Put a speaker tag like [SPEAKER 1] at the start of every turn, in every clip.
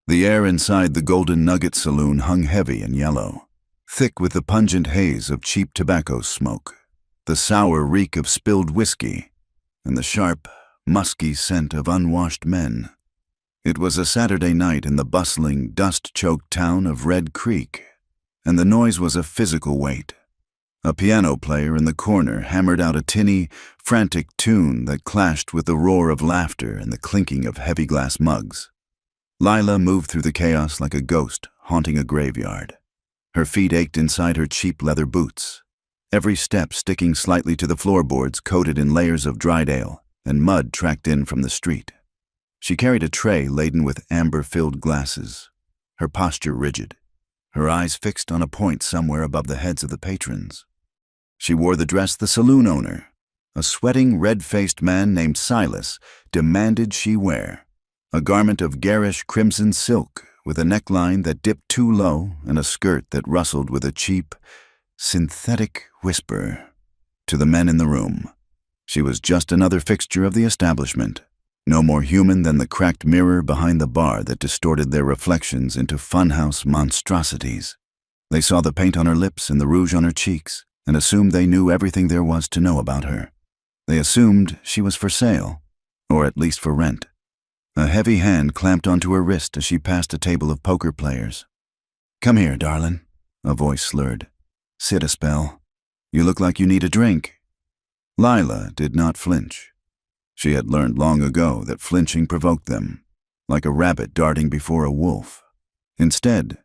[SPEAKER 1] The air inside the Golden Nugget Saloon hung heavy and yellow, thick with the pungent haze of cheap tobacco smoke, the sour reek of spilled whiskey, and the sharp, musky scent of unwashed men. It was a Saturday night in the bustling, dust-choked town of Red Creek, and the noise was a physical weight. A piano player in the corner hammered out a tinny, frantic tune that clashed with the roar of laughter and the clinking of heavy glass mugs. Lila moved through the chaos like a ghost haunting a graveyard. Her feet ached inside her cheap leather boots, every step sticking slightly to the floorboards coated in layers of dried ale and mud tracked in from the street. She carried a tray laden with amber-filled glasses, her posture rigid, her eyes fixed on a point somewhere above the heads of the patrons. She wore the dress the saloon owner, a sweating, red-faced man named Silas, demanded she wear, a garment of garish crimson silk with a neckline that dipped too low and a skirt that rustled with a cheap, synthetic whisper. To the men in the room, she was just another fixture of the establishment, no more human than the cracked mirror behind the bar that distorted their reflections into funhouse monstrosities. They saw the paint on her lips and the rouge on her cheeks, and assumed they knew everything there was to know about her. They assumed she was for sale, or at least for rent. A heavy hand clamped onto her wrist as she passed a table of poker players. "Come here, darlin'," a voice slurred. "Sit a spell. You look like you need a drink." Lila did not flinch. She had learned long ago that flinching provoked them, like a rabbit darting before a wolf. Instead,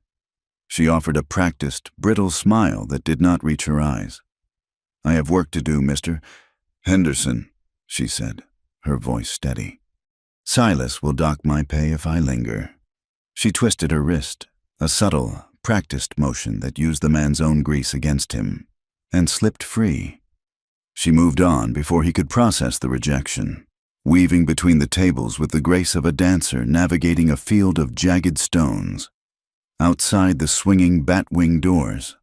[SPEAKER 1] she offered a practiced, brittle smile that did not reach her eyes. "I have work to do, Mr. Henderson," she said, her voice steady. "Silas will dock my pay if I linger." She twisted her wrist, a subtle, practiced motion that used the man's own grease against him, and slipped free. She moved on before he could process the rejection, weaving between the tables with the grace of a dancer navigating a field of jagged stones. Outside the swinging bat-wing doors,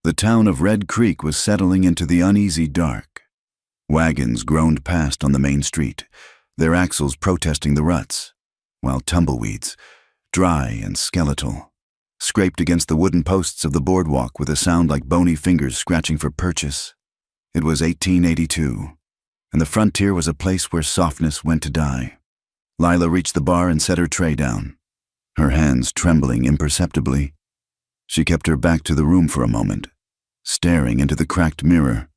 [SPEAKER 1] the town of Red Creek was settling into the uneasy dark. Wagons groaned past on the main street, their axles protesting the ruts, while tumbleweeds, dry and skeletal, scraped against the wooden posts of the boardwalk with a sound like bony fingers scratching for purchase. It was 1882, and the frontier was a place where softness went to die. Lila reached the bar and set her tray down, her hands trembling imperceptibly. She kept her back to the room for a moment, staring into the cracked mirror.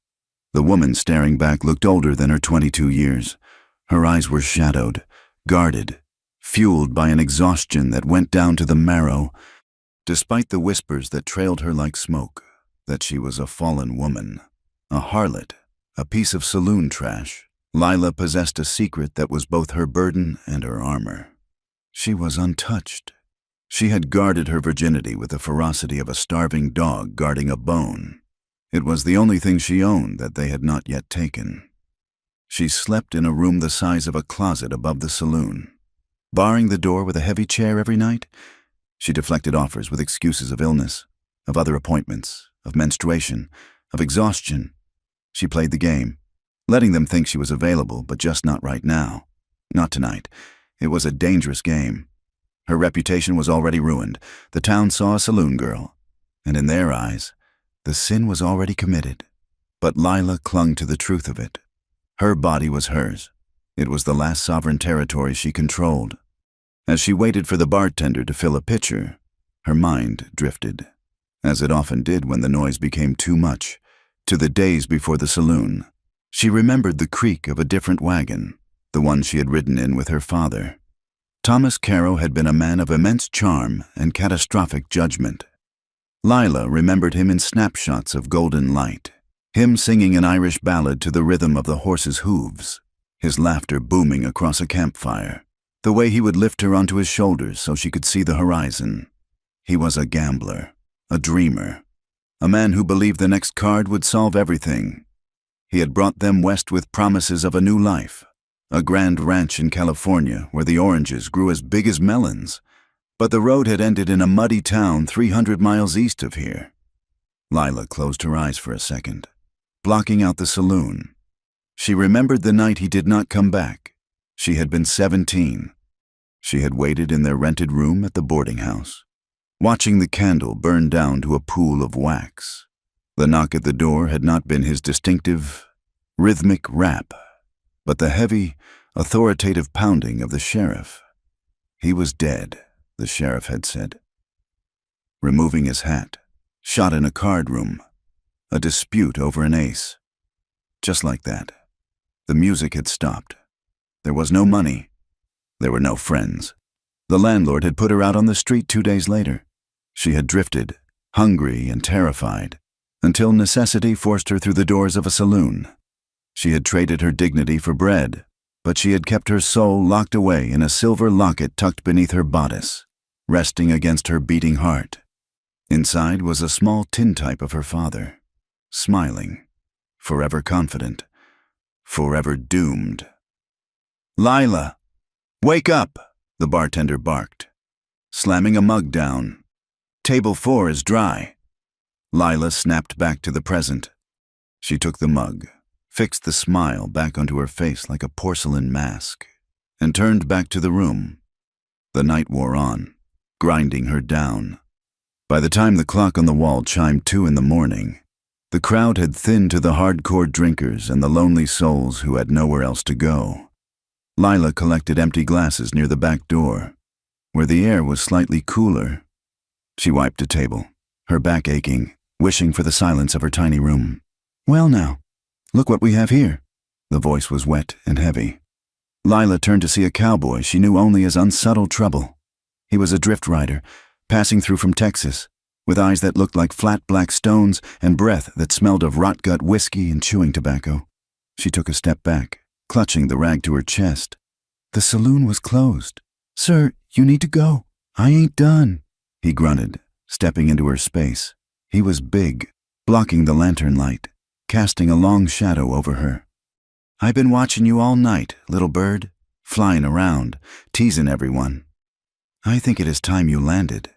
[SPEAKER 1] The woman staring back looked older than her 22 years. Her eyes were shadowed, guarded, fueled by an exhaustion that went down to the marrow, despite the whispers that trailed her like smoke, that she was a fallen woman, a harlot, a piece of saloon trash. Lila possessed a secret that was both her burden and her armor. She was untouched. She had guarded her virginity with the ferocity of a starving dog guarding a bone. It was the only thing she owned that they had not yet taken. She slept in a room the size of a closet above the saloon, barring the door with a heavy chair every night. She deflected offers with excuses of illness, of other appointments, of menstruation, of exhaustion. She played the game, letting them think she was available, but just not right now. Not tonight. It was a dangerous game. Her reputation was already ruined. The town saw a saloon girl, and in their eyes, the sin was already committed. But Lila clung to the truth of it. Her body was hers. It was the last sovereign territory she controlled. As she waited for the bartender to fill a pitcher, her mind drifted, as it often did when the noise became too much, to the days before the saloon. She remembered the creak of a different wagon, the one she had ridden in with her father. Thomas Caro had been a man of immense charm and catastrophic judgment. Lila remembered him in snapshots of golden light, him singing an Irish ballad to the rhythm of the horse's hooves, his laughter booming across a campfire, the way he would lift her onto his shoulders so she could see the horizon. He was a gambler, a dreamer, a man who believed the next card would solve everything. He had brought them west with promises of a new life, a grand ranch in California where the oranges grew as big as melons, but the road had ended in a muddy town 300 miles east of here. Lila closed her eyes for a second, blocking out the saloon. She remembered the night he did not come back. She had been 17. She had waited in their rented room at the boarding house, watching the candle burn down to a pool of wax. The knock at the door had not been his distinctive, rhythmic rap, but the heavy, authoritative pounding of the sheriff. He was dead, the sheriff had said. Removing his hat, shot in a card room, a dispute over an ace. Just like that. The music had stopped. There was no money. There were no friends. The landlord had put her out on the street 2 days later. She had drifted, hungry and terrified, until necessity forced her through the doors of a saloon. She had traded her dignity for bread, but she had kept her soul locked away in a silver locket tucked beneath her bodice, resting against her beating heart. Inside was a small tintype of her father, smiling, forever confident, forever doomed. "Lila, wake up!" the bartender barked, slamming a mug down. "Table 4 is dry." Lila snapped back to the present. She took the mug, fixed the smile back onto her face like a porcelain mask, and turned back to the room. The night wore on, grinding her down. By the time the clock on the wall chimed 2 in the morning, the crowd had thinned to the hardcore drinkers and the lonely souls who had nowhere else to go. Lila collected empty glasses near the back door, where the air was slightly cooler. She wiped a table, her back aching, wishing for the silence of her tiny room. "Well now, look what we have here." The voice was wet and heavy. Lila turned to see a cowboy she knew only as Unsubtle Trouble. He was a drift rider, passing through from Texas, with eyes that looked like flat black stones and breath that smelled of rot-gut whiskey and chewing tobacco. She took a step back, clutching the rag to her chest. "The saloon was closed. Sir, you need to go. I ain't done," he grunted, stepping into her space. He was big, blocking the lantern light, casting a long shadow over her. "I've been watching you all night, little bird, flying around, teasing everyone. I think it is time you landed."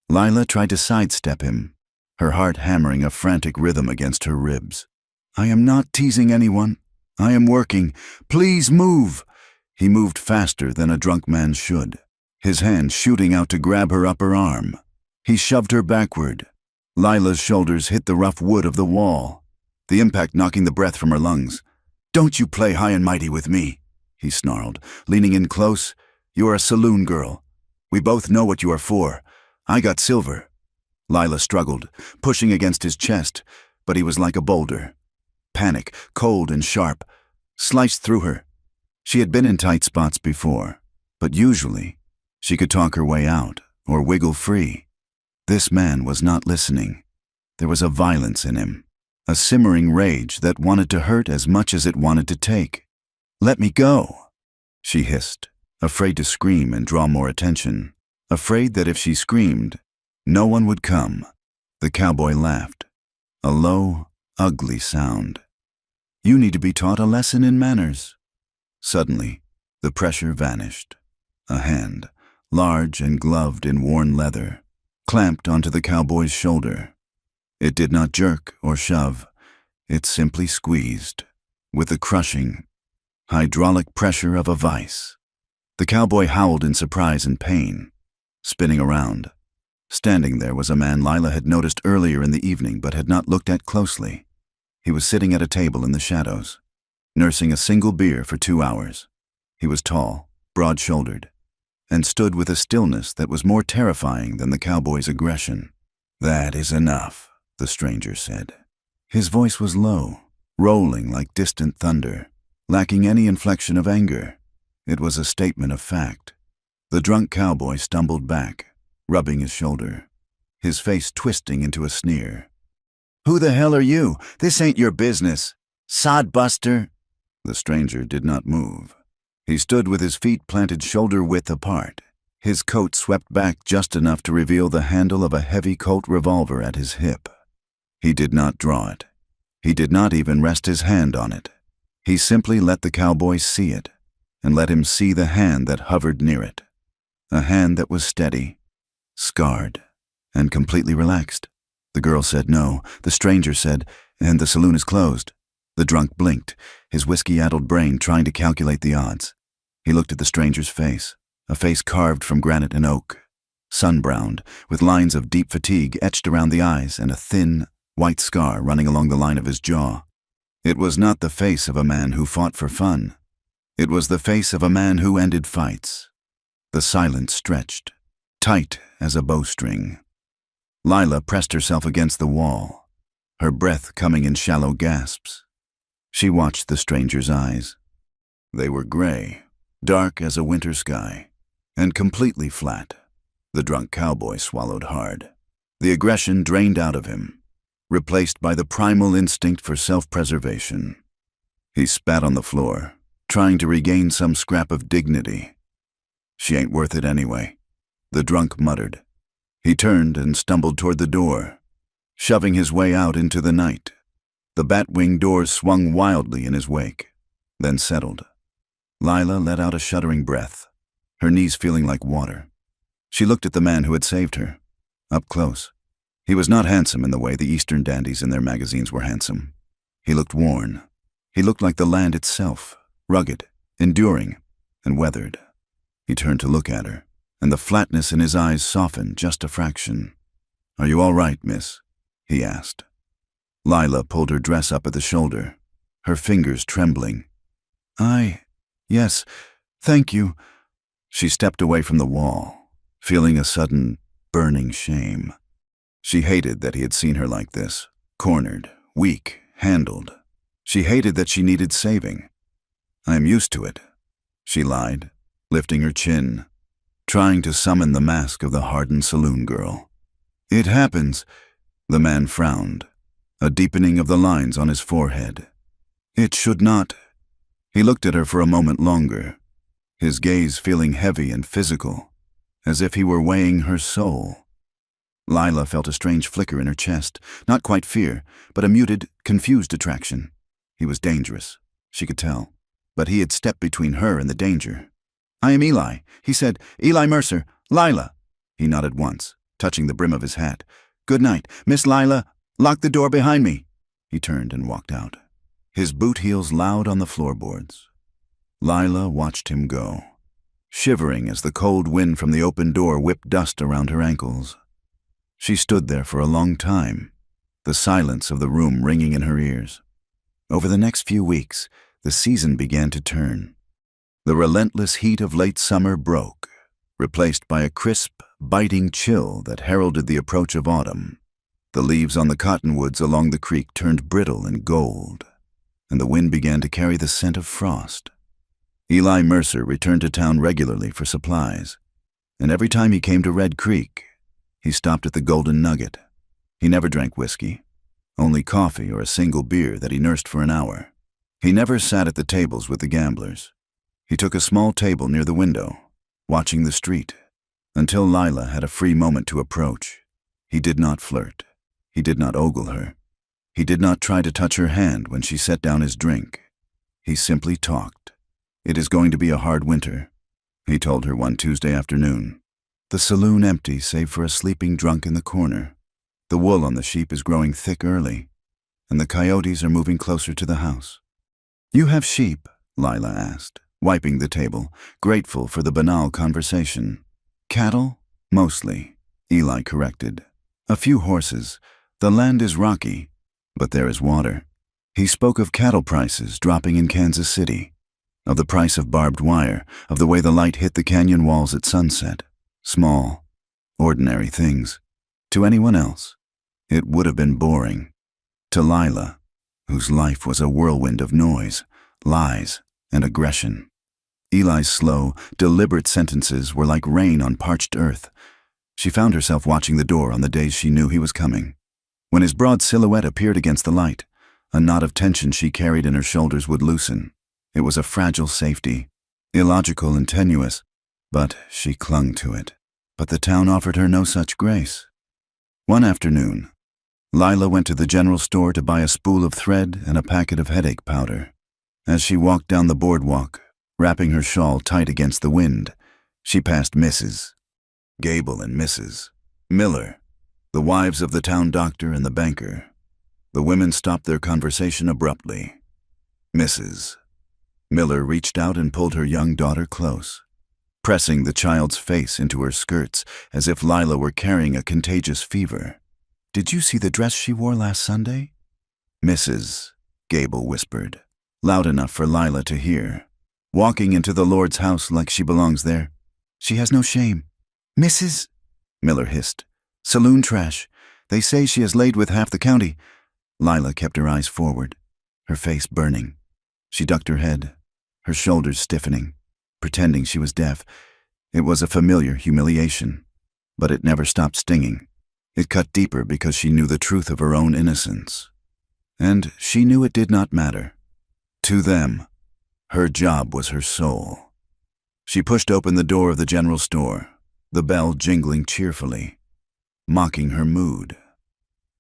[SPEAKER 1] Lila tried to sidestep him, her heart hammering a frantic rhythm against her ribs. "I am not teasing anyone. I am working. Please move." He moved faster than a drunk man should, his hand shooting out to grab her upper arm. He shoved her backward. Lila's shoulders hit the rough wood of the wall, the impact knocking the breath from her lungs. "Don't you play high and mighty with me," he snarled, leaning in close. "You are a saloon girl. We both know what you are for. I got silver." Lila struggled, pushing against his chest, but he was like a boulder. Panic, cold and sharp, sliced through her. She had been in tight spots before, but usually she could talk her way out or wiggle free. This man was not listening. There was a violence in him, a simmering rage that wanted to hurt as much as it wanted to take. "Let me go," she hissed, afraid to scream and draw more attention, afraid that if she screamed, no one would come. The cowboy laughed, a low, ugly sound. "You need to be taught a lesson in manners." Suddenly, the pressure vanished. A hand, large and gloved in worn leather, clamped onto the cowboy's shoulder. It did not jerk or shove. It simply squeezed, with the crushing, hydraulic pressure of a vice. The cowboy howled in surprise and pain, spinning around. Standing there was a man Lila had noticed earlier in the evening but had not looked at closely. He was sitting at a table in the shadows, nursing a single beer for 2 hours. He was tall, broad-shouldered, and stood with a stillness that was more terrifying than the cowboy's aggression. "That is enough," the stranger said. His voice was low, rolling like distant thunder, lacking any inflection of anger. It was a statement of fact. The drunk cowboy stumbled back, rubbing his shoulder, his face twisting into a sneer. "Who the hell are you? This ain't your business. Sodbuster." The stranger did not move. He stood with his feet planted shoulder-width apart, his coat swept back just enough to reveal the handle of a heavy Colt revolver at his hip. He did not draw it. He did not even rest his hand on it. He simply let the cowboy see it, and let him see the hand that hovered near it. A hand that was steady, scarred, and completely relaxed. The girl said no. The stranger said, "And the saloon is closed." The drunk blinked, his whiskey-addled brain trying to calculate the odds. He looked at the stranger's face, a face carved from granite and oak, sun-browned, with lines of deep fatigue etched around the eyes and a thin, white scar running along the line of his jaw. It was not the face of a man who fought for fun. It was the face of a man who ended fights. The silence stretched, tight as a bowstring. Lila pressed herself against the wall, her breath coming in shallow gasps. She watched the stranger's eyes. They were gray, dark as a winter sky, and completely flat. The drunk cowboy swallowed hard. The aggression drained out of him, replaced by the primal instinct for self-preservation. He spat on the floor, trying to regain some scrap of dignity. "She ain't worth it anyway," the drunk muttered. He turned and stumbled toward the door, shoving his way out into the night. The bat-wing doors swung wildly in his wake, then settled. Lila let out a shuddering breath, her knees feeling like water. She looked at the man who had saved her, up close. He was not handsome in the way the Eastern dandies in their magazines were handsome. He looked worn. He looked like the land itself, rugged, enduring, and weathered. He turned to look at her, and the flatness in his eyes softened just a fraction. "Are you all right, miss?" he asked. Lila pulled her dress up at the shoulder, her fingers trembling. Yes, thank you." She stepped away from the wall, feeling a sudden, burning shame. She hated that he had seen her like this, cornered, weak, handled. She hated that she needed saving. "I am used to it," she lied, lifting her chin, trying to summon the mask of the hardened saloon girl. "It happens," the man frowned, a deepening of the lines on his forehead. "It should not." He looked at her for a moment longer, his gaze feeling heavy and physical, as if he were weighing her soul. Lila felt a strange flicker in her chest, not quite fear, but a muted, confused attraction. He was dangerous, she could tell, but he had stepped between her and the danger. "I am Eli," he said. "Eli Mercer. Lila." He nodded once, touching the brim of his hat. "Good night, Miss Lila. Lock the door behind me." He turned and walked out, his boot heels loud on the floorboards. Lila watched him go, shivering as the cold wind from the open door whipped dust around her ankles. She stood there for a long time, the silence of the room ringing in her ears. Over the next few weeks, the season began to turn. The relentless heat of late summer broke, replaced by a crisp, biting chill that heralded the approach of autumn. The leaves on the cottonwoods along the creek turned brittle and gold, and the wind began to carry the scent of frost. Eli Mercer returned to town regularly for supplies, and every time he came to Red Creek, he stopped at the Golden Nugget. He never drank whiskey, only coffee or a single beer that he nursed for an hour. He never sat at the tables with the gamblers. He took a small table near the window, watching the street, until Lila had a free moment to approach. He did not flirt. He did not ogle her. He did not try to touch her hand when she set down his drink. He simply talked. "It is going to be a hard winter," he told her one Tuesday afternoon. "The saloon empty save for a sleeping drunk in the corner. The wool on the sheep is growing thick early, and the coyotes are moving closer to the house." "You have sheep?" Lila asked, wiping the table, grateful for the banal conversation. "Cattle? Mostly," Eli corrected. "A few horses. The land is rocky, but there is water." He spoke of cattle prices dropping in Kansas City, of the price of barbed wire, of the way the light hit the canyon walls at sunset. Small, ordinary things. To anyone else, it would have been boring. To Lila, whose life was a whirlwind of noise, lies, and aggression. Eli's slow, deliberate sentences were like rain on parched earth. She found herself watching the door on the days she knew he was coming. When his broad silhouette appeared against the light, a knot of tension she carried in her shoulders would loosen. It was a fragile safety, illogical and tenuous, but she clung to it. But the town offered her no such grace. One afternoon, Lila went to the general store to buy a spool of thread and a packet of headache powder. As she walked down the boardwalk, wrapping her shawl tight against the wind, she passed Mrs. Gable and Mrs. Miller, the wives of the town doctor and the banker. The women stopped their conversation abruptly. Mrs. Miller reached out and pulled her young daughter close. pressing the child's face into her skirts as if Lila were carrying a contagious fever. "Did you see the dress she wore last Sunday?" "Mrs." Gable whispered, loud enough for Lila to hear. "Walking into the Lord's house like she belongs there. She has no shame." "Mrs." Miller hissed. "Saloon trash. They say she has laid with half the county." Lila kept her eyes forward, her face burning. She ducked her head, her shoulders stiffening, pretending she was deaf. It was a familiar humiliation, but it never stopped stinging. It cut deeper because she knew the truth of her own innocence. And she knew it did not matter. To them, her job was her soul. She pushed open the door of the general store, the bell jingling cheerfully, mocking her mood.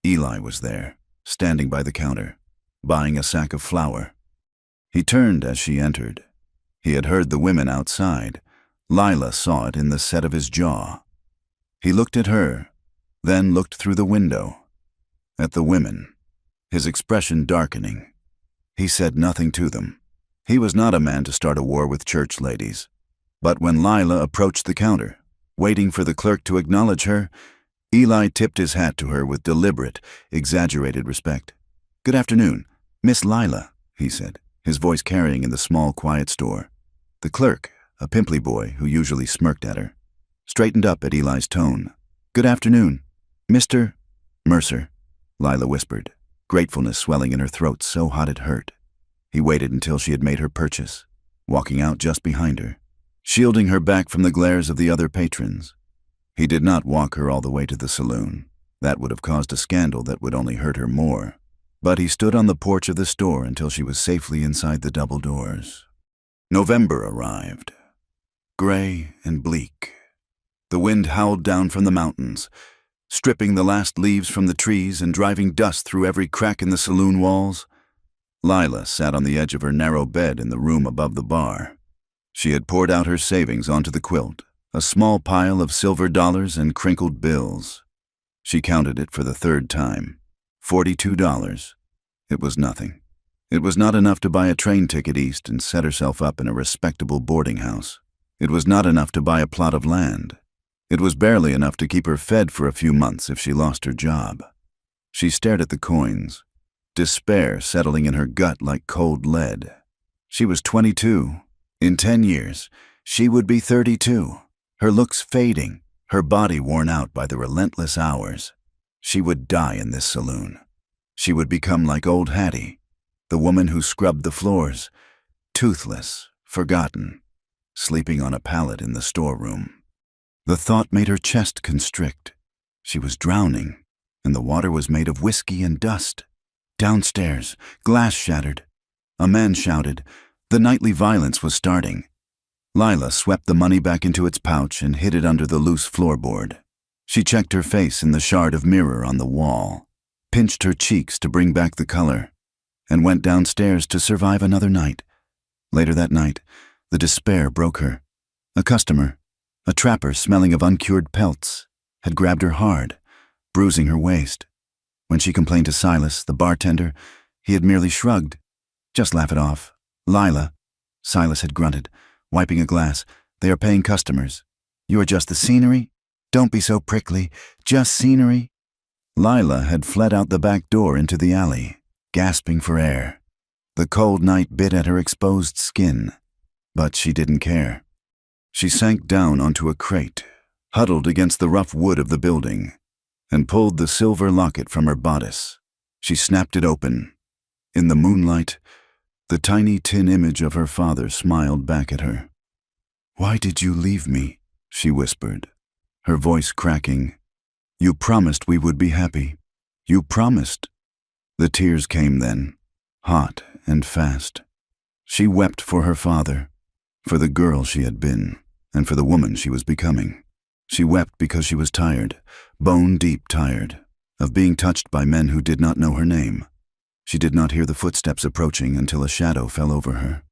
[SPEAKER 1] Eli was there, standing by the counter, buying a sack of flour. He turned as she entered. He had heard the women outside. Lila saw it in the set of his jaw. He looked at her, then looked through the window, at the women, his expression darkening. He said nothing to them. He was not a man to start a war with church ladies. But when Lila approached the counter, waiting for the clerk to acknowledge her, Eli tipped his hat to her with deliberate, exaggerated respect. "Good afternoon, Miss Lila," he said, his voice carrying in the small, quiet store. The clerk, a pimply boy who usually smirked at her, straightened up at Eli's tone. "Good afternoon, Mr. Mercer," Lila whispered, gratefulness swelling in her throat so hot it hurt. He waited until she had made her purchase, walking out just behind her, shielding her back from the glares of the other patrons. He did not walk her all the way to the saloon. That would have caused a scandal that would only hurt her more. But he stood on the porch of the store until she was safely inside the double doors. November arrived, gray and bleak. The wind howled down from the mountains, stripping the last leaves from the trees and driving dust through every crack in the saloon walls. Lila sat on the edge of her narrow bed in the room above the bar. She had poured out her savings onto the quilt, a small pile of silver dollars and crinkled bills. She counted it for the third time. $42. It was nothing. It was not enough to buy a train ticket east and set herself up in a respectable boarding house. It was not enough to buy a plot of land. It was barely enough to keep her fed for a few months if she lost her job. She stared at the coins, despair settling in her gut like cold lead. She was 22. In 10 years, she would be 32, her looks fading, her body worn out by the relentless hours. She would die in this saloon. She would become like old Hattie, the woman who scrubbed the floors, toothless, forgotten, sleeping on a pallet in the storeroom. The thought made her chest constrict. She was drowning, and the water was made of whiskey and dust. Downstairs, glass shattered. A man shouted. The nightly violence was starting. Lila swept the money back into its pouch and hid it under the loose floorboard. She checked her face in the shard of mirror on the wall, pinched her cheeks to bring back the color, and went downstairs to survive another night. Later that night, the despair broke her. A customer, a trapper smelling of uncured pelts, had grabbed her hard, bruising her waist. When she complained to Silas, the bartender, he had merely shrugged. "Just laugh it off. Lila," Silas had grunted, wiping a glass, "they are paying customers. You are just the scenery? Don't be so prickly. Just scenery." Lila had fled out the back door into the alley, gasping for air. The cold night bit at her exposed skin, but she didn't care. She sank down onto a crate, huddled against the rough wood of the building, and pulled the silver locket from her bodice. She snapped it open. In the moonlight, the tiny tin image of her father smiled back at her. "Why did you leave me?" she whispered, her voice cracking. "You promised we would be happy. You promised." The tears came then, hot and fast. She wept for her father, for the girl she had been, and for the woman she was becoming. She wept because she was tired, bone-deep tired, of being touched by men who did not know her name. She did not hear the footsteps approaching until a shadow fell over her.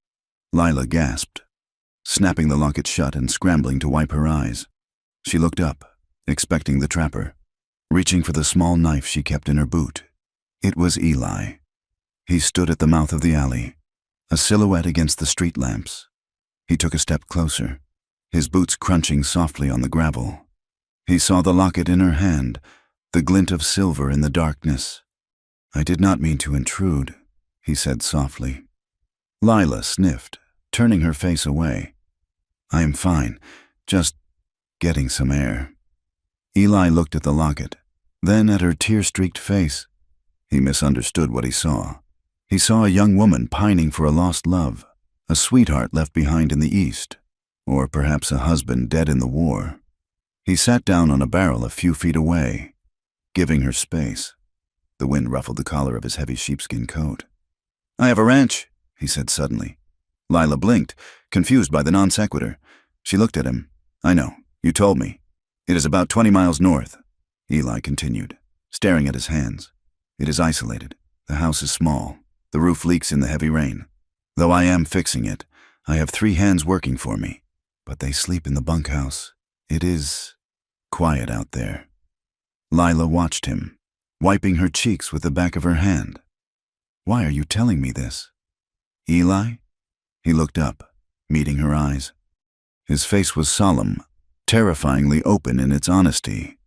[SPEAKER 1] Lila gasped, snapping the locket shut and scrambling to wipe her eyes. She looked up, expecting the trapper, reaching for the small knife she kept in her boot. It was Eli. He stood at the mouth of the alley, a silhouette against the street lamps. He took a step closer, his boots crunching softly on the gravel. He saw the locket in her hand, the glint of silver in the darkness. "I did not mean to intrude," he said softly. Lila sniffed, turning her face away. "I am fine, just getting some air." Eli looked at the locket, then at her tear-streaked face. He misunderstood what he saw. He saw a young woman pining for a lost love, a sweetheart left behind in the East, or perhaps a husband dead in the war. He sat down on a barrel a few feet away, giving her space. The wind ruffled the collar of his heavy sheepskin coat. "I have a ranch," he said suddenly. Lila blinked, confused by the non sequitur. She looked at him. "I know, you told me. It is about 20 miles north," Eli continued, staring at his hands. "It is isolated. The house is small. The roof leaks in the heavy rain. Though I am fixing it, I have 3 hands working for me, but they sleep in the bunkhouse. It is quiet out there." Lila watched him, wiping her cheeks with the back of her hand. "Why are you telling me this?" "Eli?" He looked up, meeting her eyes. His face was solemn, terrifyingly open in its honesty.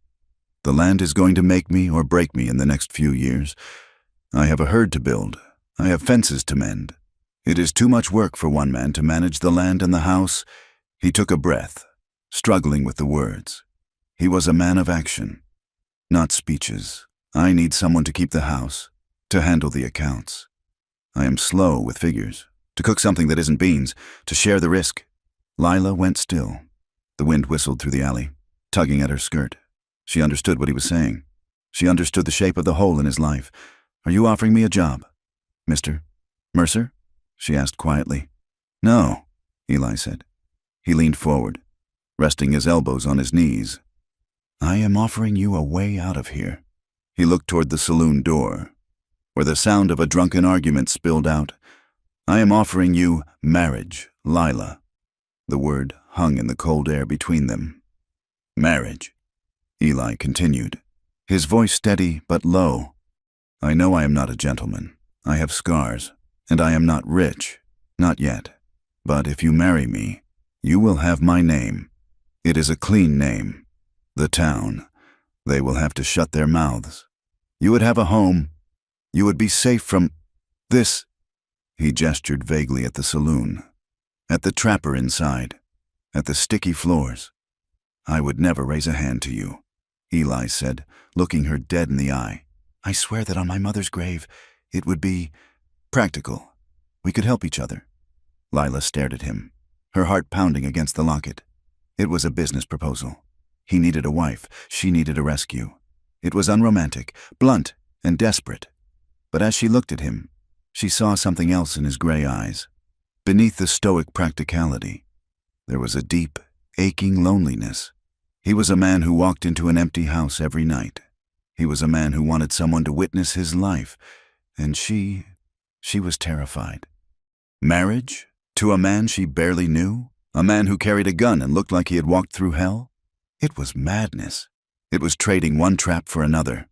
[SPEAKER 1] "The land is going to make me or break me in the next few years. I have a herd to build. I have fences to mend. It is too much work for one man to manage the land and the house." He took a breath, struggling with the words. He was a man of action, not speeches. "I need someone to keep the house, to handle the accounts. I am slow with figures, to cook something that isn't beans, to share the risk." Lila went still. The wind whistled through the alley, tugging at her skirt. She understood what he was saying. She understood the shape of the hole in his life. "Are you offering me a job, Mr. Mercer?" she asked quietly. "No," Eli said. He leaned forward, resting his elbows on his knees. "I am offering you a way out of here." He looked toward the saloon door, where the sound of a drunken argument spilled out. "I am offering you marriage, Lila." The word hung in the cold air between them. "Marriage," Eli continued, his voice steady but low. "I know I am not a gentleman. I have scars, and I am not rich, not yet. But if you marry me, you will have my name. It is a clean name. The town. They will have to shut their mouths. You would have a home. You would be safe from this." He gestured vaguely at the saloon, at the trapper inside, at the sticky floors. "I would never raise a hand to you," Eli said, looking her dead in the eye. "I swear that on my mother's grave, it would be practical. We could help each other." Lila stared at him, her heart pounding against the locket. It was a business proposal. He needed a wife. She needed a rescue. It was unromantic, blunt, and desperate. But as she looked at him, she saw something else in his gray eyes. Beneath the stoic practicality, there was a deep, aching loneliness. He was a man who walked into an empty house every night. He was a man who wanted someone to witness his life, and she was terrified. Marriage? To a man she barely knew? A man who carried a gun and looked like he had walked through hell? It was madness. It was trading one trap for another.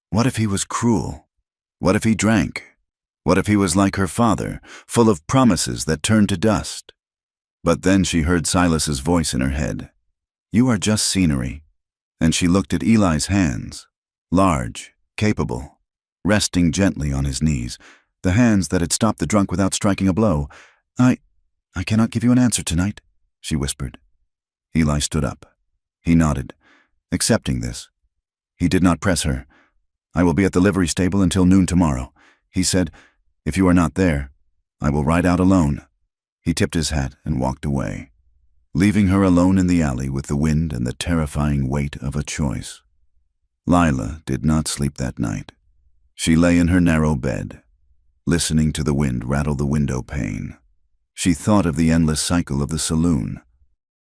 [SPEAKER 1] What if he was cruel? What if he drank? What if he was like her father, full of promises that turned to dust? But then she heard Silas's voice in her head. "You are just scenery." And she looked at Eli's hands, large, capable, resting gently on his knees, the hands that had stopped the drunk without striking a blow. I cannot give you an answer tonight," she whispered. Eli stood up. He nodded, accepting this. He did not press her. "I will be at the livery stable until noon tomorrow," he said. "If you are not there, I will ride out alone." He tipped his hat and walked away, leaving her alone in the alley with the wind and the terrifying weight of a choice. Lila did not sleep that night. She lay in her narrow bed, listening to the wind rattle the window pane. She thought of the endless cycle of the saloon.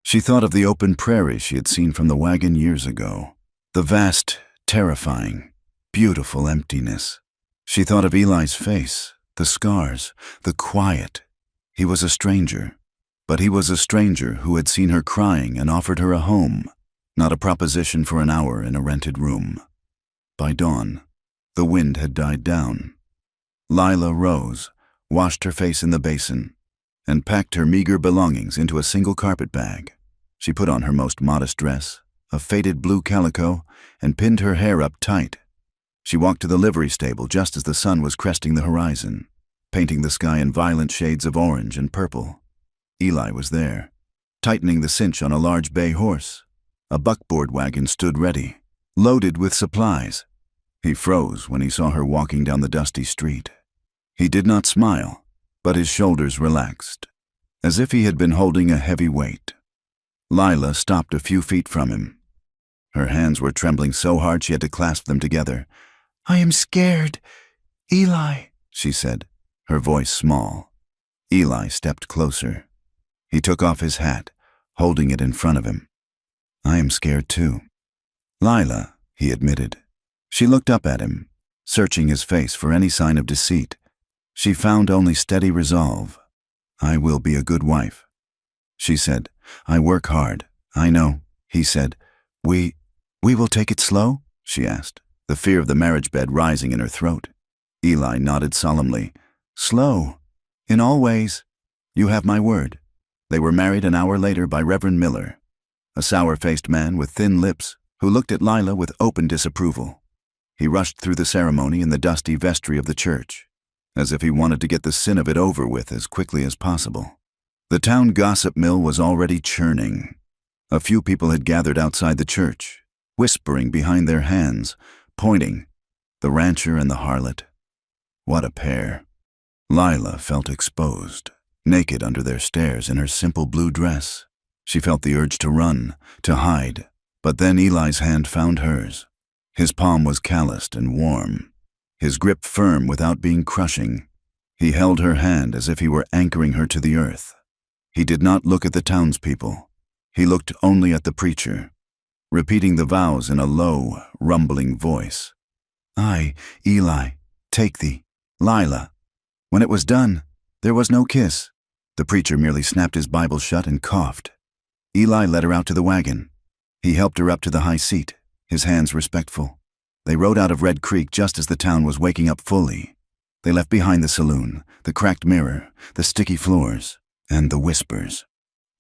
[SPEAKER 1] She thought of the open prairie she had seen from the wagon years ago, the vast, terrifying, beautiful emptiness. She thought of Eli's face, the scars, the quiet. He was a stranger, but he was a stranger who had seen her crying and offered her a home, not a proposition for an hour in a rented room. By dawn, the wind had died down. Lila rose, washed her face in the basin, and packed her meager belongings into a single carpet bag. She put on her most modest dress, a faded blue calico, and pinned her hair up tight. She walked to the livery stable just as the sun was cresting the horizon, painting the sky in violent shades of orange and purple. Eli was there, tightening the cinch on a large bay horse. A buckboard wagon stood ready, loaded with supplies. He froze when he saw her walking down the dusty street. He did not smile, but his shoulders relaxed, as if he had been holding a heavy weight. Lila stopped a few feet from him. Her hands were trembling so hard she had to clasp them together. "I am scared, Eli," she said, her voice small. Eli stepped closer. He took off his hat, holding it in front of him. "I am scared too." "Lila," he admitted. She looked up at him, searching his face for any sign of deceit. She found only steady resolve. "I will be a good wife," she said. "I work hard." "I know," he said. We will take it slow?" she asked, the fear of the marriage bed rising in her throat. Eli nodded solemnly. "Slow, in all ways. You have my word." They were married an hour later by Reverend Miller, a sour-faced man with thin lips who looked at Lila with open disapproval. He rushed through the ceremony in the dusty vestry of the church, as if he wanted to get the sin of it over with as quickly as possible. The town gossip mill was already churning. A few people had gathered outside the church, whispering behind their hands, pointing. The rancher and the harlot. What a pair. Lila felt exposed, naked under their stares in her simple blue dress. She felt the urge to run, to hide, but then Eli's hand found hers. His palm was calloused and warm, his grip firm without being crushing. He held her hand as if he were anchoring her to the earth. He did not look at the townspeople. He looked only at the preacher, repeating the vows in a low, rumbling voice. "I, Eli, take thee, Lila." When it was done, there was no kiss. The preacher merely snapped his Bible shut and coughed. Eli led her out to the wagon. He helped her up to the high seat, his hands respectful. They rode out of Red Creek just as the town was waking up fully. They left behind the saloon, the cracked mirror, the sticky floors, and the whispers.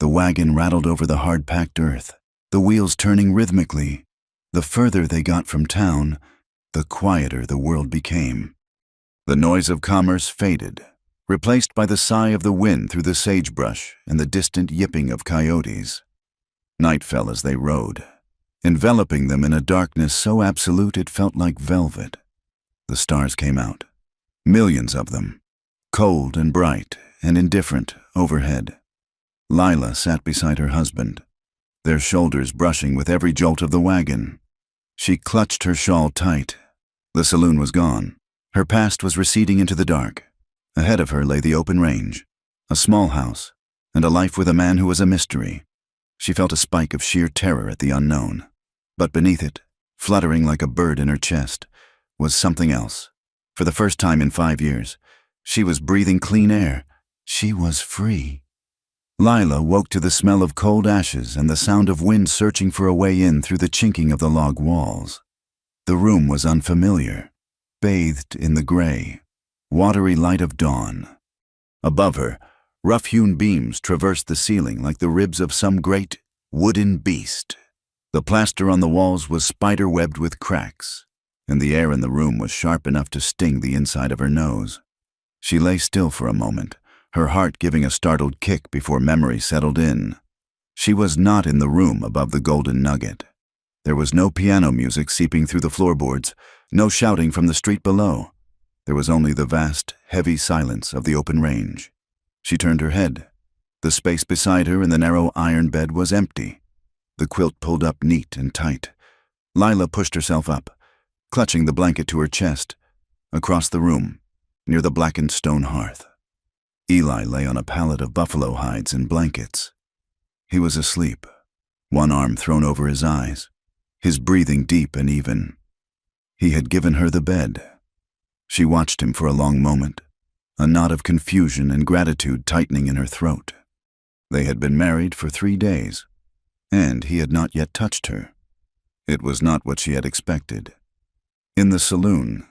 [SPEAKER 1] The wagon rattled over the hard-packed earth, the wheels turning rhythmically. The further they got from town, the quieter the world became. The noise of commerce faded, replaced by the sigh of the wind through the sagebrush and the distant yipping of coyotes. Night fell as they rode, enveloping them in a darkness so absolute it felt like velvet. The stars came out, millions of them, cold and bright and indifferent overhead. Lila sat beside her husband, their shoulders brushing with every jolt of the wagon. She clutched her shawl tight. The saloon was gone. Her past was receding into the dark. Ahead of her lay the open range, a small house, and a life with a man who was a mystery. She felt a spike of sheer terror at the unknown. But beneath it, fluttering like a bird in her chest, was something else. For the first time in 5 years, she was breathing clean air. She was free. Lila woke to the smell of cold ashes and the sound of wind searching for a way in through the chinking of the log walls. The room was unfamiliar, bathed in the gray, watery light of dawn. Above her, rough-hewn beams traversed the ceiling like the ribs of some great wooden beast. The plaster on the walls was spider-webbed with cracks, and the air in the room was sharp enough to sting the inside of her nose. She lay still for a moment, her heart giving a startled kick before memory settled in. She was not in the room above the Golden Nugget. There was no piano music seeping through the floorboards, no shouting from the street below. There was only the vast, heavy silence of the open range. She turned her head. The space beside her in the narrow iron bed was empty, the quilt pulled up neat and tight. Lila pushed herself up, clutching the blanket to her chest, across the room, near the blackened stone hearth. Eli lay on a pallet of buffalo hides and blankets. He was asleep, one arm thrown over his eyes, his breathing deep and even. He had given her the bed. She watched him for a long moment, a knot of confusion and gratitude tightening in her throat. They had been married for 3 days, and he had not yet touched her. It was not what she had expected. In the saloon,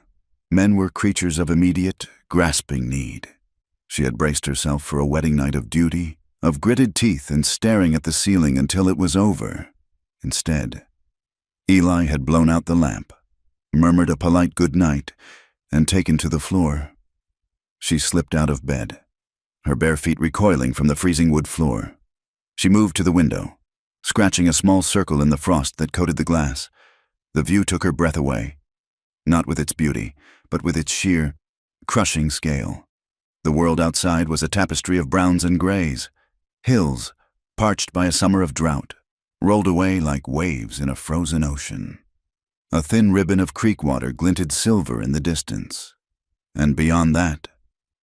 [SPEAKER 1] men were creatures of immediate, grasping need. She had braced herself for a wedding night of duty, of gritted teeth and staring at the ceiling until it was over. Instead, Eli had blown out the lamp, murmured a polite good night, and taken to the floor. She slipped out of bed, her bare feet recoiling from the freezing wood floor. She moved to the window, scratching a small circle in the frost that coated the glass. The view took her breath away, not with its beauty, but with its sheer, crushing scale. The world outside was a tapestry of browns and grays, hills, parched by a summer of drought, rolled away like waves in a frozen ocean. A thin ribbon of creek water glinted silver in the distance, and beyond that,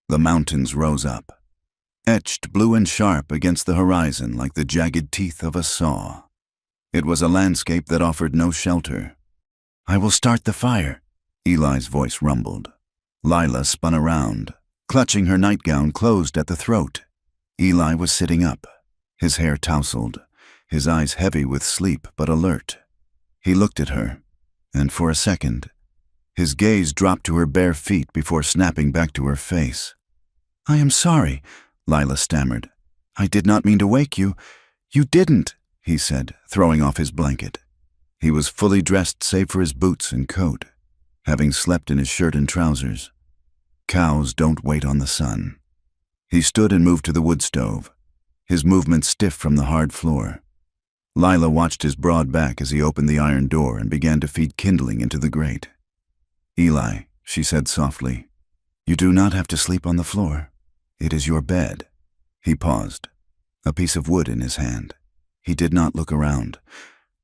[SPEAKER 1] the mountains rose up, etched blue and sharp against the horizon like the jagged teeth of a saw. It was a landscape that offered no shelter. "I will start the fire," Eli's voice rumbled. Lila spun around, clutching her nightgown closed at the throat. Eli was sitting up, his hair tousled, his eyes heavy with sleep but alert. He looked at her, and for a second, his gaze dropped to her bare feet before snapping back to her face. "I am sorry," Lila stammered. "I did not mean to wake you." "You didn't," he said, throwing off his blanket. He was fully dressed save for his boots and coat, having slept in his shirt and trousers. Cows don't wait on the sun. He stood and moved to the wood stove, his movements stiff from the hard floor. Lila watched his broad back as he opened the iron door and began to feed kindling into the grate. "Eli," she said softly, "you do not have to sleep on the floor. It is your bed." He paused, a piece of wood in his hand. He did not look around.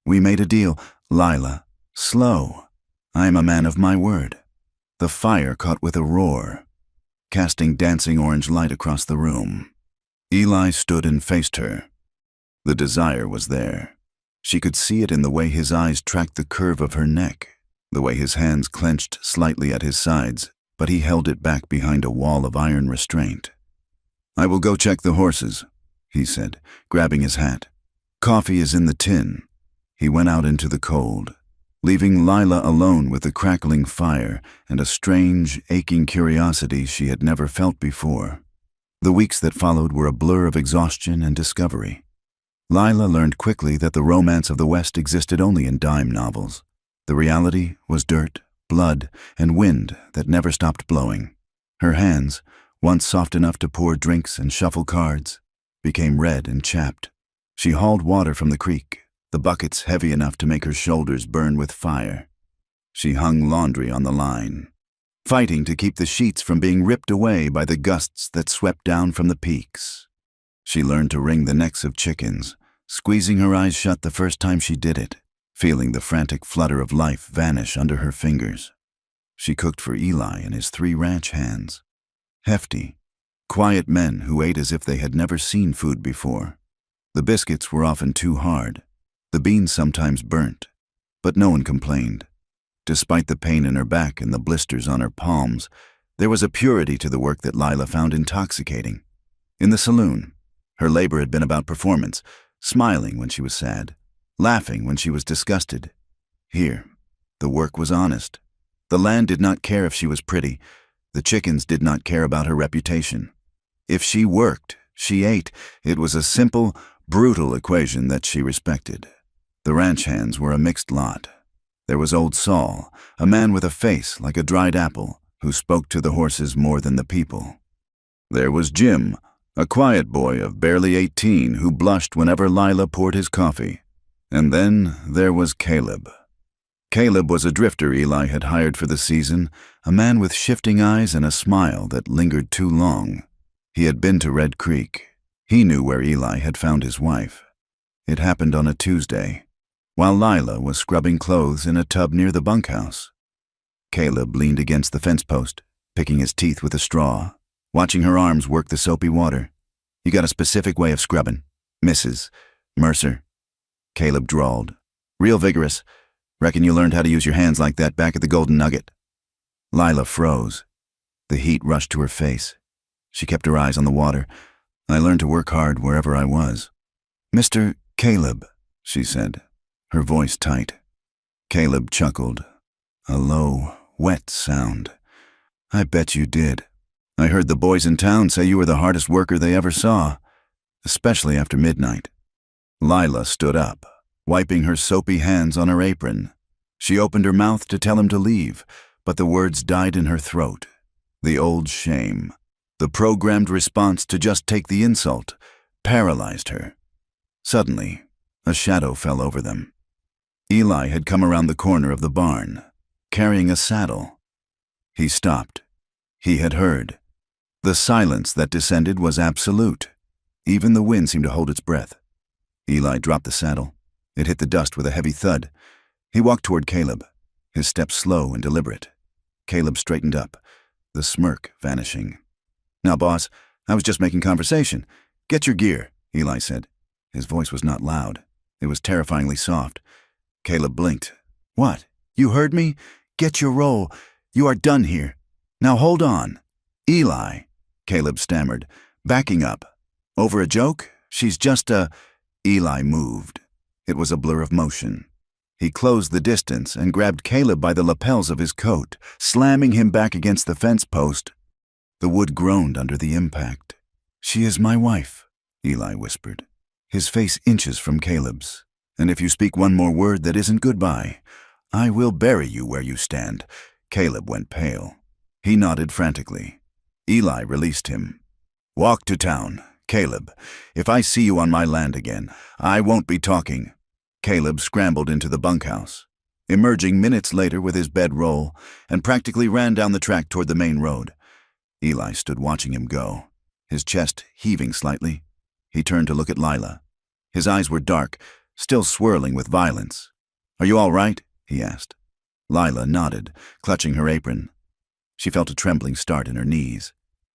[SPEAKER 1] "We made a deal." "Lila, slow. I am a man of my word." The fire caught with a roar, casting dancing orange light across the room. Eli stood and faced her. The desire was there. She could see it in the way his eyes tracked the curve of her neck, the way his hands clenched slightly at his sides, but he held it back behind a wall of iron restraint. "I will go check the horses," he said, grabbing his hat. "Coffee is in the tin." He went out into the cold, leaving Lila alone with the crackling fire and a strange, aching curiosity she had never felt before. The weeks that followed were a blur of exhaustion and discovery. Lila learned quickly that the romance of the West existed only in dime novels. The reality was dirt, blood, and wind that never stopped blowing. Her hands, once soft enough to pour drinks and shuffle cards, became red and chapped. She hauled water from the creek, the buckets heavy enough to make her shoulders burn with fire. She hung laundry on the line, fighting to keep the sheets from being ripped away by the gusts that swept down from the peaks. She learned to wring the necks of chickens, squeezing her eyes shut the first time she did it, feeling the frantic flutter of life vanish under her fingers. She cooked for Eli and his 3 ranch hands. Hefty, quiet men who ate as if they had never seen food before. The biscuits were often too hard. The beans sometimes burnt, but no one complained. Despite the pain in her back and the blisters on her palms, there was a purity to the work that Lila found intoxicating. In the saloon, her labor had been about performance, smiling when she was sad, laughing when she was disgusted. Here, the work was honest. The land did not care if she was pretty. The chickens did not care about her reputation. If she worked, she ate. It was a simple, brutal equation that she respected. The ranch hands were a mixed lot. There was old Saul, a man with a face like a dried apple, who spoke to the horses more than the people. There was Jim, a quiet boy of barely 18 who blushed whenever Lila poured his coffee. And then there was Caleb. Caleb was a drifter Eli had hired for the season, a man with shifting eyes and a smile that lingered too long. He had been to Red Creek. He knew where Eli had found his wife. It happened on a Tuesday, while Lila was scrubbing clothes in a tub near the bunkhouse. Caleb leaned against the fence post, picking his teeth with a straw, watching her arms work the soapy water. "You got a specific way of scrubbing, Mrs. Mercer," Caleb drawled. "Real vigorous. Reckon you learned how to use your hands like that back at the Golden Nugget." Lila froze. The heat rushed to her face. She kept her eyes on the water. "I learned to work hard wherever I was." "Mr. Caleb," she said, her voice tight. Caleb chuckled, a low, wet sound. "I bet you did. I heard the boys in town say you were the hardest worker they ever saw." especially after midnight. Lila stood up, wiping her soapy hands on her apron. She opened her mouth to tell him to leave, but the words died in her throat. The old shame, the programmed response to just take the insult, paralyzed her. Suddenly, a shadow fell over them. Eli had come around the corner of the barn, carrying a saddle. He stopped. He had heard. The silence that descended was absolute. Even the wind seemed to hold its breath. Eli dropped the saddle. It hit the dust with a heavy thud. He walked toward Caleb, his steps slow and deliberate. Caleb straightened up, the smirk vanishing. "Now, boss, I was just making conversation. Get your gear," Eli said. His voice was not loud. It was terrifyingly soft. Caleb blinked. "What? You heard me? Get your roll. You are done here. Now hold on." "Eli," Caleb stammered, backing up. "Over a joke? She's just a—" Eli moved. It was a blur of motion. He closed the distance and grabbed Caleb by the lapels of his coat, slamming him back against the fence post. The wood groaned under the impact. "She is my wife," Eli whispered, his face inches from Caleb's. "And if you speak one more word that isn't goodbye, I will bury you where you stand." Caleb went pale. He nodded frantically. Eli released him. "Walk to town. Caleb, if I see you on my land again, I won't be talking." Caleb scrambled into the bunkhouse, emerging minutes later with his bedroll, and practically ran down the track toward the main road. Eli stood watching him go, his chest heaving slightly. He turned to look at Lila. His eyes were dark, still swirling with violence. "Are you all right?" he asked. Lila nodded, clutching her apron. She felt a trembling start in her knees.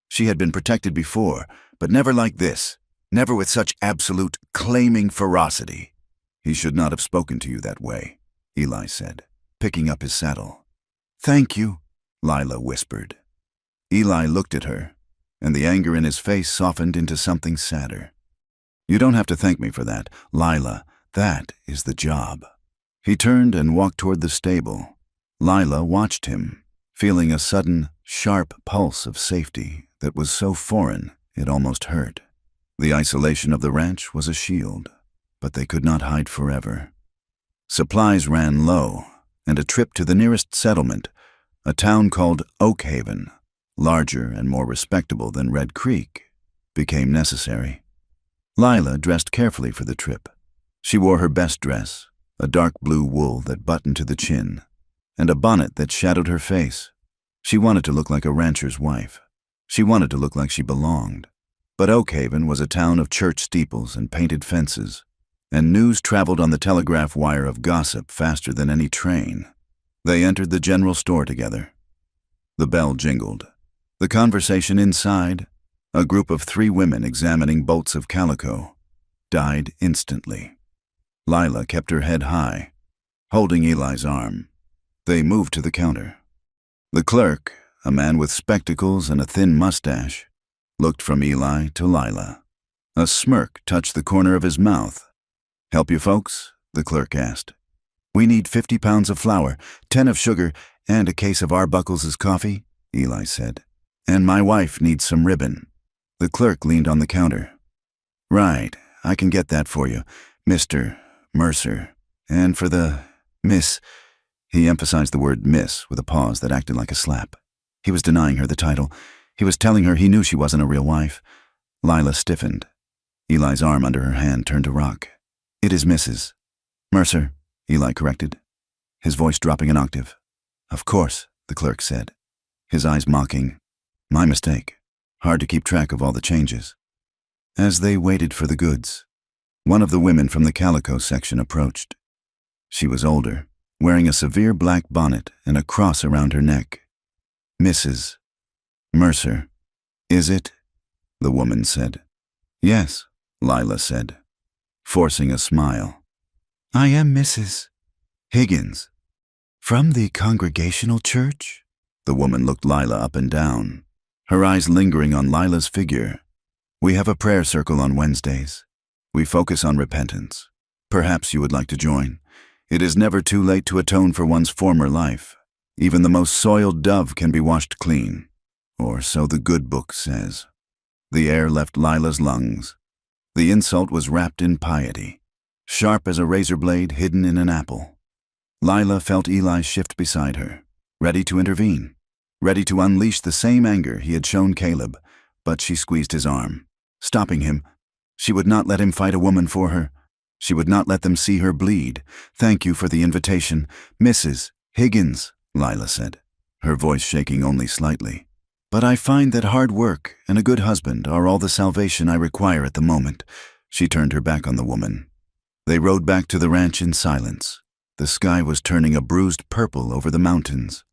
[SPEAKER 1] She had been protected before, but never like this, never with such absolute, claiming ferocity. "He should not have spoken to you that way," Eli said, picking up his saddle. "Thank you," Lila whispered. Eli looked at her, and the anger in his face softened into something sadder. "You don't have to thank me for that, Lila. That is the job." He turned and walked toward the stable. Lila watched him, feeling a sudden, sharp pulse of safety that was so foreign it almost hurt. The isolation of the ranch was a shield, but they could not hide forever. Supplies ran low, and a trip to the nearest settlement, a town called Oak Haven, larger and more respectable than Red Creek, became necessary. Lila dressed carefully for the trip. She wore her best dress, a dark blue wool that buttoned to the chin, and a bonnet that shadowed her face. She wanted to look like a rancher's wife. She wanted to look like she belonged. But Oak Haven was a town of church steeples and painted fences, and news traveled on the telegraph wire of gossip faster than any train. They entered the general store together. The bell jingled. The conversation inside, a group of 3 women examining bolts of calico, died instantly. Lila kept her head high, holding Eli's arm. They moved to the counter. The clerk, a man with spectacles and a thin mustache, looked from Eli to Lila. A smirk touched the corner of his mouth. "Help you folks?" the clerk asked. "We need 50 pounds of flour, 10 of sugar, and a case of Arbuckles' coffee," Eli said. "And my wife needs some ribbon." The clerk leaned on the counter. "Right, I can get that for you, Mr. Mercer. And for the Miss—" He emphasized the word miss with a pause that acted like a slap. He was denying her the title. He was telling her he knew she wasn't a real wife. Lila stiffened. Eli's arm under her hand turned to rock. "It is Mrs. Mercer," Eli corrected, his voice dropping an octave. "Of course," the clerk said, his eyes mocking. "My mistake. Hard to keep track of all the changes." As they waited for the goods, one of the women from the calico section approached. She was older, wearing a severe black bonnet and a cross around her neck. "Mrs. Mercer, is it?" the woman said. "Yes," Lila said, forcing a smile. "I am Mrs. Higgins. From the Congregational Church?" The woman looked Lila up and down, her eyes lingering on Lila's figure. "We have a prayer circle on Wednesdays. We focus on repentance. Perhaps you would like to join. It is never too late to atone for one's former life. Even the most soiled dove can be washed clean. Or so the good book says." The air left Lila's lungs. The insult was wrapped in piety, sharp as a razor blade hidden in an apple. Lila felt Eli shift beside her, ready to intervene, ready to unleash the same anger he had shown Caleb, but she squeezed his arm, stopping him. She would not let him fight a woman for her. She would not let them see her bleed. "Thank you for the invitation, Mrs. Higgins," Lila said, her voice shaking only slightly. "But I find that hard work and a good husband are all the salvation I require at the moment." She turned her back on the woman. They rode back to the ranch in silence. The sky was turning a bruised purple over the mountains.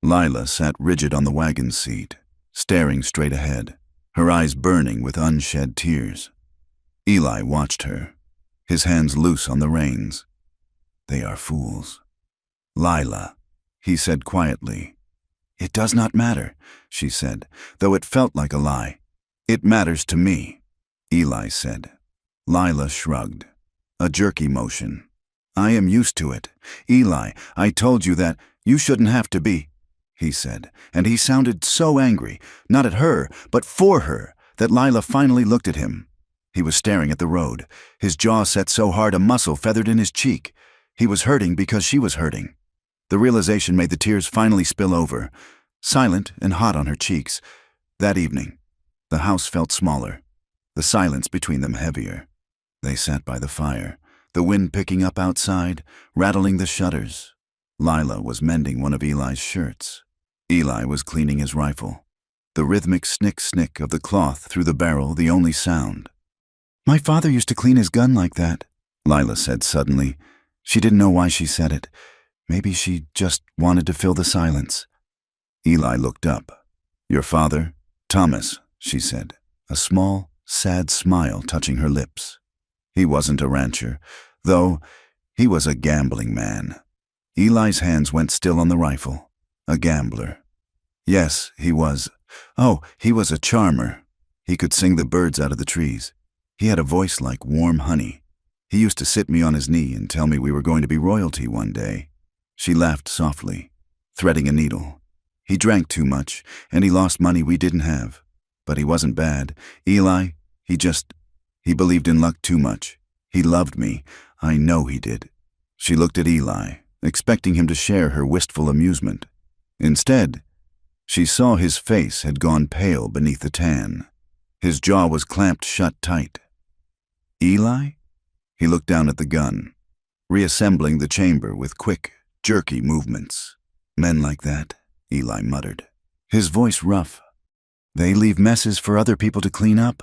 [SPEAKER 1] Lila sat rigid on the wagon seat, staring straight ahead, her eyes burning with unshed tears. Eli watched her, his hands loose on the reins. "They are fools." "Lila," he said quietly. "It does not matter," she said, though it felt like a lie. "It matters to me," Eli said. Lila shrugged, a jerky motion. "I am used to it. Eli, I told you that. You shouldn't have to be," he said, and he sounded so angry, not at her, but for her, that Lila finally looked at him. He was staring at the road, his jaw set so hard a muscle feathered in his cheek. He was hurting because she was hurting. The realization made the tears finally spill over, silent and hot on her cheeks. That evening, the house felt smaller, the silence between them heavier. They sat by the fire, the wind picking up outside, rattling the shutters. Lila was mending one of Eli's shirts. Eli was cleaning his rifle, the rhythmic snick-snick of the cloth through the barrel the only sound. "My father used to clean his gun like that," Lila said suddenly. She didn't know why she said it. Maybe she just wanted to fill the silence. Eli looked up. "Your father?" "Thomas," she said, a small, sad smile touching her lips. "He wasn't a rancher, though he was a gambling man." Eli's hands went still on the rifle. "A gambler." "Yes, he was. Oh, he was a charmer. He could sing the birds out of the trees. He had a voice like warm honey. He used to sit me on his knee and tell me we were going to be royalty one day." She laughed softly, threading a needle. "He drank too much, and he lost money we didn't have. But he wasn't bad. Eli, he believed in luck too much. He loved me. I know he did." She looked at Eli, expecting him to share her wistful amusement. Instead, she saw his face had gone pale beneath the tan. His jaw was clamped shut tight. "Eli?" He looked down at the gun, reassembling the chamber with quick, jerky movements. "Men like that," Eli muttered, his voice rough. "They leave messes for other people to clean up."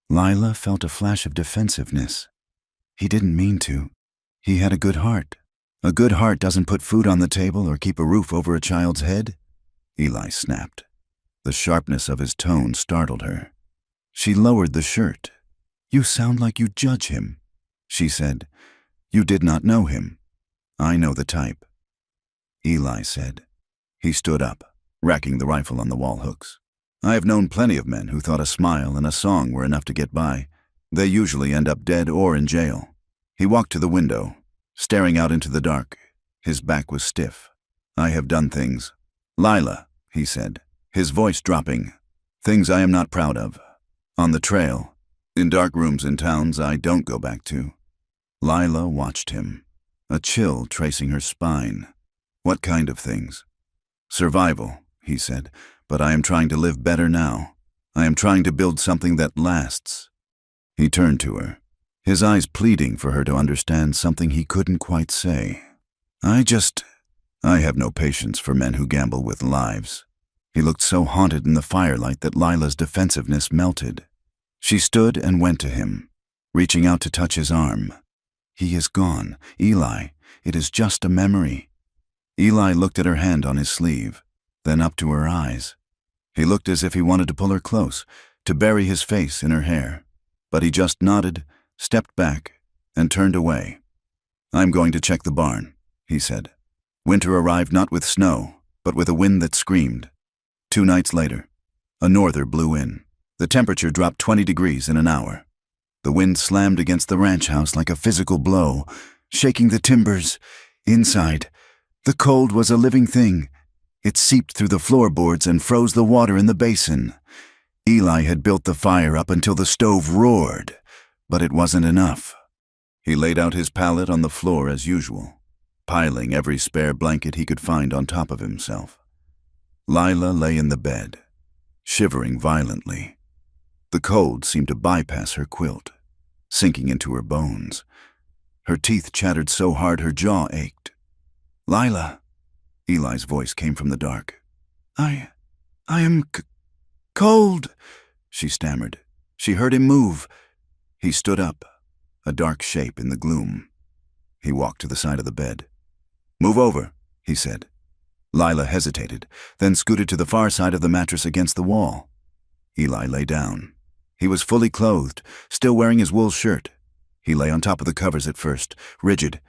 [SPEAKER 1] Lila felt a flash of defensiveness. He didn't mean to. He had a good heart. A good heart doesn't put food on the table or keep a roof over a child's head. Eli snapped. The sharpness of his tone startled her. She lowered the shirt. "You sound like you judge him," she said. "You did not know him." "I know the type," Eli said. He stood up, racking the rifle on the wall hooks. "I have known plenty of men who thought a smile and a song were enough to get by. They usually end up dead or in jail." He walked to the window, staring out into the dark. His back was stiff. "I have done things. Lila," he said, his voice dropping. "Things I am not proud of. On the trail, in dark rooms in towns I don't go back to." Lila watched him, a chill tracing her spine. "What kind of things?" "Survival," he said, "but I am trying to live better now. I am trying to build something that lasts." He turned to her, his eyes pleading for her to understand something he couldn't quite say. I have no patience for men who gamble with lives." He looked so haunted in the firelight that Lila's defensiveness melted. She stood and went to him, reaching out to touch his arm. "He is gone, Eli. It is just a memory." Eli looked at her hand on his sleeve, then up to her eyes. He looked as if he wanted to pull her close, to bury his face in her hair. But he just nodded, stepped back, and turned away. "I'm going to check the barn," he said. Winter arrived not with snow, but with a wind that screamed. 2 nights later, a norther blew in. The temperature dropped 20 degrees in an hour. The wind slammed against the ranch house like a physical blow, shaking the timbers. Inside, the cold was a living thing. It seeped through the floorboards and froze the water in the basin. Eli had built the fire up until the stove roared, But it wasn't enough. He laid out his pallet on the floor as usual, piling every spare blanket he could find on top of himself. Lila lay in the bed, shivering violently. The cold seemed to bypass her quilt, sinking into her bones. Her teeth chattered so hard her jaw ached. "Lila," Eli's voice came from the dark. I am cold," she stammered. She heard him move. He stood up, a dark shape in the gloom. He walked to the side of the bed. "Move over," he said. Lila hesitated, then scooted to the far side of the mattress against the wall. Eli lay down. He was fully clothed, still wearing his wool shirt. He lay on top of the covers at first, rigid.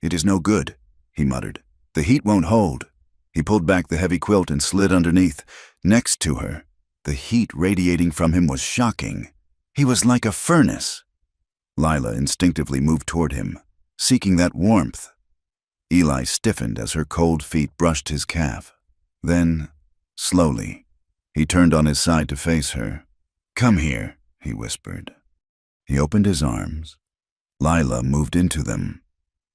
[SPEAKER 1] "It is no good," he muttered. "The heat won't hold." He pulled back the heavy quilt and slid underneath, next to her. The heat radiating from him was shocking. He was like a furnace. Lila instinctively moved toward him, seeking that warmth. Eli stiffened as her cold feet brushed his calf. Then, slowly, he turned on his side to face her. "Come here," he whispered. He opened his arms. Lila moved into them.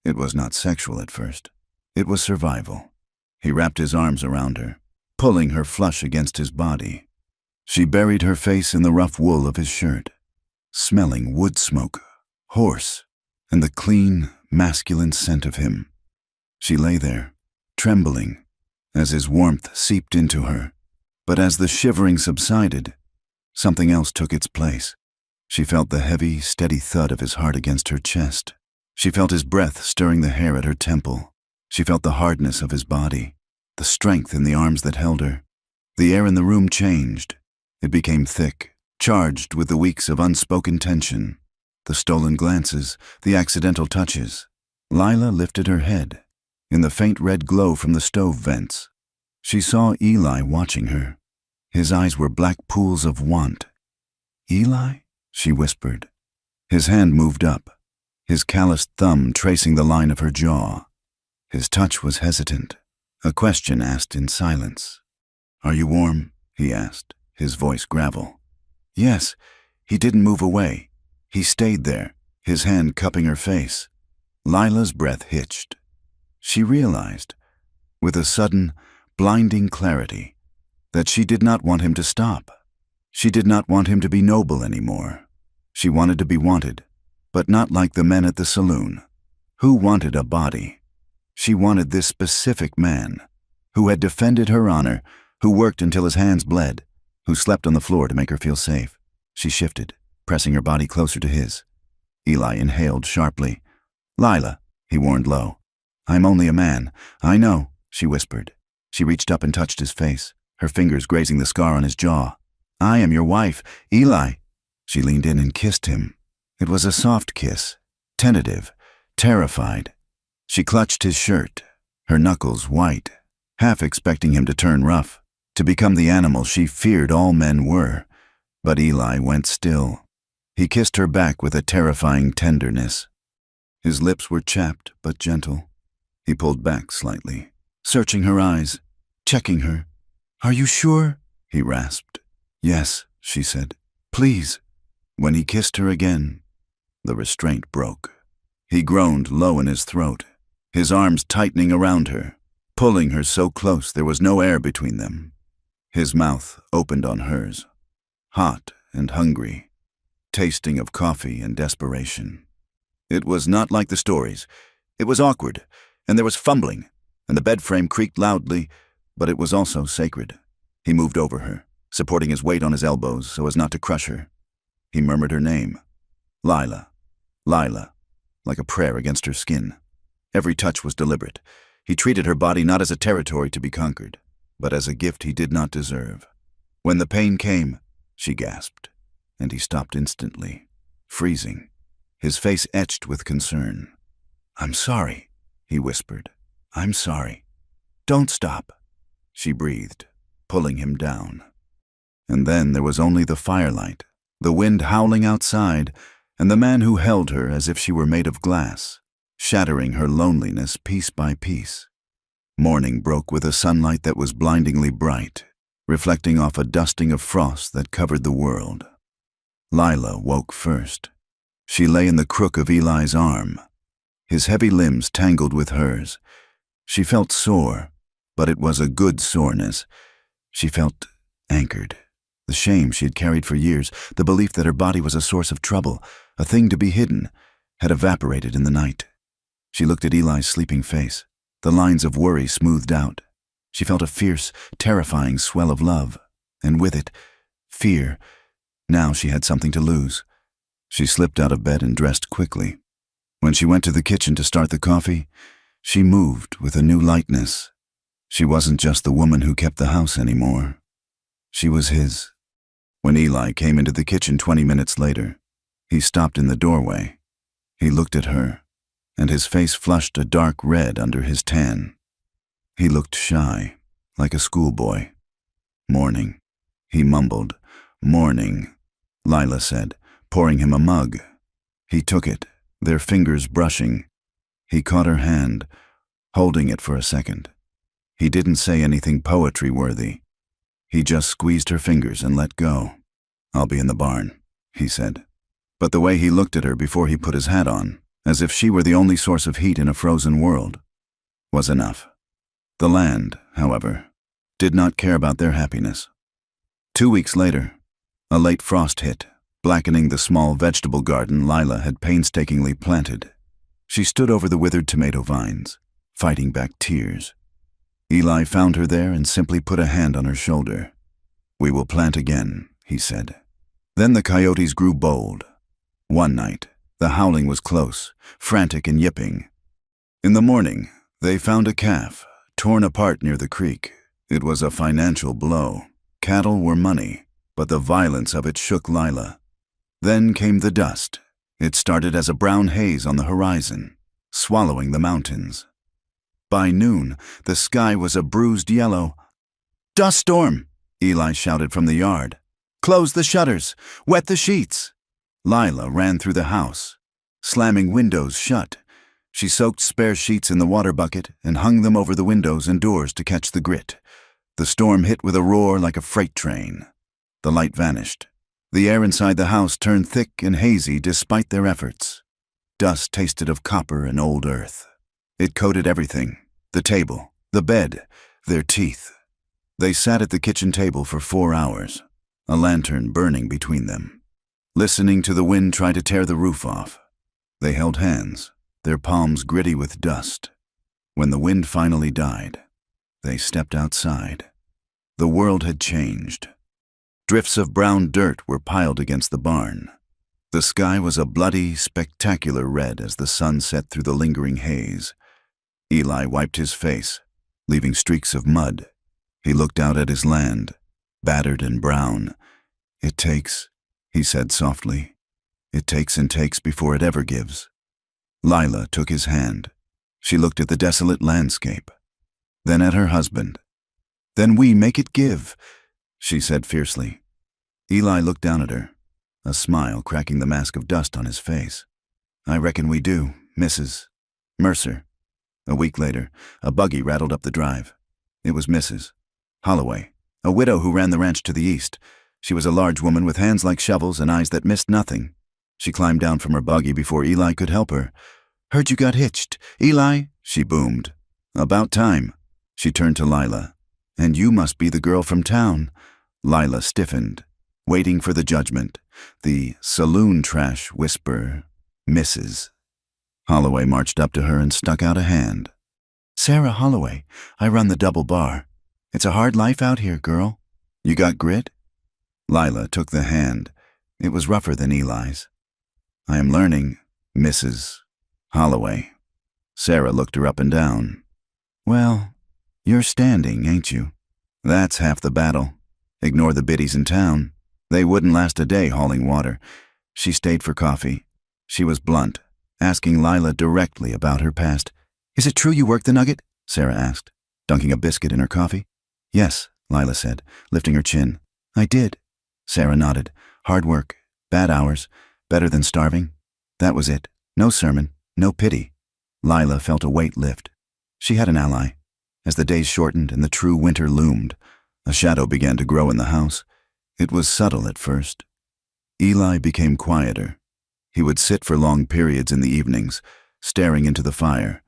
[SPEAKER 1] It was not sexual at first. It was survival. He wrapped his arms around her, pulling her flush against his body. She buried her face in the rough wool of his shirt, smelling wood smoke, horse, and the clean, masculine scent of him. She lay there, trembling, as his warmth seeped into her. But as the shivering subsided, something else took its place. She felt the heavy, steady thud of his heart against her chest. She felt his breath stirring the hair at her temple. She felt the hardness of his body, the strength in the arms that held her. The air in the room changed. It became thick, charged with the weeks of unspoken tension, the stolen glances, the accidental touches. Lila lifted her head. In the faint red glow from the stove vents, she saw Eli watching her. His eyes were black pools of want. "Eli?" she whispered. His hand moved up, his calloused thumb tracing the line of her jaw. His touch was hesitant, a question asked in silence. "Are you warm?" he asked, his voice gravel. "Yes." He didn't move away. He stayed there, his hand cupping her face. Lila's breath hitched. She realized, with a sudden, blinding clarity, that she did not want him to stop. She did not want him to be noble anymore. She wanted to be wanted, but not like the men at the saloon. Who wanted a body? She wanted this specific man, who had defended her honor, who worked until his hands bled, who slept on the floor to make her feel safe. She shifted, pressing her body closer to his. Eli inhaled sharply. "Lila," he warned low. "I'm only a man." "I know," she whispered. She reached up and touched his face, her fingers grazing the scar on his jaw. "I am your wife, Eli." She leaned in and kissed him. It was a soft kiss, tentative, terrified. She clutched his shirt, her knuckles white, half expecting him to turn rough, to become the animal she feared all men were. But Eli went still. He kissed her back with a terrifying tenderness. His lips were chapped but gentle. He pulled back slightly, searching her eyes, checking her. "Are you sure?" he rasped. "Yes," she said. "Please." When he kissed her again, the restraint broke. He groaned low in his throat, his arms tightening around her, pulling her so close there was no air between them. His mouth opened on hers, hot and hungry, tasting of coffee and desperation. It was not like the stories. It was awkward, and there was fumbling, and the bed frame creaked loudly, but it was also sacred. He moved over her, supporting his weight on his elbows so as not to crush her. He murmured her name. Lila. Lila, like a prayer against her skin. Every touch was deliberate. He treated her body not as a territory to be conquered, but as a gift he did not deserve. When the pain came, she gasped, and he stopped instantly, freezing, his face etched with concern. "I'm sorry," he whispered. "I'm sorry. Don't stop," she breathed, pulling him down. And then there was only the firelight, the wind howling outside, and the man who held her as if she were made of glass, shattering her loneliness piece by piece. Morning broke with a sunlight that was blindingly bright, reflecting off a dusting of frost that covered the world. Lila woke first. She lay in the crook of Eli's arm, his heavy limbs tangled with hers. She felt sore, but it was a good soreness. She felt anchored. The shame she had carried for years, the belief that her body was a source of trouble, a thing to be hidden, had evaporated in the night. She looked at Eli's sleeping face, the lines of worry smoothed out. She felt a fierce, terrifying swell of love, and with it, fear. Now she had something to lose. She slipped out of bed and dressed quickly. When she went to the kitchen to start the coffee, she moved with a new lightness. She wasn't just the woman who kept the house anymore. She was his. When Eli came into the kitchen 20 minutes later, he stopped in the doorway. He looked at her, and his face flushed a dark red under his tan. He looked shy, like a schoolboy. "Morning," he mumbled. "Morning," Lila said, pouring him a mug. He took it, their fingers brushing. He caught her hand, holding it for a second. He didn't say anything poetry-worthy. He just squeezed her fingers and let go. "I'll be in the barn," he said. But the way he looked at her before he put his hat on, as if she were the only source of heat in a frozen world, was enough. The land, however, did not care about their happiness. 2 weeks later, a late frost hit, blackening the small vegetable garden Lila had painstakingly planted. She stood over the withered tomato vines, fighting back tears. Eli found her there and simply put a hand on her shoulder. "We will plant again," he said. Then the coyotes grew bold. One night, the howling was close, frantic and yipping. In the morning, they found a calf, torn apart near the creek. It was a financial blow. Cattle were money, but the violence of it shook Lila. Then came the dust. It started as a brown haze on the horizon, swallowing the mountains. By noon, the sky was a bruised yellow. "Dust storm!" Eli shouted from the yard. "Close the shutters! Wet the sheets!" Lila ran through the house, slamming windows shut. She soaked spare sheets in the water bucket and hung them over the windows and doors to catch the grit. The storm hit with a roar like a freight train. The light vanished. The air inside the house turned thick and hazy despite their efforts. Dust tasted of copper and old earth. It coated everything, the table, the bed, their teeth. They sat at the kitchen table for 4 hours, a lantern burning between them, listening to the wind try to tear the roof off. They held hands, their palms gritty with dust. When the wind finally died, they stepped outside. The world had changed. Drifts of brown dirt were piled against the barn. The sky was a bloody, spectacular red as the sun set through the lingering haze. Eli wiped his face, leaving streaks of mud. He looked out at his land, battered and brown. "It takes," he said softly. "It takes and takes before it ever gives." Lila took his hand. She looked at the desolate landscape, then at her husband. "Then we make it give," she said fiercely. Eli looked down at her, a smile cracking the mask of dust on his face. "I reckon we do, Mrs. Mercer." A week later, a buggy rattled up the drive. It was Mrs. Holloway, a widow who ran the ranch to the east. She was a large woman with hands like shovels and eyes that missed nothing. She climbed down from her buggy before Eli could help her. "Heard you got hitched. Eli," she boomed. "About time." She turned to Lila. "And you must be the girl from town." Lila stiffened, waiting for the judgment. The saloon trash whisper, "Mrs." Holloway marched up to her and stuck out a hand. "Sarah Holloway. I run the double bar. It's a hard life out here, girl. You got grit?" Lila took the hand. It was rougher than Eli's. "I am learning, Mrs. Holloway." Sarah looked her up and down. "Well, you're standing, ain't you? That's half the battle. Ignore the biddies in town. They wouldn't last a day hauling water." She stayed for coffee. She was blunt, asking Lila directly about her past. "Is it true you worked the Nugget?" Sarah asked, dunking a biscuit in her coffee. "Yes," Lila said, lifting her chin. "I did." Sarah nodded. "Hard work, bad hours, better than starving. That was it. No sermon, no pity." Lila felt a weight lift. She had an ally. As the days shortened and the true winter loomed, a shadow began to grow in the house. It was subtle at first. Eli became quieter. He would sit for long periods in the evenings, staring into the fire,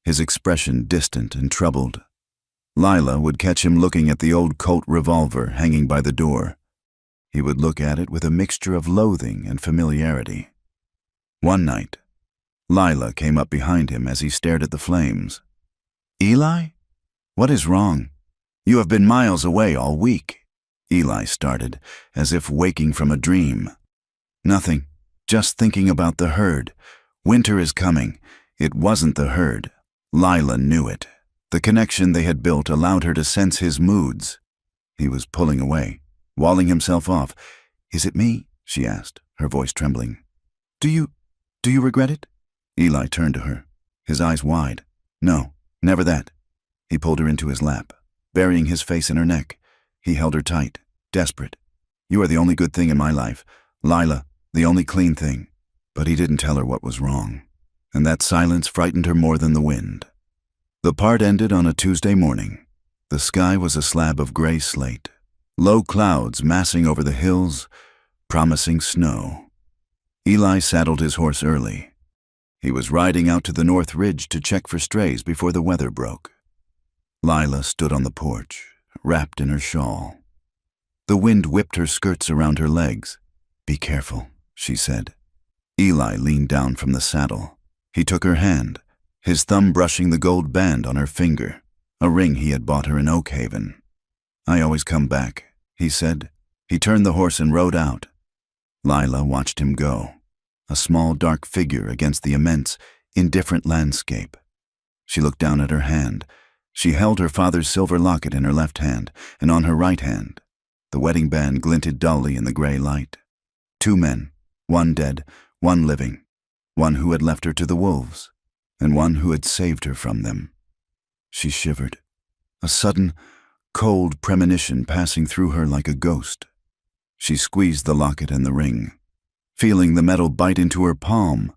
[SPEAKER 1] his expression distant and troubled. Lila would catch him looking at the old Colt revolver hanging by the door. He would look at it with a mixture of loathing and familiarity. One night, Lila came up behind him as he stared at the flames. "Eli? What is wrong? You have been miles away all week." Eli started, as if waking from a dream. "Nothing, just thinking about the herd. Winter is coming." It wasn't the herd. Lila knew it. The connection they had built allowed her to sense his moods. He was pulling away, walling himself off. "Is it me?" she asked, her voice trembling. Do you regret it?" Eli turned to her, his eyes wide. "No, never that." He pulled her into his lap, burying his face in her neck. He held her tight, desperate. "You are the only good thing in my life, Lila, the only clean thing." But he didn't tell her what was wrong, and that silence frightened her more than the wind. The part ended on a Tuesday morning. The sky was a slab of gray slate, low clouds massing over the hills, promising snow. Eli saddled his horse early. He was riding out to the North Ridge to check for strays before the weather broke. Lila stood on the porch, wrapped in her shawl. The wind whipped her skirts around her legs. "Be careful," she said. Eli leaned down from the saddle. He took her hand, his thumb brushing the gold band on her finger, a ring he had bought her in Oak Haven. "I always come back," he said. He turned the horse and rode out. Lila watched him go, a small dark figure against the immense, indifferent landscape. She looked down at her hand. She held her father's silver locket in her left hand, and on her right hand, the wedding band glinted dully in the gray light. Two men, one dead, one living, one who had left her to the wolves, and one who had saved her from them. She shivered, a sudden, cold premonition passing through her like a ghost. She squeezed the locket and the ring, feeling the metal bite into her palm,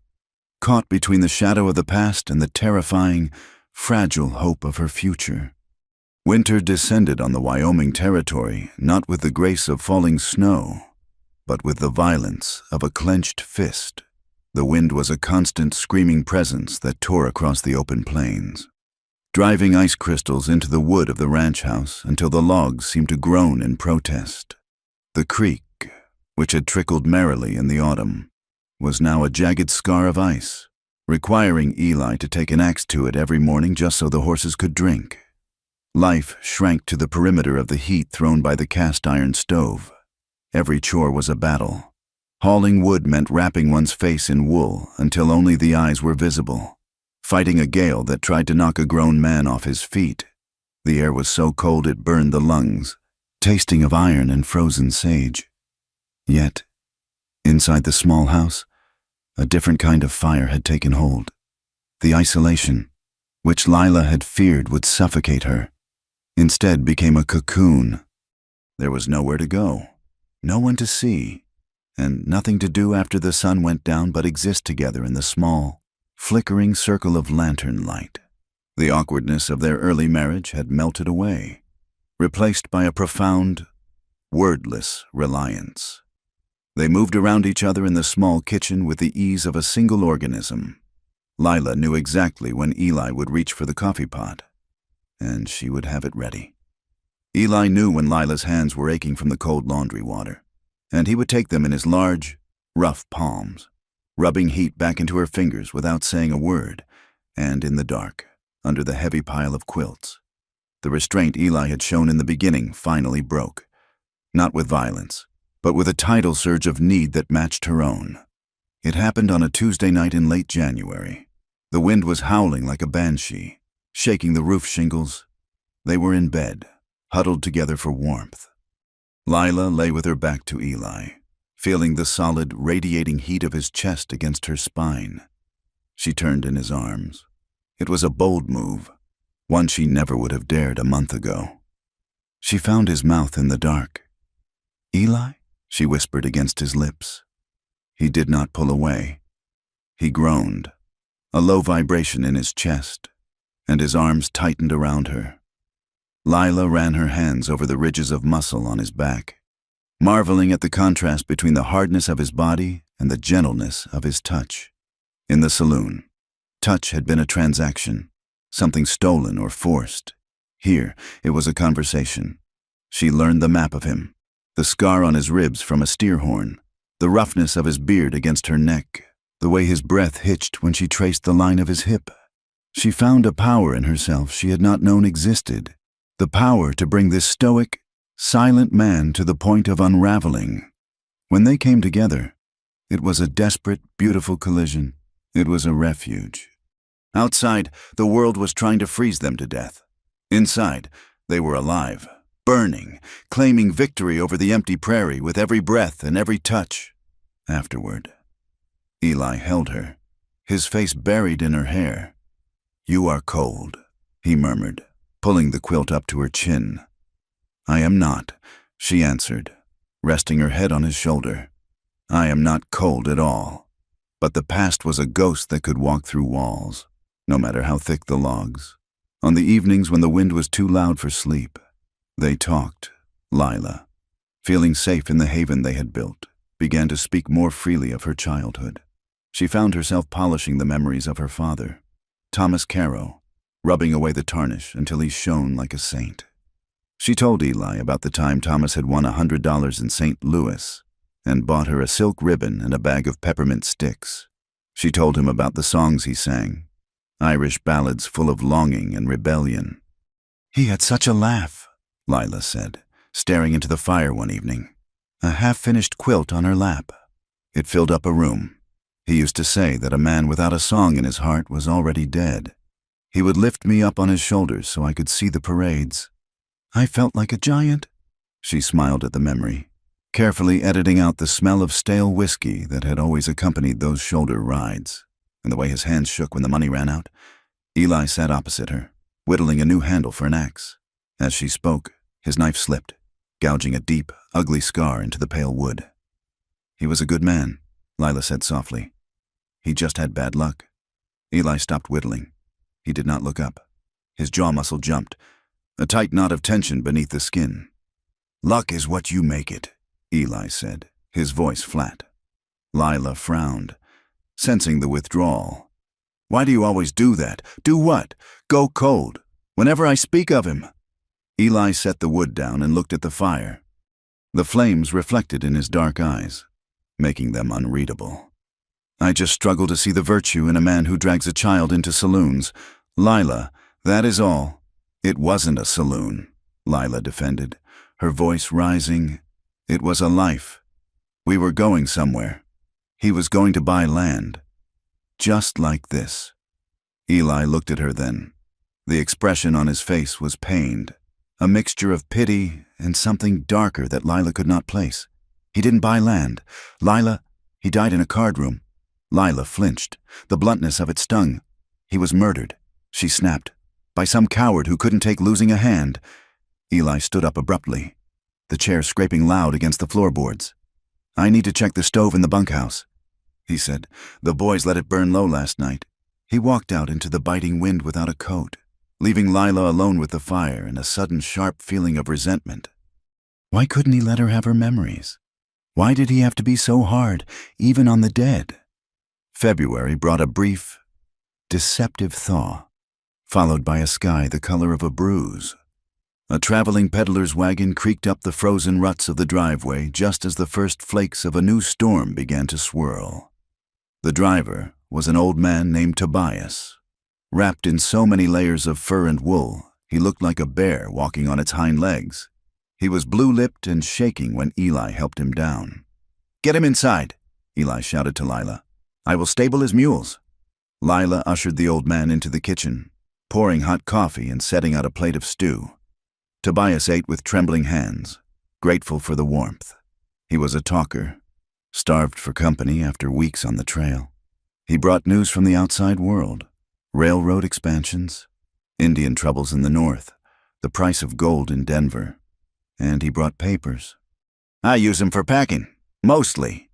[SPEAKER 1] caught between the shadow of the past and the terrifying, fragile hope of her future. Winter descended on the Wyoming territory, not with the grace of falling snow, but with the violence of a clenched fist. The wind was a constant screaming presence that tore across the open plains, driving ice crystals into the wood of the ranch house until the logs seemed to groan in protest. The creek, which had trickled merrily in the autumn, was now a jagged scar of ice, requiring Eli to take an axe to it every morning just so the horses could drink. Life shrank to the perimeter of the heat thrown by the cast-iron stove. Every chore was a battle. Hauling wood meant wrapping one's face in wool until only the eyes were visible, fighting a gale that tried to knock a grown man off his feet. The air was so cold it burned the lungs, tasting of iron and frozen sage. Yet, inside the small house, a different kind of fire had taken hold. The isolation, which Lila had feared would suffocate her, instead became a cocoon. There was nowhere to go, no one to see, and nothing to do after the sun went down but exist together in the small, flickering circle of lantern light. The awkwardness of their early marriage had melted away, replaced by a profound, wordless reliance. They moved around each other in the small kitchen with the ease of a single organism. Lila knew exactly when Eli would reach for the coffee pot, and she would have it ready. Eli knew when Lila's hands were aching from the cold laundry water, and he would take them in his large, rough palms, rubbing heat back into her fingers without saying a word, and in the dark, under the heavy pile of quilts. The restraint Eli had shown in the beginning finally broke, not with violence, but with a tidal surge of need that matched her own. It happened on a Tuesday night in late January. The wind was howling like a banshee, shaking the roof shingles. They were in bed, huddled together for warmth. Lila lay with her back to Eli, feeling the solid, radiating heat of his chest against her spine. She turned in his arms. It was a bold move, one she never would have dared a month ago. She found his mouth in the dark. "Eli?" she whispered against his lips. He did not pull away. He groaned, a low vibration in his chest, and his arms tightened around her. Lila ran her hands over the ridges of muscle on his back, marveling at the contrast between the hardness of his body and the gentleness of his touch. In the saloon, touch had been a transaction, something stolen or forced. Here, it was a conversation. She learned the map of him, the scar on his ribs from a steer horn, the roughness of his beard against her neck, the way his breath hitched when she traced the line of his hip. She found a power in herself she had not known existed, the power to bring this stoic, silent man to the point of unraveling. When they came together, it was a desperate, beautiful collision. It was a refuge. Outside, the world was trying to freeze them to death. Inside, they were alive, burning, claiming victory over the empty prairie with every breath and every touch. Afterward, Eli held her, his face buried in her hair. "You are cold," he murmured, pulling the quilt up to her chin. "I am not," she answered, resting her head on his shoulder. "I am not cold at all." But the past was a ghost that could walk through walls, no matter how thick the logs. On the evenings when the wind was too loud for sleep, they talked. Lila, feeling safe in the haven they had built, began to speak more freely of her childhood. She found herself polishing the memories of her father, Thomas Caro, rubbing away the tarnish until he shone like a saint. She told Eli about the time Thomas had won $100 in St. Louis and bought her a silk ribbon and a bag of peppermint sticks. She told him about the songs he sang, Irish ballads full of longing and rebellion. "He had such a laugh," Lila said, staring into the fire one evening, a half-finished quilt on her lap. It filled up a room. He used to say that a man without a song in his heart was already dead. He would lift me up on his shoulders so I could see the parades. I felt like a giant. She smiled at the memory, carefully editing out the smell of stale whiskey that had always accompanied those shoulder rides, and the way his hands shook when the money ran out. Eli sat opposite her, whittling a new handle for an axe. As she spoke, his knife slipped, gouging a deep, ugly scar into the pale wood. "He was a good man," Lila said softly. "He just had bad luck." Eli stopped whittling. He did not look up. His jaw muscle jumped, a tight knot of tension beneath the skin. "Luck is what you make it," Eli said, his voice flat. Lila frowned, sensing the withdrawal. "Why do you always do that? Do what? Go cold, whenever I speak of him?" Eli set the wood down and looked at the fire. The flames reflected in his dark eyes, making them unreadable. "I just struggle to see the virtue in a man who drags a child into saloons. Lila, that is all." "It wasn't a saloon," Lila defended, her voice rising. "It was a life. We were going somewhere. He was going to buy land. Just like this." Eli looked at her then. The expression on his face was pained, a mixture of pity and something darker that Lila could not place. "He didn't buy land. Lila, he died in a card room." Lila flinched. The bluntness of it stung. "He was murdered," she snapped, "by some coward who couldn't take losing a hand." Eli stood up abruptly, the chair scraping loud against the floorboards. "I need to check the stove in the bunkhouse," he said. "The boys let it burn low last night." He walked out into the biting wind without a coat, leaving Lila alone with the fire and a sudden sharp feeling of resentment. Why couldn't he let her have her memories? Why did he have to be so hard, even on the dead? February brought a brief, deceptive thaw, followed by a sky the color of a bruise. A traveling peddler's wagon creaked up the frozen ruts of the driveway just as the first flakes of a new storm began to swirl. The driver was an old man named Tobias. Wrapped in so many layers of fur and wool, he looked like a bear walking on its hind legs. He was blue-lipped and shaking when Eli helped him down. "Get him inside," Eli shouted to Lila. "I will stable his mules." Lila ushered the old man into the kitchen, pouring hot coffee and setting out a plate of stew. Tobias ate with trembling hands, grateful for the warmth. He was a talker, starved for company after weeks on the trail. He brought news from the outside world, railroad expansions, Indian troubles in the north, the price of gold in Denver, and he brought papers. "I use 'em for packing, mostly,"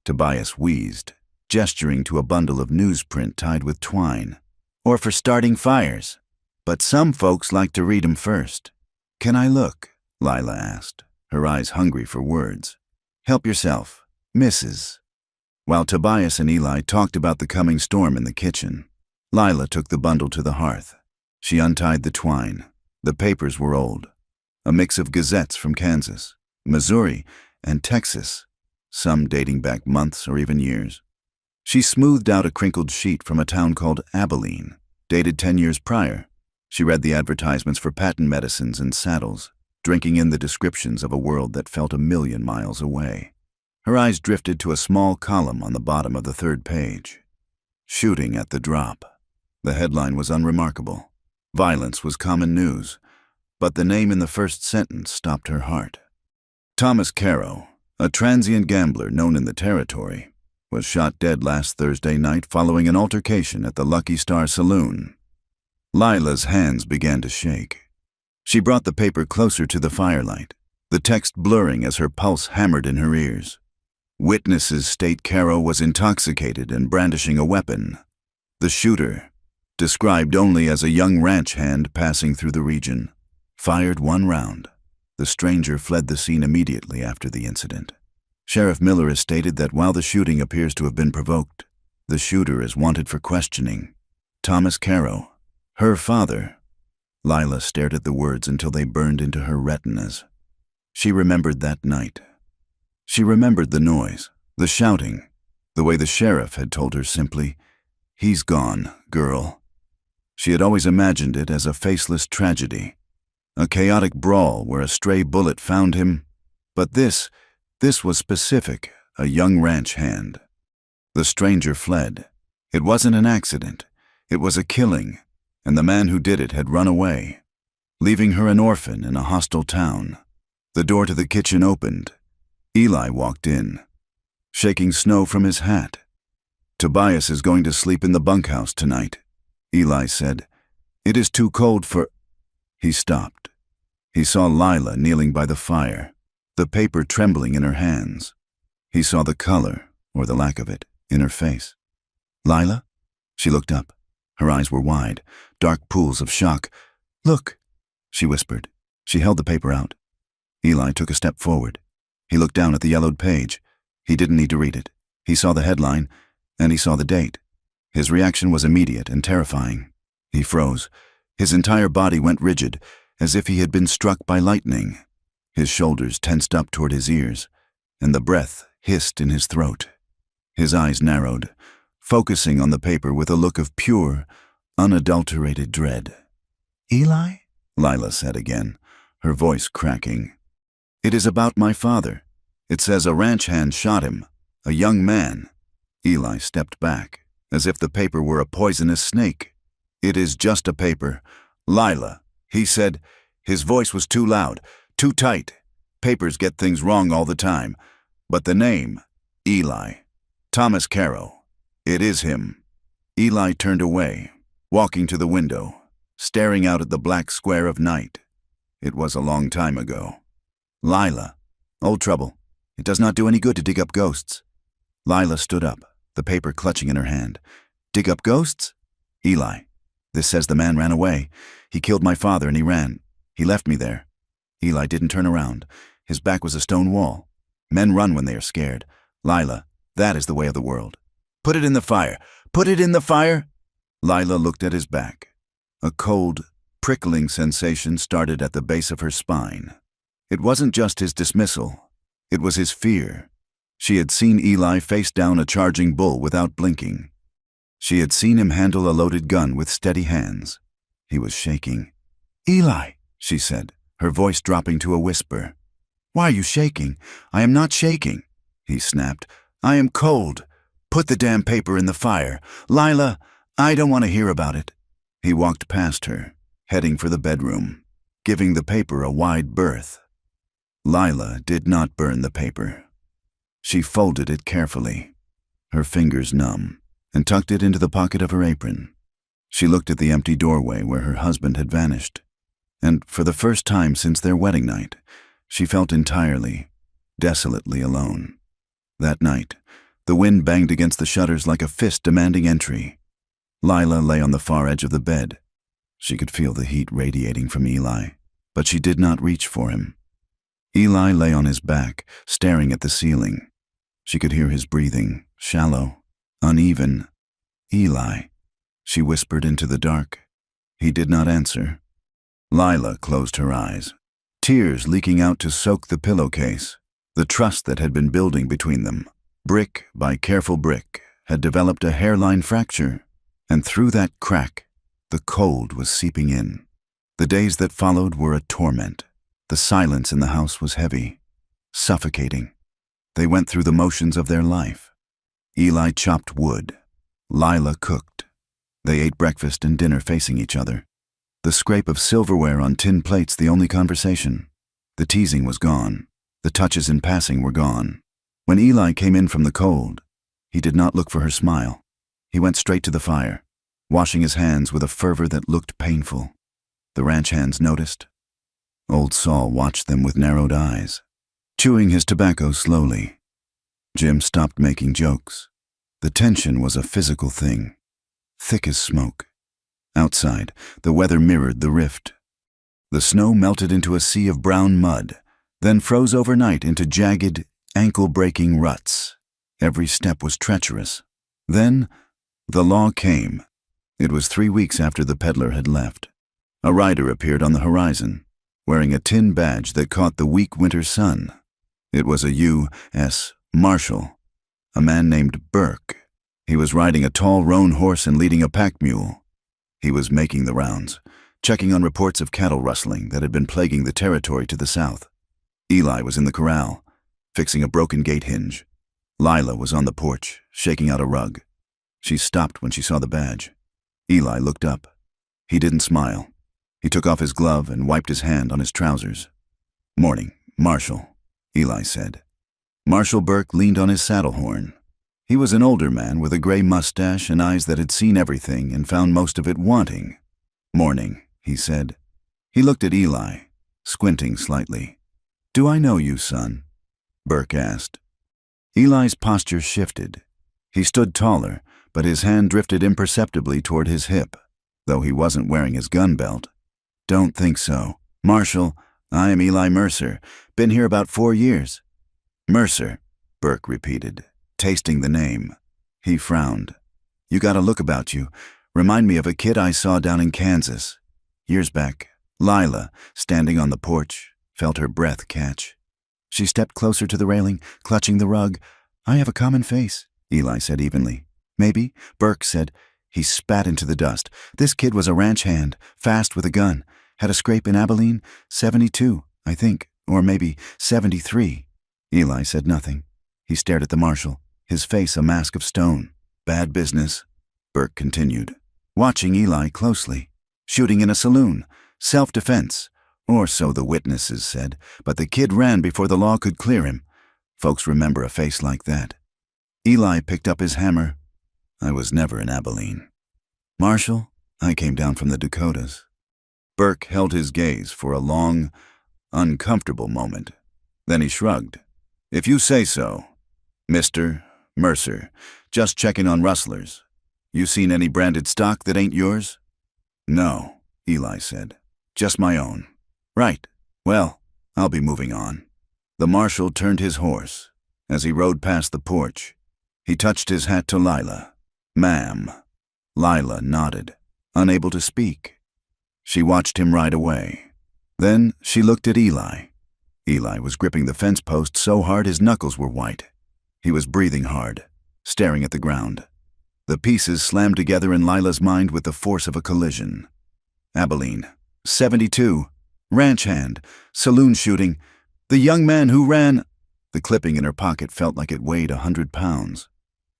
[SPEAKER 1] Tobias wheezed, gesturing to a bundle of newsprint tied with twine. "Or for starting fires. But some folks like to read 'em first." "Can I look?" Lila asked, her eyes hungry for words. "Help yourself, Mrs." While Tobias and Eli talked about the coming storm in the kitchen, Lila took the bundle to the hearth. She untied the twine. The papers were old, a mix of gazettes from Kansas, Missouri, and Texas, some dating back months or even years. She smoothed out a crinkled sheet from a town called Abilene, dated 10 years prior. She read the advertisements for patent medicines and saddles, drinking in the descriptions of a world that felt 1,000,000 miles away. Her eyes drifted to a small column on the bottom of the 3rd page. Shooting at the drop. The headline was unremarkable. Violence was common news, but the name in the first sentence stopped her heart. Thomas Caro, a transient gambler known in the territory, was shot dead last Thursday night following an altercation at the Lucky Star Saloon. Lila's hands began to shake. She brought the paper closer to the firelight, the text blurring as her pulse hammered in her ears. Witnesses state Caro was intoxicated and brandishing a weapon. The shooter, described only as a young ranch hand passing through the region, fired 1 round. The stranger fled the scene immediately after the incident. Sheriff Miller has stated that while the shooting appears to have been provoked, the shooter is wanted for questioning. Thomas Caro, her father. Lila stared at the words until they burned into her retinas. She remembered that night. She remembered the noise, the shouting, the way the sheriff had told her simply, "He's gone, girl." She had always imagined it as a faceless tragedy, a chaotic brawl where a stray bullet found him, but this was specific, a young ranch hand. The stranger fled. It wasn't an accident. It was a killing, and the man who did it had run away, leaving her an orphan in a hostile town. The door to the kitchen opened. Eli walked in, shaking snow from his hat. "Tobias is going to sleep in the bunkhouse tonight," Eli said. "It is too cold for—" He stopped. He saw Lila kneeling by the fire, the paper trembling in her hands. He saw the color, or the lack of it, in her face. "Lila?" She looked up. Her eyes were wide, dark pools of shock. "Look," she whispered. She held the paper out. Eli took a step forward. He looked down at the yellowed page. He didn't need to read it. He saw the headline, and he saw the date. His reaction was immediate and terrifying. He froze. His entire body went rigid, as if he had been struck by lightning. His shoulders tensed up toward his ears, and the breath hissed in his throat. His eyes narrowed, focusing on the paper with a look of pure, unadulterated dread. "Eli?" Lila said again, her voice cracking. "It is about my father. It says a ranch hand shot him, a young man." Eli stepped back, as if the paper were a poisonous snake. "It is just a paper. Lila," he said. His voice was too loud, too tight. Papers get things wrong all the time. But the name, Eli. Thomas Caro. It is him. Eli turned away, walking to the window, staring out at the black square of night. It was a long time ago. "Lila. Old trouble. It does not do any good to dig up ghosts." Lila stood up, the paper clutching in her hand. "Dig up ghosts?" "Eli. This says the man ran away. He killed my father and he ran. He left me there." Eli didn't turn around. His back was a stone wall. Men run when they are scared. "Lila, that is the way of the world. Put it in the fire. Put it in the fire." Lila looked at his back. A cold, prickling sensation started at the base of her spine. It wasn't just his dismissal. It was his fear. She had seen Eli face down a charging bull without blinking. She had seen him handle a loaded gun with steady hands. He was shaking. "Eli," she said, her voice dropping to a whisper. "Why are you shaking?" "I am not shaking," he snapped. "I am cold. Put the damn paper in the fire. Lila, I don't want to hear about it." He walked past her, heading for the bedroom, giving the paper a wide berth. Lila did not burn the paper. She folded it carefully, her fingers numb, and tucked it into the pocket of her apron. She looked at the empty doorway where her husband had vanished, and for the first time since their wedding night, she felt entirely, desolately alone. That night, the wind banged against the shutters like a fist demanding entry. Lila lay on the far edge of the bed. She could feel the heat radiating from Eli, but she did not reach for him. Eli lay on his back, staring at the ceiling. She could hear his breathing, shallow, uneven. Eli, she whispered into the dark. He did not answer. Lila closed her eyes, tears leaking out to soak the pillowcase. The trust that had been building between them, brick by careful brick, had developed a hairline fracture, and through that crack, the cold was seeping in. The days that followed were a torment. The silence in the house was heavy, suffocating. They went through the motions of their life. Eli chopped wood. Lila cooked. They ate breakfast and dinner facing each other. The scrape of silverware on tin plates the only conversation. The teasing was gone. The touches in passing were gone. When Eli came in from the cold, he did not look for her smile. He went straight to the fire, washing his hands with a fervor that looked painful. The ranch hands noticed. Old Saul watched them with narrowed eyes, chewing his tobacco slowly. Jim stopped making jokes. The tension was a physical thing, thick as smoke. Outside, the weather mirrored the rift. The snow melted into a sea of brown mud, then froze overnight into jagged, ankle-breaking ruts. Every step was treacherous. Then, the law came. It was 3 weeks after the peddler had left. A rider appeared on the horizon, wearing a tin badge that caught the weak winter sun. It was a U.S. Marshal, a man named Burke. He was riding a tall roan horse and leading a pack mule. He was making the rounds, checking on reports of cattle rustling that had been plaguing the territory to the south. Eli was in the corral, fixing a broken gate hinge. Lila was on the porch, shaking out a rug. She stopped when she saw the badge. Eli looked up. He didn't smile. He took off his glove and wiped his hand on his trousers. "Morning, Marshal," Eli said. Marshal Burke leaned on his saddle horn. He was an older man with a gray mustache and eyes that had seen everything and found most of it wanting. "Morning," he said. He looked at Eli, squinting slightly. "Do I know you, son?" Burke asked. Eli's posture shifted. He stood taller, but his hand drifted imperceptibly toward his hip, though he wasn't wearing his gun belt. "Don't think so. Marshal, I am Eli Mercer. Been here about 4 years. "Mercer," Burke repeated, tasting the name. He frowned. "You got a look about you. Remind me of a kid I saw down in Kansas. Years back." Lila, standing on the porch, felt her breath catch. She stepped closer to the railing, clutching the rug. "I have a common face," Eli said evenly. "Maybe," Burke said. He spat into the dust. "This kid was a ranch hand, fast with a gun. Had a scrape in Abilene, 72, I think, or maybe 73. Eli said nothing. He stared at the marshal, his face a mask of stone. "Bad business," Burke continued, watching Eli closely. "Shooting in a saloon. Self-defense. Or so the witnesses said, but the kid ran before the law could clear him. Folks remember a face like that." Eli picked up his hammer. "I was never in Abilene. Marshal, I came down from the Dakotas." Burke held his gaze for a long, uncomfortable moment. Then he shrugged. "If you say so. Mr. Mercer, just checking on rustlers. You seen any branded stock that ain't yours?" "No," Eli said. "Just my own." "Right. Well, I'll be moving on." The marshal turned his horse. As he rode past the porch, he touched his hat to Lila. "Ma'am." Lila nodded, unable to speak. She watched him ride away. Then she looked at Eli. Eli was gripping the fence post so hard his knuckles were white. He was breathing hard, staring at the ground. The pieces slammed together in Lila's mind with the force of a collision. Abilene, 72, ranch hand, saloon shooting, the young man who ran. The clipping in her pocket felt like it weighed 100 pounds.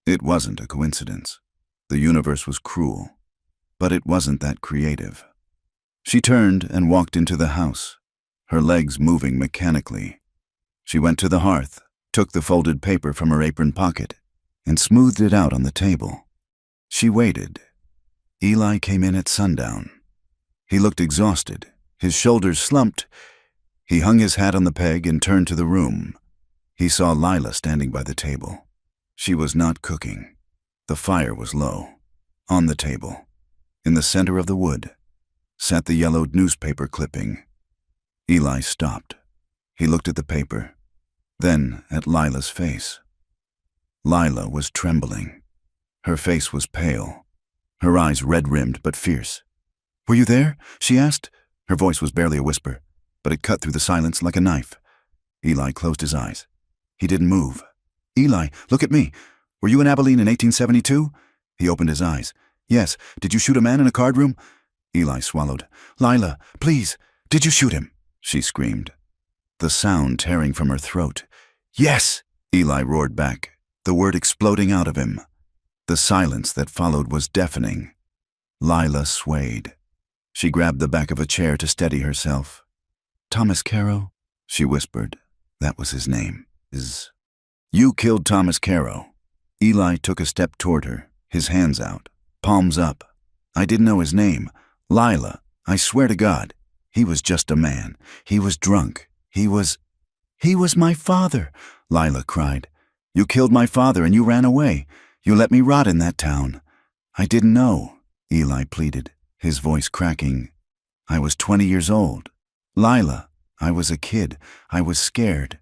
[SPEAKER 1] It wasn't a coincidence. The universe was cruel, but it wasn't that creative. She turned and walked into the house, her legs moving mechanically. She went to the hearth, took the folded paper from her apron pocket, and smoothed it out on the table. She waited. Eli came in at sundown. He looked exhausted, his shoulders slumped. He hung his hat on the peg and turned to the room. He saw Lila standing by the table. She was not cooking. The fire was low. On the table, in the center of the wood, sat the yellowed newspaper clipping. Eli stopped. He looked at the paper, then at Lila's face. Lila was trembling. Her face was pale, her eyes red-rimmed but fierce. "Were you there?" she asked. Her voice was barely a whisper, but it cut through the silence like a knife. Eli closed his eyes. He didn't move. "Eli, look at me. Were you in Abilene in 1872? He opened his eyes. "Yes. Did you shoot a man in a card room?" Eli swallowed. "Lila, please, did you shoot him?" she screamed, the sound tearing from her throat. "Yes!" Eli roared back, the word exploding out of him. The silence that followed was deafening. Lila swayed. She grabbed the back of a chair to steady herself. "Thomas Caro," she whispered. That was his name. "You killed Thomas Caro." Eli took a step toward her, his hands out, palms up. "I didn't know his name. Lila, I swear to God, he was just a man. He was drunk. He was my father," Lila cried. "You killed my father and you ran away. You let me rot in that town." "I didn't know," Eli pleaded, his voice cracking. "I was 20 years old. Lila, I was a kid. I was scared."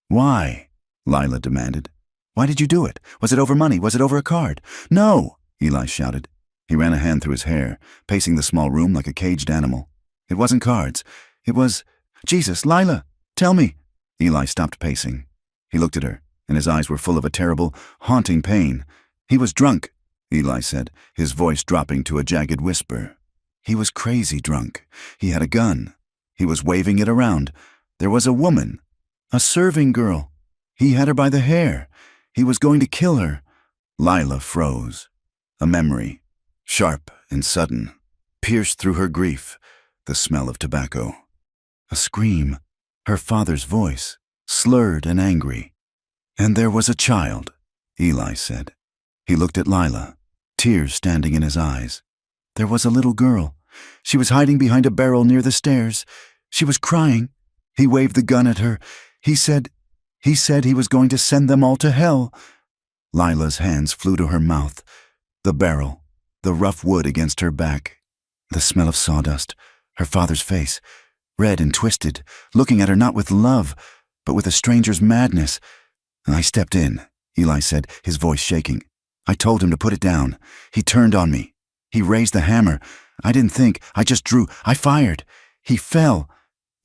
[SPEAKER 1] "Why?" Lila demanded. "Why did you do it? Was it over money? Was it over a card?" "No!" Eli shouted. He ran a hand through his hair, pacing the small room like a caged animal. "It wasn't cards. It was... Jesus, Lila, tell me." Eli stopped pacing. He looked at her, and his eyes were full of a terrible, haunting pain. "He was drunk," Eli said, his voice dropping to a jagged whisper. "He was crazy drunk. He had a gun. He was waving it around. There was a woman, a serving girl. He had her by the hair. He was going to kill her." Lila froze. A memory, sharp and sudden, pierced through her grief, the smell of tobacco. A scream, her father's voice, slurred and angry. "And there was a child," Eli said. He looked at Lila, tears standing in his eyes. "There was a little girl. She was hiding behind a barrel near the stairs. She was crying. He waved the gun at her. He said he was going to send them all to hell." Lila's hands flew to her mouth. The barrel, the rough wood against her back, the smell of sawdust, her father's face, red and twisted, looking at her not with love, but with a stranger's madness. "I stepped in," Eli said, his voice shaking. "I told him to put it down. He turned on me. He raised the hammer. I didn't think. I just drew. I fired. He fell."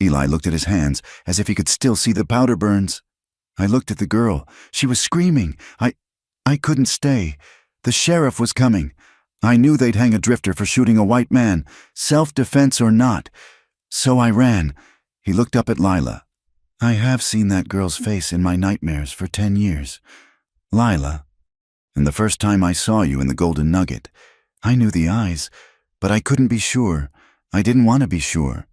[SPEAKER 1] Eli looked at his hands, as if he could still see the powder burns. "I looked at the girl. She was screaming. I couldn't stay. The sheriff was coming. I knew they'd hang a drifter for shooting a white man, self-defense or not. So I ran." He looked up at Lila. "I have seen that girl's face in my nightmares for 10 years. Lila, and the first time I saw you in the Golden Nugget, I knew the eyes, but I couldn't be sure. I didn't want to be sure."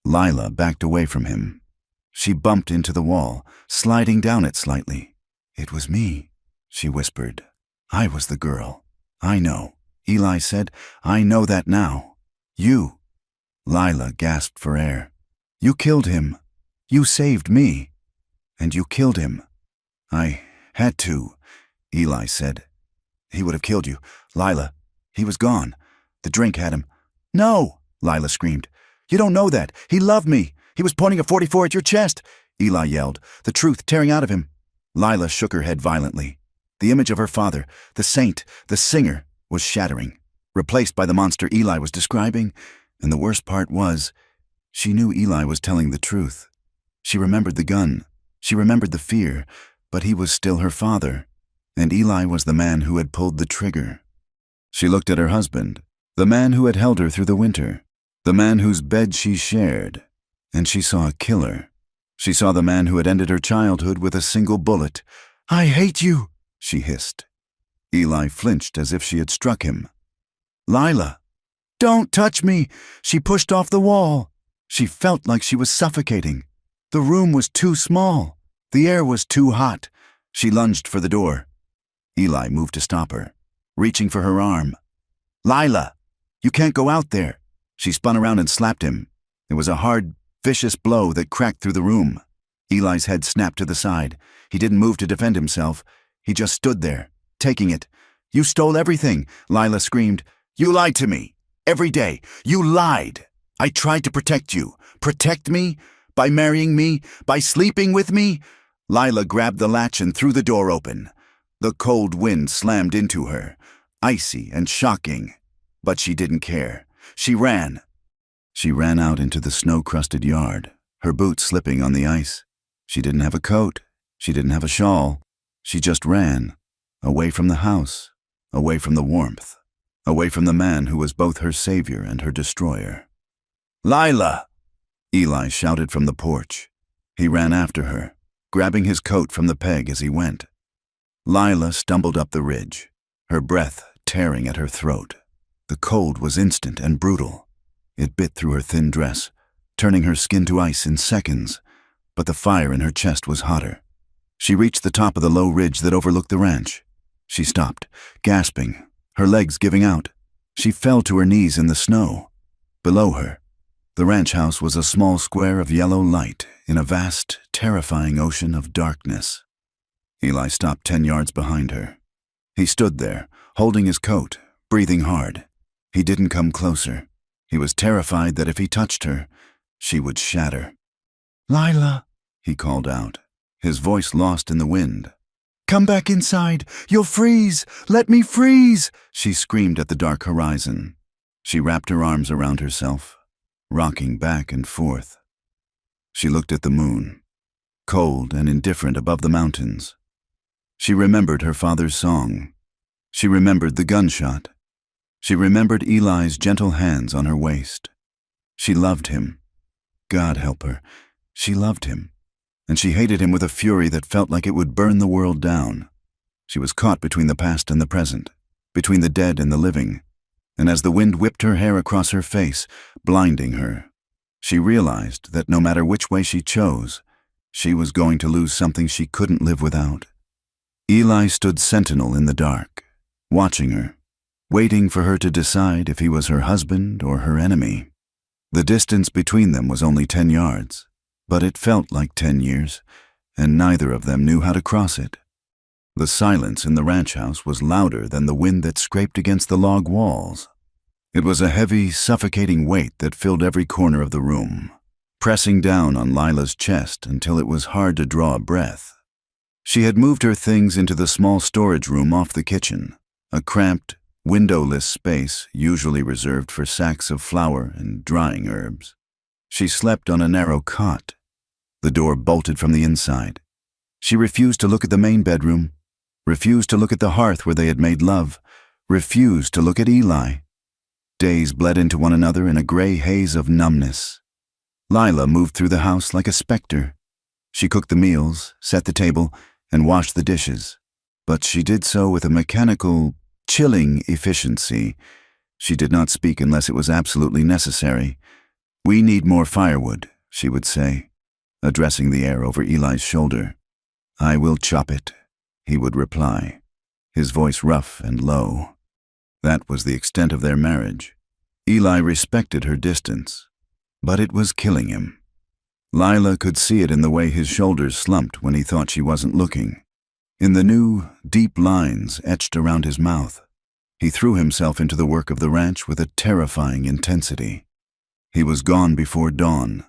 [SPEAKER 1] Lila backed away from him. She bumped into the wall, sliding down it slightly. "It was me," she whispered. "I was the girl. I know," Eli said. "I know that now. You." Lila gasped for air. "You killed him. You saved me. And you killed him." "I had to," Eli said. "He would have killed you. Lila, he was gone. The drink had him." "No!" Lila screamed. "You don't know that. He loved me. He was pointing a .44 at your chest," Eli yelled, the truth tearing out of him. Lila shook her head violently. The image of her father, the saint, the singer, was shattering, replaced by the monster Eli was describing, and the worst part was, she knew Eli was telling the truth. She remembered the gun. She remembered the fear, but he was still her father, and Eli was the man who had pulled the trigger. She looked at her husband, the man who had held her through the winter, the man whose bed she shared, and she saw a killer. She saw the man who had ended her childhood with a single bullet. "I hate you," she hissed. Eli flinched as if she had struck him. "Lila, don't touch me!" She pushed off the wall. She felt like she was suffocating. The room was too small. The air was too hot. She lunged for the door. Eli moved to stop her, reaching for her arm. "Lila, you can't go out there." She spun around and slapped him. It was a hard, vicious blow that cracked through the room. Eli's head snapped to the side. He didn't move to defend himself. He just stood there, taking it. "You stole everything," Lila screamed. "You lied to me. Every day. You lied. I tried to protect you. Protect me? By marrying me? By sleeping with me?" Lila grabbed the latch and threw the door open. The cold wind slammed into her, icy and shocking. But she didn't care. She ran. She ran out into the snow-crusted yard, her boots slipping on the ice. She didn't have a coat. She didn't have a shawl. She just ran, away from the house, away from the warmth, away from the man who was both her savior and her destroyer. "Lila!" Eli shouted from the porch. He ran after her, grabbing his coat from the peg as he went. Lila stumbled up the ridge, her breath tearing at her throat. The cold was instant and brutal. It bit through her thin dress, turning her skin to ice in seconds, but the fire in her chest was hotter. She reached the top of the low ridge that overlooked the ranch. She stopped, gasping, her legs giving out. She fell to her knees in the snow. Below her, the ranch house was a small square of yellow light in a vast, terrifying ocean of darkness. Eli stopped 10 yards behind her. He stood there, holding his coat, breathing hard. He didn't come closer. He was terrified that if he touched her, she would shatter. "Lila," he called out, his voice lost in the wind. "Come back inside! You'll freeze! Let me freeze!" she screamed at the dark horizon. She wrapped her arms around herself, rocking back and forth. She looked at the moon, cold and indifferent above the mountains. She remembered her father's song. She remembered the gunshot. She remembered Eli's gentle hands on her waist. She loved him. God help her. She loved him. And she hated him with a fury that felt like it would burn the world down. She was caught between the past and the present, between the dead and the living. And as the wind whipped her hair across her face, blinding her, she realized that no matter which way she chose, she was going to lose something she couldn't live without. Eli stood sentinel in the dark, watching her, waiting for her to decide if he was her husband or her enemy. The distance between them was only 10 yards, but it felt like 10 years, and neither of them knew how to cross it. The silence in the ranch house was louder than the wind that scraped against the log walls. It was a heavy, suffocating weight that filled every corner of the room, pressing down on Lila's chest until it was hard to draw a breath. She had moved her things into the small storage room off the kitchen, a cramped, windowless space usually reserved for sacks of flour and drying herbs. She slept on a narrow cot, the door bolted from the inside. She refused to look at the main bedroom, refused to look at the hearth where they had made love, refused to look at Eli. Days bled into one another in a gray haze of numbness. Lila moved through the house like a specter. She cooked the meals, set the table, and washed the dishes, but she did so with a mechanical, chilling efficiency. She did not speak unless it was absolutely necessary. "We need more firewood," she would say, addressing the air over Eli's shoulder. "I will chop it," he would reply, his voice rough and low. That was the extent of their marriage. Eli respected her distance, but it was killing him. Lila could see it in the way his shoulders slumped when he thought she wasn't looking, in the new, deep lines etched around his mouth. He threw himself into the work of the ranch with a terrifying intensity. He was gone before dawn,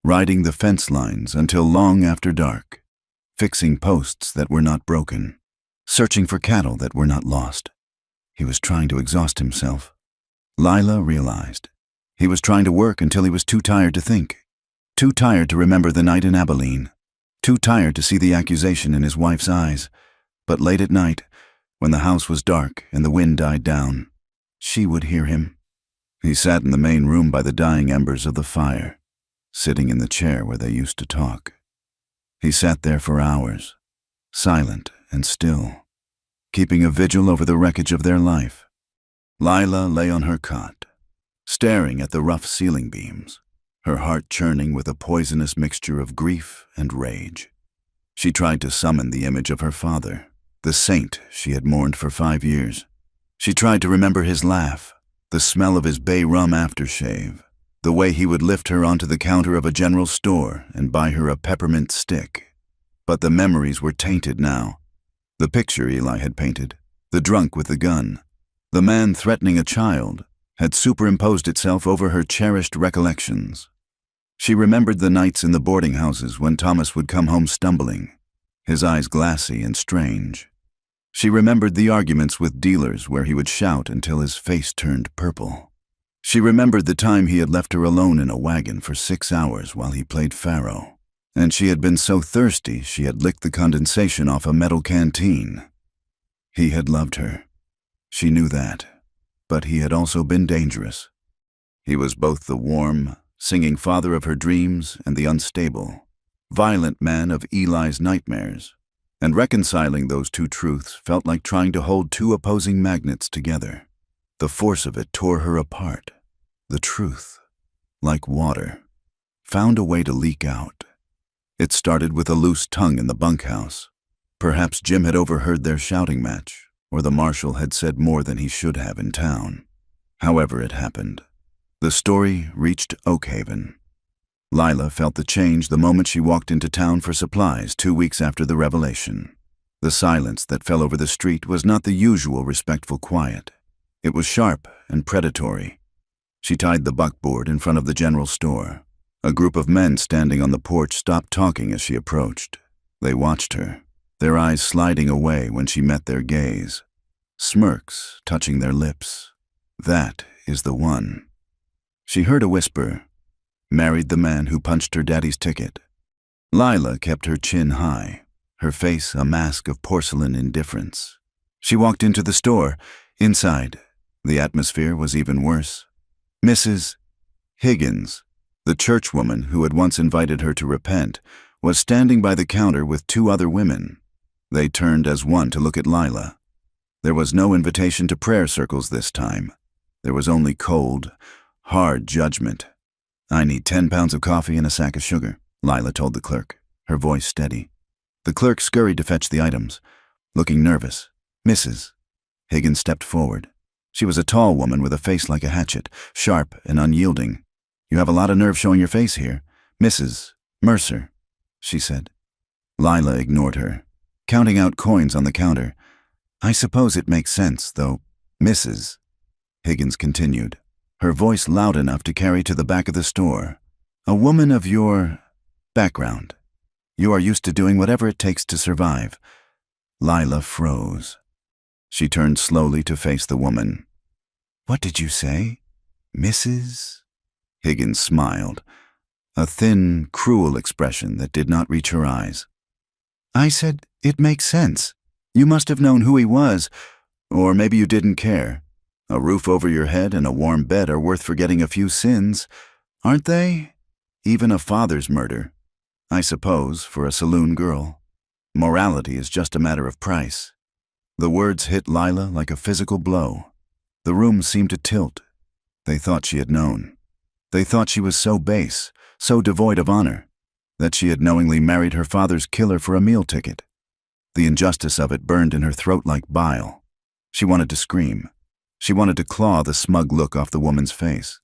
[SPEAKER 1] riding the fence lines until long after dark, fixing posts that were not broken, searching for cattle that were not lost. He was trying to exhaust himself. Lila realized. He was trying to work until he was too tired to think, too tired to remember the night in Abilene, too tired to see the accusation in his wife's eyes. But late at night, when the house was dark and the wind died down, she would hear him. He sat in the main room by the dying embers of the fire, sitting in the chair where they used to talk. He sat there for hours, silent and still, keeping a vigil over the wreckage of their life. Lila lay on her cot, staring at the rough ceiling beams, her heart churning with a poisonous mixture of grief and rage. She tried to summon the image of her father, the saint she had mourned for 5 years. She tried to remember his laugh, the smell of his bay rum aftershave, the way he would lift her onto the counter of a general store and buy her a peppermint stick. But the memories were tainted now. The picture Eli had painted, the drunk with the gun, the man threatening a child, had superimposed itself over her cherished recollections. She remembered the nights in the boarding houses when Thomas would come home stumbling, his eyes glassy and strange. She remembered the arguments with dealers where he would shout until his face turned purple. She remembered the time he had left her alone in a wagon for 6 hours while he played faro. And she had been so thirsty she had licked the condensation off a metal canteen. He had loved her. She knew that. But he had also been dangerous. He was both the warm, singing father of her dreams and the unstable, violent man of Eli's nightmares. And reconciling those two truths felt like trying to hold two opposing magnets together. The force of it tore her apart. The truth, like water, found a way to leak out. It started with a loose tongue in the bunkhouse. Perhaps Jim had overheard their shouting match, or the marshal had said more than he should have in town. However it happened, the story reached Oakhaven. Lila felt the change the moment she walked into town for supplies 2 weeks after the revelation. The silence that fell over the street was not the usual respectful quiet. It was sharp and predatory. She tied the buckboard in front of the general store. A group of men standing on the porch stopped talking as she approached. They watched her, their eyes sliding away when she met their gaze. Smirks touching their lips. That is the one. She heard a whisper. Married the man who punched her daddy's ticket. Lila kept her chin high, her face a mask of porcelain indifference. She walked into the store. Inside, the atmosphere was even worse. Mrs. Higgins, the churchwoman who had once invited her to repent, was standing by the counter with 2 other women. They turned as one to look at Lila. There was no invitation to prayer circles this time. There was only cold, hard judgment. "I need 10 pounds of coffee and a sack of sugar," Lila told the clerk, her voice steady. The clerk scurried to fetch the items, looking nervous. "Mrs." Higgins stepped forward. She was a tall woman with a face like a hatchet, sharp and unyielding. "You have a lot of nerve showing your face here. Mrs. Mercer," she said. Lila ignored her, counting out coins on the counter. "I suppose it makes sense, though, Mrs." Higgins continued, her voice loud enough to carry to the back of the store. "A woman of your background. You are used to doing whatever it takes to survive." Lila froze. She turned slowly to face the woman. "What did you say, Mrs.?" Higgins smiled, a thin, cruel expression that did not reach her eyes. "I said, it makes sense. You must have known who he was, or maybe you didn't care. A roof over your head and a warm bed are worth forgetting a few sins, aren't they? Even a father's murder. I suppose, for a saloon girl. Morality is just a matter of price." The words hit Lila like a physical blow. The room seemed to tilt. They thought she had known. They thought she was so base, so devoid of honor, that she had knowingly married her father's killer for a meal ticket. The injustice of it burned in her throat like bile. She wanted to scream. She wanted to claw the smug look off the woman's face.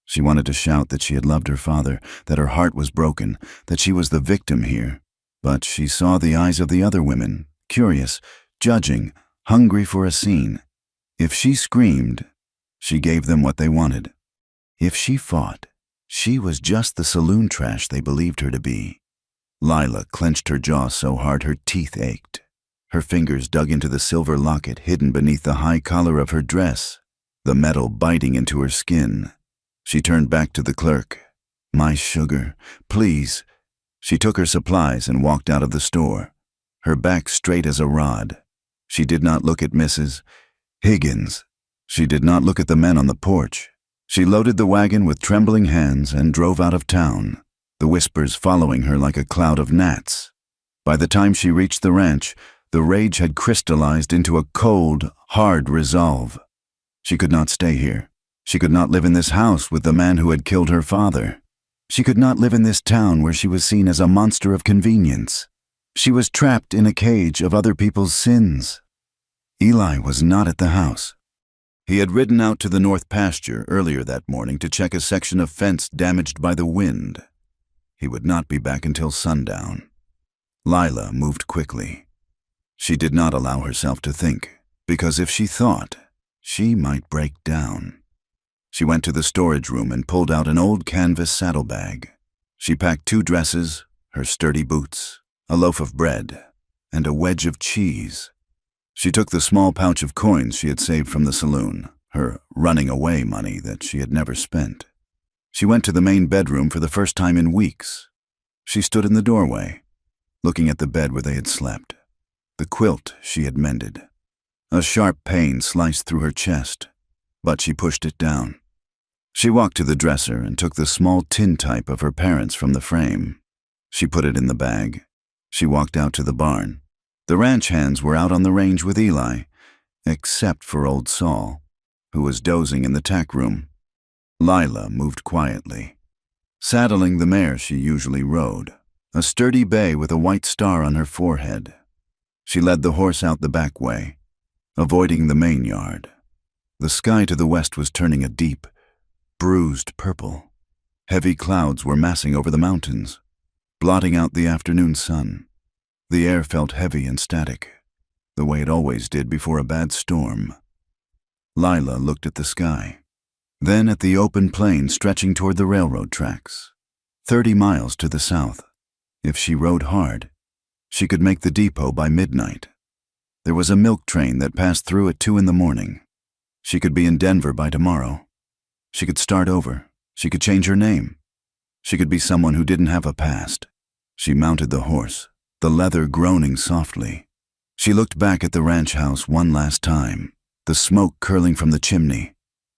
[SPEAKER 1] She wanted to shout that she had loved her father, that her heart was broken, that she was the victim here. But she saw the eyes of the other women, curious, judging, hungry for a scene. If she screamed, she gave them what they wanted. If she fought, she was just the saloon trash they believed her to be. Lila clenched her jaw so hard her teeth ached. Her fingers dug into the silver locket hidden beneath the high collar of her dress, the metal biting into her skin. She turned back to the clerk. "My sugar, please." She took her supplies and walked out of the store, her back straight as a rod. She did not look at Mrs. Higgins. She did not look at the men on the porch. She loaded the wagon with trembling hands and drove out of town, the whispers following her like a cloud of gnats. By the time she reached the ranch, the rage had crystallized into a cold, hard resolve. She could not stay here. She could not live in this house with the man who had killed her father. She could not live in this town where she was seen as a monster of convenience. She was trapped in a cage of other people's sins. Eli was not at the house. He had ridden out to the north pasture earlier that morning to check a section of fence damaged by the wind. He would not be back until sundown. Lila moved quickly. She did not allow herself to think, because if she thought, she might break down. She went to the storage room and pulled out an old canvas saddlebag. She packed 2 dresses, her sturdy boots, a loaf of bread, and a wedge of cheese. She took the small pouch of coins she had saved from the saloon, her running away money that she had never spent. She went to the main bedroom for the first time in weeks. She stood in the doorway, looking at the bed where they had slept, the quilt she had mended. A sharp pain sliced through her chest, but she pushed it down. She walked to the dresser and took the small tintype of her parents from the frame. She put it in the bag. She walked out to the barn. The ranch hands were out on the range with Eli, except for old Saul, who was dozing in the tack room. Lila moved quietly, saddling the mare she usually rode, a sturdy bay with a white star on her forehead. She led the horse out the back way, avoiding the main yard. The sky to the west was turning a deep, bruised purple. Heavy clouds were massing over the mountains, blotting out the afternoon sun. The air felt heavy and static, the way it always did before a bad storm. Lila looked at the sky, then at the open plain stretching toward the railroad tracks. 30 miles to the south. If she rode hard, she could make the depot by midnight. There was a milk train that passed through at 2 in the morning. She could be in Denver by tomorrow. She could start over. She could change her name. She could be someone who didn't have a past. She mounted the horse, the leather groaning softly. She looked back at the ranch house one last time, the smoke curling from the chimney,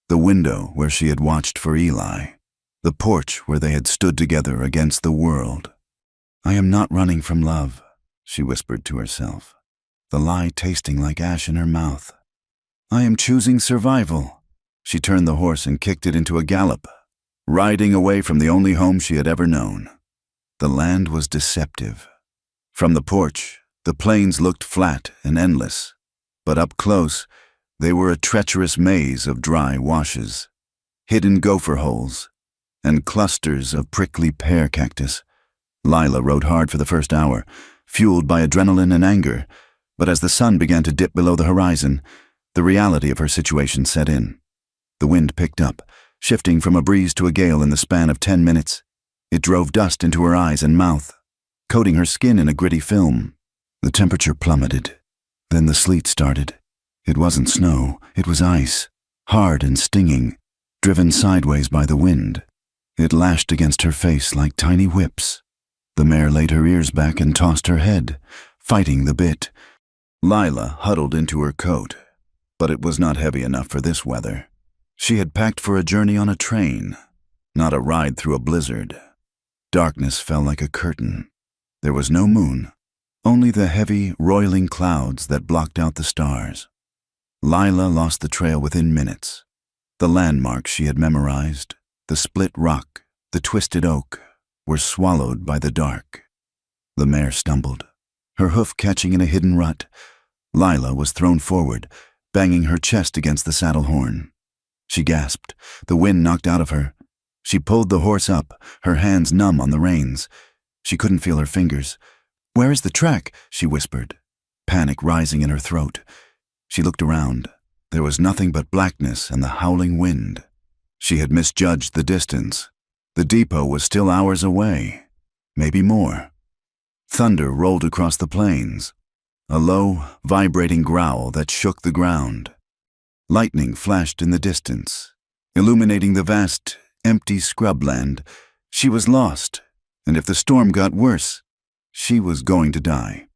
[SPEAKER 1] the window where she had watched for Eli, the porch where they had stood together against the world. "I am not running from love," she whispered to herself, the lie tasting like ash in her mouth. "I am choosing survival." She turned the horse and kicked it into a gallop, riding away from the only home she had ever known. The land was deceptive. From the porch, the plains looked flat and endless, but up close, they were a treacherous maze of dry washes, hidden gopher holes, and clusters of prickly pear cactus. Lila rode hard for the first hour, fueled by adrenaline and anger, but as the sun began to dip below the horizon, the reality of her situation set in. The wind picked up, shifting from a breeze to a gale in the span of 10 minutes. It drove dust into her eyes and mouth, coating her skin in a gritty film. The temperature plummeted. Then the sleet started. It wasn't snow, it was ice, hard and stinging, driven sideways by the wind. It lashed against her face like tiny whips. The mare laid her ears back and tossed her head, fighting the bit. Lila huddled into her coat, but it was not heavy enough for this weather. She had packed for a journey on a train, not a ride through a blizzard. Darkness fell like a curtain. There was no moon, only the heavy, roiling clouds that blocked out the stars. Lila lost the trail within minutes. The landmarks she had memorized, the split rock, the twisted oak, were swallowed by the dark. The mare stumbled, her hoof catching in a hidden rut. Lila was thrown forward, banging her chest against the saddle horn. She gasped, the wind knocked out of her. She pulled the horse up, her hands numb on the reins. She couldn't feel her fingers. "Where is the track?" she whispered, panic rising in her throat. She looked around. There was nothing but blackness and the howling wind. She had misjudged the distance. The depot was still hours away, maybe more. Thunder rolled across the plains, a low, vibrating growl that shook the ground. Lightning flashed in the distance, illuminating the vast, empty scrubland. She was lost, and if the storm got worse, she was going to die.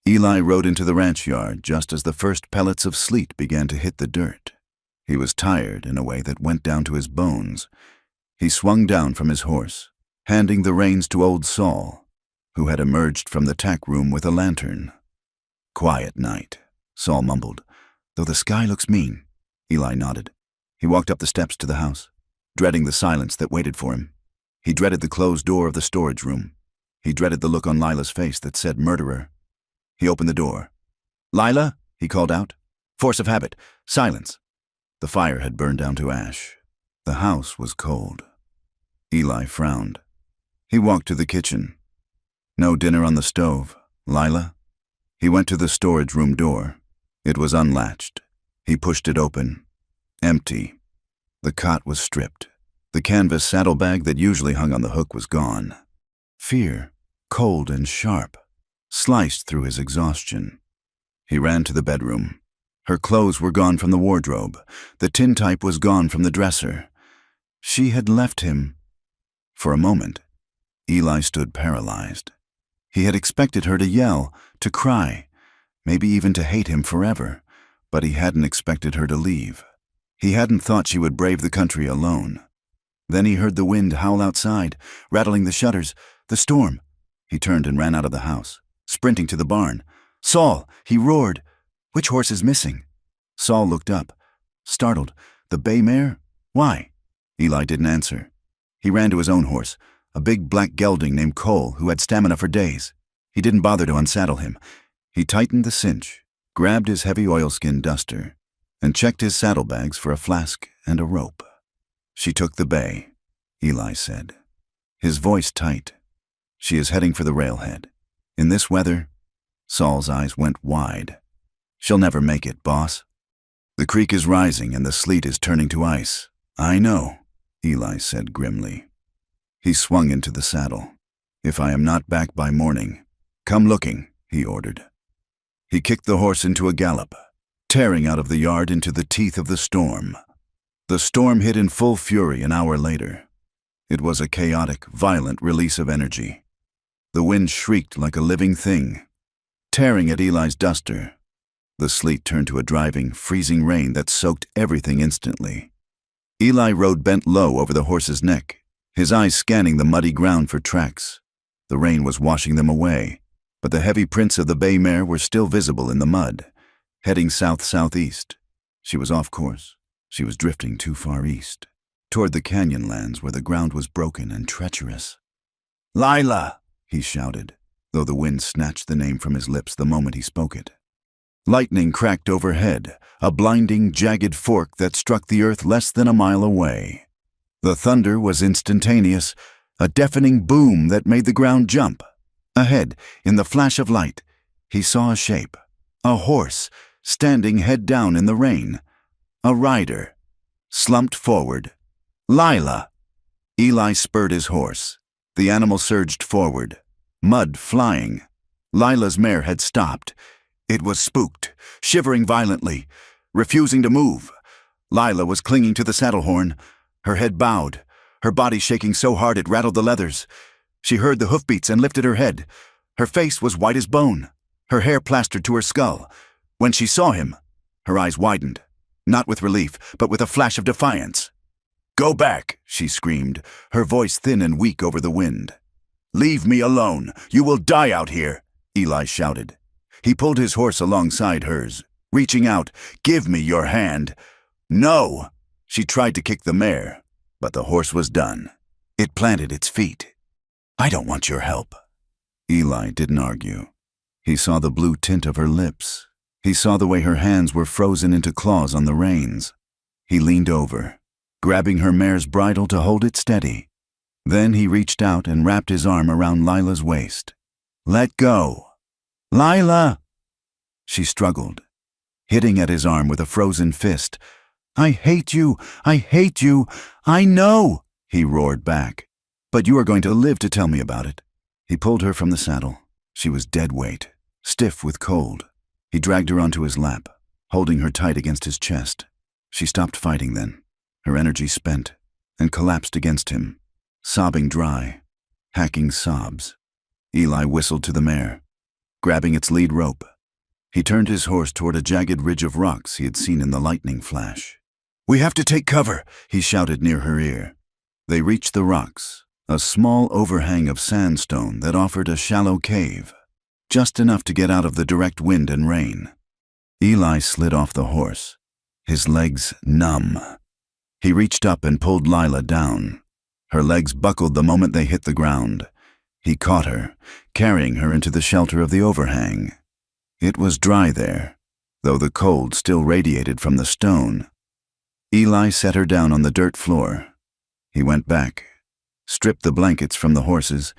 [SPEAKER 1] Eli rode into the ranch yard just as the first pellets of sleet began to hit the dirt. He was tired in a way that went down to his bones. He swung down from his horse, handing the reins to old Saul, who had emerged from the tack room with a lantern. "Quiet night," Saul mumbled. "Though the sky looks mean." Eli nodded. He walked up the steps to the house, dreading the silence that waited for him. He dreaded the closed door of the storage room. He dreaded the look on Lila's face that said murderer. He opened the door. "Lila," he called out. "Force of habit. Silence." The fire had burned down to ash. The house was cold. Eli frowned. He walked to the kitchen. "No dinner on the stove, Lila?" He went to the storage room door. It was unlatched. He pushed it open. Empty. The cot was stripped. The canvas saddlebag that usually hung on the hook was gone. Fear, cold and sharp, sliced through his exhaustion. He ran to the bedroom. Her clothes were gone from the wardrobe. The tintype was gone from the dresser. She had left him. For a moment, Eli stood paralyzed. He had expected her to yell, to cry, maybe even to hate him forever, but he hadn't expected her to leave. He hadn't thought she would brave the country alone. Then he heard the wind howl outside, rattling the shutters, the storm. He turned and ran out of the house, sprinting to the barn. "Saul!" he roared. "Which horse is missing?" Saul looked up, startled. "The bay mare? Why?" Eli didn't answer. He ran to his own horse, a big black gelding named Cole who had stamina for days. He didn't bother to unsaddle him. He tightened the cinch, grabbed his heavy oilskin duster, and checked his saddlebags for a flask and a rope. "She took the bay," Eli said, his voice tight. "She is heading for the railhead. In this weather?" Saul's eyes went wide. "She'll never make it, boss. The creek is rising and the sleet is turning to ice." "I know," Eli said grimly. He swung into the saddle. "If I am not back by morning, come looking," he ordered. He kicked the horse into a gallop, tearing out of the yard into the teeth of the storm. The storm hit in full fury an hour later. It was a chaotic, violent release of energy. The wind shrieked like a living thing, tearing at Eli's duster. The sleet turned to a driving, freezing rain that soaked everything instantly. Eli rode bent low over the horse's neck, his eyes scanning the muddy ground for tracks. The rain was washing them away, but the heavy prints of the bay mare were still visible in the mud, heading south-southeast. She was off course. She was drifting too far east, toward the canyon lands where the ground was broken and treacherous. "Lila!" he shouted, though the wind snatched the name from his lips the moment he spoke it. Lightning cracked overhead, a blinding, jagged fork that struck the earth less than a mile away. The thunder was instantaneous, a deafening boom that made the ground jump. Ahead, in the flash of light, he saw a shape, a horse, standing head down in the rain. A rider, slumped forward. "Lila!" Eli spurred his horse. The animal surged forward, mud flying. Lila's mare had stopped. It was spooked, shivering violently, refusing to move. Lila was clinging to the saddle horn, her head bowed, her body shaking so hard it rattled the leathers. She heard the hoofbeats and lifted her head. Her face was white as bone, her hair plastered to her skull. When she saw him, her eyes widened, not with relief, but with a flash of defiance. "Go back," she screamed, her voice thin and weak over the wind. "Leave me alone. You will die out here," Eli shouted. He pulled his horse alongside hers, reaching out. "Give me your hand." "No!" She tried to kick the mare, but the horse was done. It planted its feet. "I don't want your help." Eli didn't argue. He saw the blue tint of her lips. He saw the way her hands were frozen into claws on the reins. He leaned over, grabbing her mare's bridle to hold it steady. Then he reached out and wrapped his arm around Lila's waist. "Let go." "Lila!" She struggled, hitting at his arm with a frozen fist. "I hate you! I hate you! I know!" he roared back. "But you are going to live to tell me about it." He pulled her from the saddle. She was dead weight, stiff with cold. He dragged her onto his lap, holding her tight against his chest. She stopped fighting then, her energy spent, and collapsed against him, sobbing dry, hacking sobs. Eli whistled to the mare, grabbing its lead rope. He turned his horse toward a jagged ridge of rocks he had seen in the lightning flash. "We have to take cover," he shouted near her ear. They reached the rocks, a small overhang of sandstone that offered a shallow cave, just enough to get out of the direct wind and rain. Eli slid off the horse, his legs numb. He reached up and pulled Lila down. Her legs buckled the moment they hit the ground. He caught her, carrying her into the shelter of the overhang. It was dry there, though the cold still radiated from the stone. Eli set her down on the dirt floor. He went back, stripped the blankets from the horses,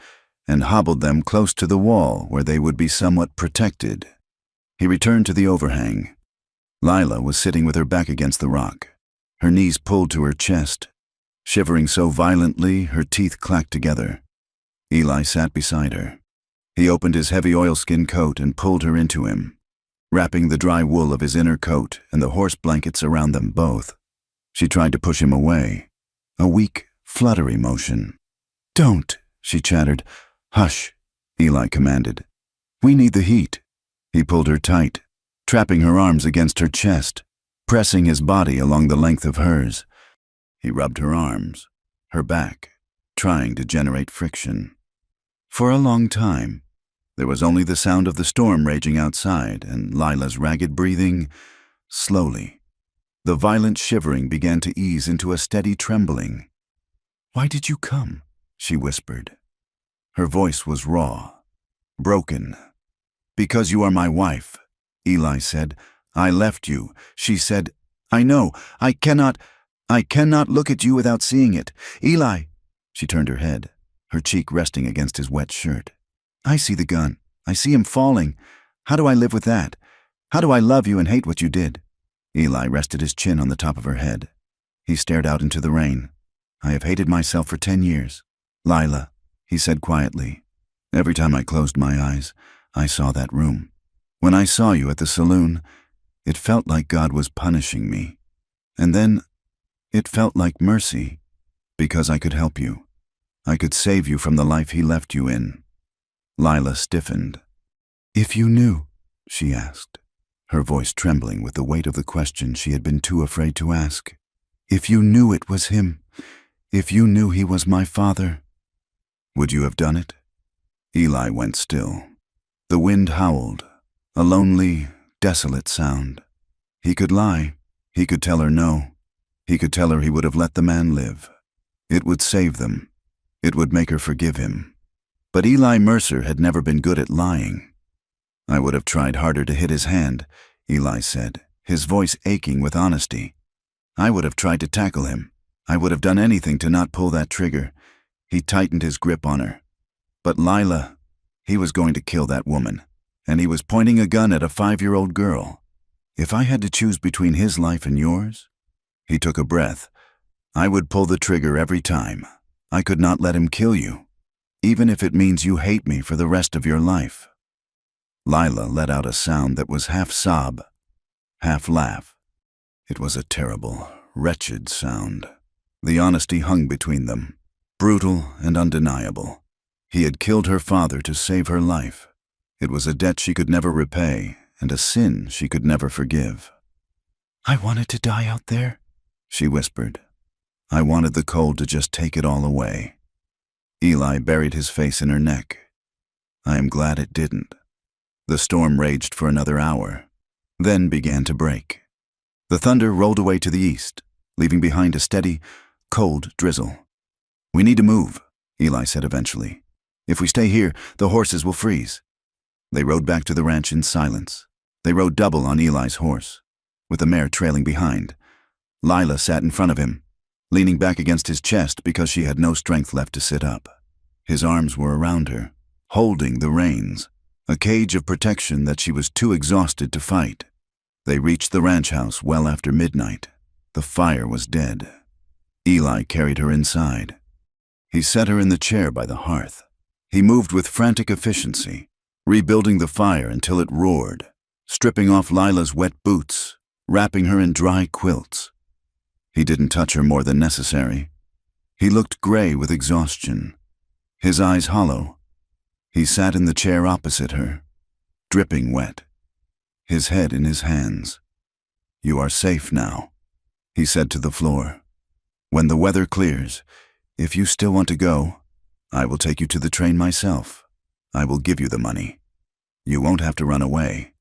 [SPEAKER 1] and hobbled them close to the wall where they would be somewhat protected. He returned to the overhang. Lila was sitting with her back against the rock, her knees pulled to her chest, shivering so violently her teeth clacked together. Eli sat beside her. He opened his heavy oilskin coat and pulled her into him. wrapping the dry wool of his inner coat and the horse blankets around them both. She tried to push him away, a weak, fluttery motion. "Don't," she chattered. "Hush," Eli commanded. "We need the heat." He pulled her tight, trapping her arms against her chest, pressing his body along the length of hers. He rubbed her arms, her back, trying to generate friction. For a long time, there was only the sound of the storm raging outside and Lila's ragged breathing. Slowly, the violent shivering began to ease into a steady trembling. "Why did you come?" she whispered. Her voice was raw, broken. "Because you are my wife," Eli said. "I left you," she said. "I know. I cannot look at you without seeing it. Eli." She turned her head, her cheek resting against his wet shirt. "I see the gun. I see him falling. How do I live with that? How do I love you and hate what you did?" Eli rested his chin on the top of her head. He stared out into the rain. "I have hated myself for 10 years. Lila," he said quietly. "Every time I closed my eyes, I saw that room. When I saw you at the saloon, it felt like God was punishing me. And then it felt like mercy, because I could help you. I could save you from the life he left you in." Lila stiffened. "If you knew," she asked, her voice trembling with the weight of the question she had been too afraid to ask. "If you knew it was him, if you knew he was my father, would you have done it?" Eli went still. The wind howled, a lonely, desolate sound. He could lie. He could tell her no. He could tell her he would have let the man live. It would save them. It would make her forgive him. But Eli Mercer had never been good at lying. "I would have tried harder to hit his hand," Eli said, his voice aching with honesty. "I would have tried to tackle him. I would have done anything to not pull that trigger." He tightened his grip on her. "But Lila, he was going to kill that woman, and he was pointing a gun at a 5-year-old girl. If I had to choose between his life and yours," he took a breath, "I would pull the trigger every time. I could not let him kill you, even if it means you hate me for the rest of your life." Lila let out a sound that was half sob, half laugh. It was a terrible, wretched sound. The honesty hung between them, brutal and undeniable. He had killed her father to save her life. It was a debt she could never repay, and a sin she could never forgive. "I wanted to die out there," she whispered. "I wanted the cold to just take it all away." Eli buried his face in her neck. "I am glad it didn't." The storm raged for another hour, then began to break. The thunder rolled away to the east, leaving behind a steady, cold drizzle. "We need to move," Eli said eventually. "If we stay here, the horses will freeze." They rode back to the ranch in silence. They rode double on Eli's horse, with the mare trailing behind. Lila sat in front of him, leaning back against his chest because she had no strength left to sit up. His arms were around her, holding the reins, a cage of protection that she was too exhausted to fight. They reached the ranch house well after midnight. The fire was dead. Eli carried her inside. He set her in the chair by the hearth. He moved with frantic efficiency, rebuilding the fire until it roared, stripping off Lila's wet boots, wrapping her in dry quilts. He didn't touch her more than necessary. He looked gray with exhaustion, his eyes hollow. He sat in the chair opposite her, dripping wet, his head in his hands. "You are safe now," he said to the floor. "When the weather clears, if you still want to go, I will take you to the train myself. I will give you the money. You won't have to run away."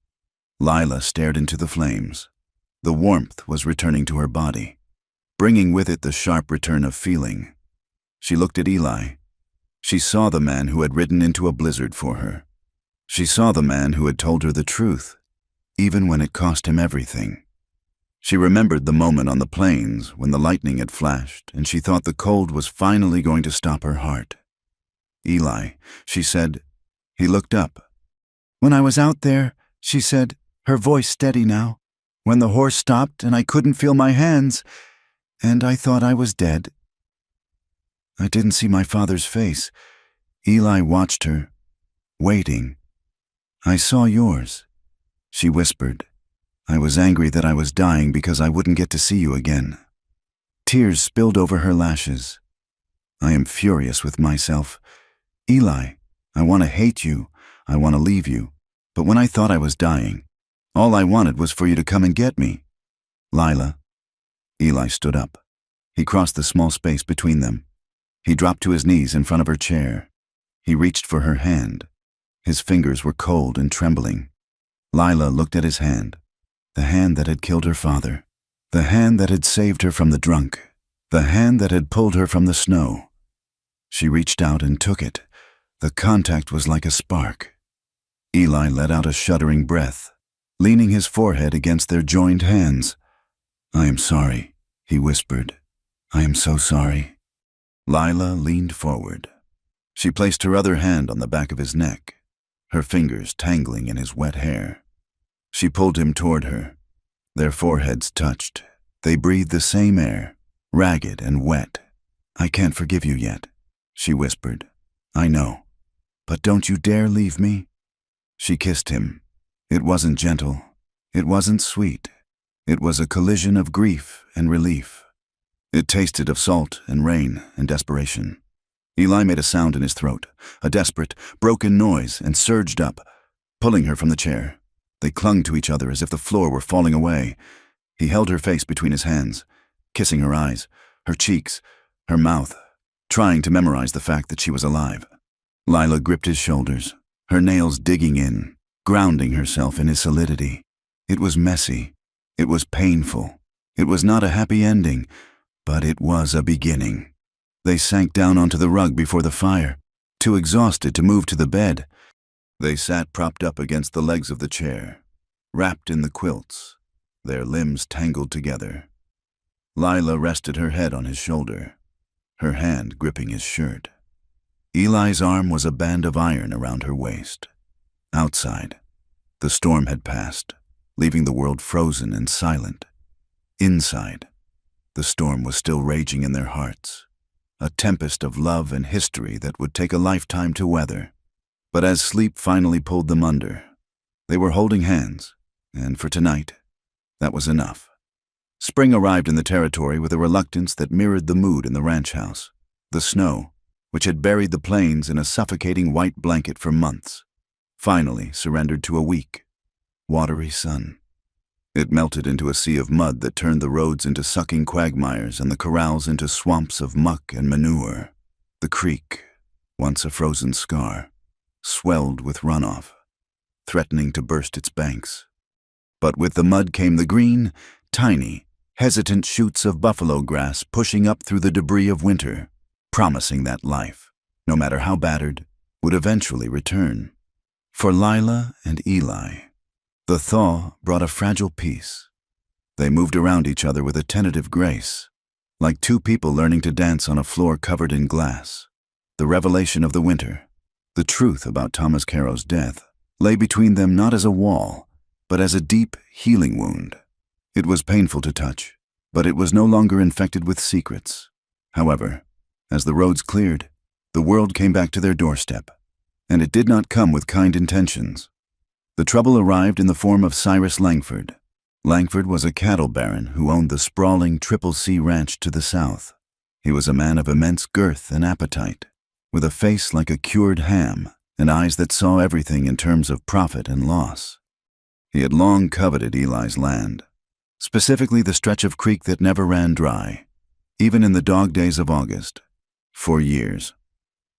[SPEAKER 1] Lila stared into the flames. The warmth was returning to her body, bringing with it the sharp return of feeling. She looked at Eli. She saw the man who had ridden into a blizzard for her. She saw the man who had told her the truth, even when it cost him everything. She remembered the moment on the plains when the lightning had flashed and she thought the cold was finally going to stop her heart. "Eli," she said. He looked up. "When I was out there," she said, her voice steady now, "when the horse stopped and I couldn't feel my hands, and I thought I was dead. I didn't see my father's face." Eli watched her, waiting. "I saw yours," She whispered. I was angry that I was dying because I wouldn't get to see you again. Tears spilled over her lashes. I am furious with myself. Eli, I want to hate you. I want to leave you. But when I thought I was dying, all I wanted was for you to come and get me. Lila. Eli stood up. He crossed the small space between them. He dropped to his knees in front of her chair. He reached for her hand. His fingers were cold and trembling. Lila looked at his hand. The hand that had killed her father. The hand that had saved her from the drunk. The hand that had pulled her from the snow. She reached out and took it. The contact was like a spark. Eli let out a shuddering breath, leaning his forehead against their joined hands. I am sorry, he whispered. I am so sorry. Lila leaned forward. She placed her other hand on the back of his neck, her fingers tangling in his wet hair. She pulled him toward her. Their foreheads touched. They breathed the same air, ragged and wet. I can't forgive you yet, she whispered. I know, but don't you dare leave me. She kissed him. It wasn't gentle. It wasn't sweet. It was a collision of grief and relief. It tasted of salt and rain and desperation. Eli made a sound in his throat, a desperate, broken noise, and surged up, pulling her from the chair. They clung to each other as if the floor were falling away. He held her face between his hands, kissing her eyes, her cheeks, her mouth, trying to memorize the fact that she was alive. Lila gripped his shoulders, her nails digging in, grounding herself in his solidity. It was messy. It was painful. It was not a happy ending, but it was a beginning. They sank down onto the rug before the fire, too exhausted to move to the bed. They sat propped up against the legs of the chair, wrapped in the quilts, their limbs tangled together. Lila rested her head on his shoulder, her hand gripping his shirt. Eli's arm was a band of iron around her waist. Outside, the storm had passed, leaving the world frozen and silent. Inside, the storm was still raging in their hearts, a tempest of love and history that would take a lifetime to weather. But as sleep finally pulled them under, they were holding hands, and for tonight, that was enough. Spring arrived in the territory with a reluctance that mirrored the mood in the ranch house. The snow, which had buried the plains in a suffocating white blanket for months, finally surrendered to a weak, watery sun. It melted into a sea of mud that turned the roads into sucking quagmires and the corrals into swamps of muck and manure. The creek, once a frozen scar, swelled with runoff, threatening to burst its banks. But with the mud came the green, tiny, hesitant shoots of buffalo grass pushing up through the debris of winter, promising that life, no matter how battered, would eventually return. For Lila and Eli, the thaw brought a fragile peace. They moved around each other with a tentative grace, like two people learning to dance on a floor covered in glass. The revelation of the winter, the truth about Thomas Caro's death, lay between them not as a wall, but as a deep, healing wound. It was painful to touch, but it was no longer infected with secrets. However, as the roads cleared, the world came back to their doorstep, and it did not come with kind intentions. The trouble arrived in the form of Cyrus Langford. Langford was a cattle baron who owned the sprawling Triple C Ranch to the south. He was a man of immense girth and appetite, with a face like a cured ham and eyes that saw everything in terms of profit and loss. He had long coveted Eli's land, specifically the stretch of creek that never ran dry, even in the dog days of August. For years,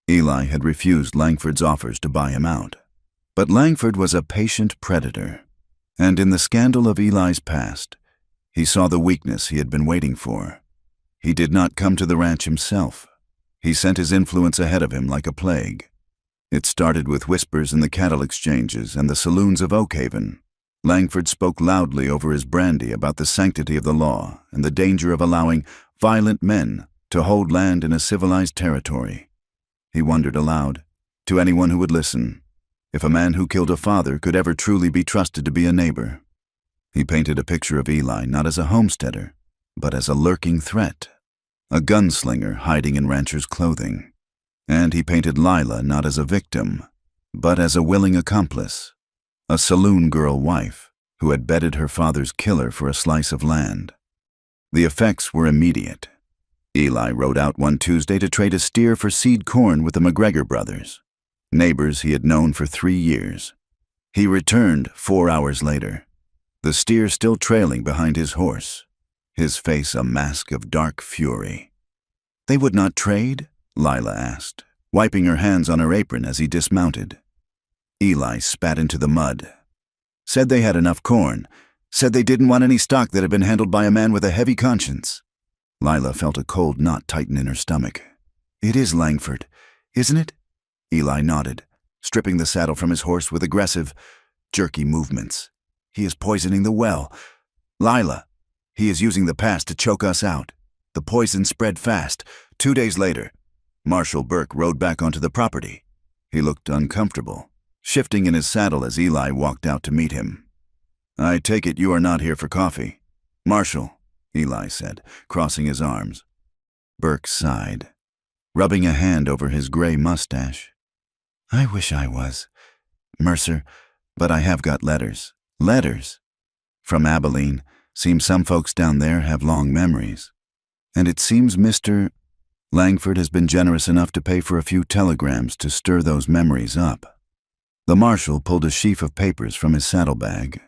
[SPEAKER 1] Eli had refused Langford's offers to buy him out. But Langford was a patient predator, and in the scandal of Eli's past, he saw the weakness he had been waiting for. He did not come to the ranch himself. He sent his influence ahead of him like a plague. It started with whispers in the cattle exchanges and the saloons of Oakhaven. Langford spoke loudly over his brandy about the sanctity of the law and the danger of allowing violent men to hold land in a civilized territory. He wondered aloud, to anyone who would listen, if a man who killed a father could ever truly be trusted to be a neighbor. He painted a picture of Eli not as a homesteader, but as a lurking threat, a gunslinger hiding in rancher's clothing. And he painted Lila not as a victim, but as a willing accomplice, a saloon girl wife, who had bedded her father's killer for a slice of land. The effects were immediate. Eli rode out one Tuesday to trade a steer for seed corn with the McGregor brothers, neighbors he had known for 3 years. He returned 4 hours later, the steer still trailing behind his horse, his face a mask of dark fury. "They would not trade?" Lila asked, wiping her hands on her apron as he dismounted. Eli spat into the mud. "Said they had enough corn. Said they didn't want any stock that had been handled by a man with a heavy conscience." Lila felt a cold knot tighten in her stomach. "It is Langford, isn't it?" Eli nodded, stripping the saddle from his horse with aggressive, jerky movements. "He is poisoning the well. Lila, he is using the pass to choke us out. The poison spread fast. 2 days later, Marshal Burke rode back onto the property. He looked uncomfortable, shifting in his saddle as Eli walked out to meet him. "I take it you are not here for coffee." "Marshal," Eli said, crossing his arms. Burke sighed, rubbing a hand over his gray mustache. "I wish I was, Mercer, but I have got letters." "Letters?" "From Abilene. Seems some folks down there have long memories. And it seems Mr. Langford has been generous enough to pay for a few telegrams to stir those memories up." The marshal pulled a sheaf of papers from his saddlebag.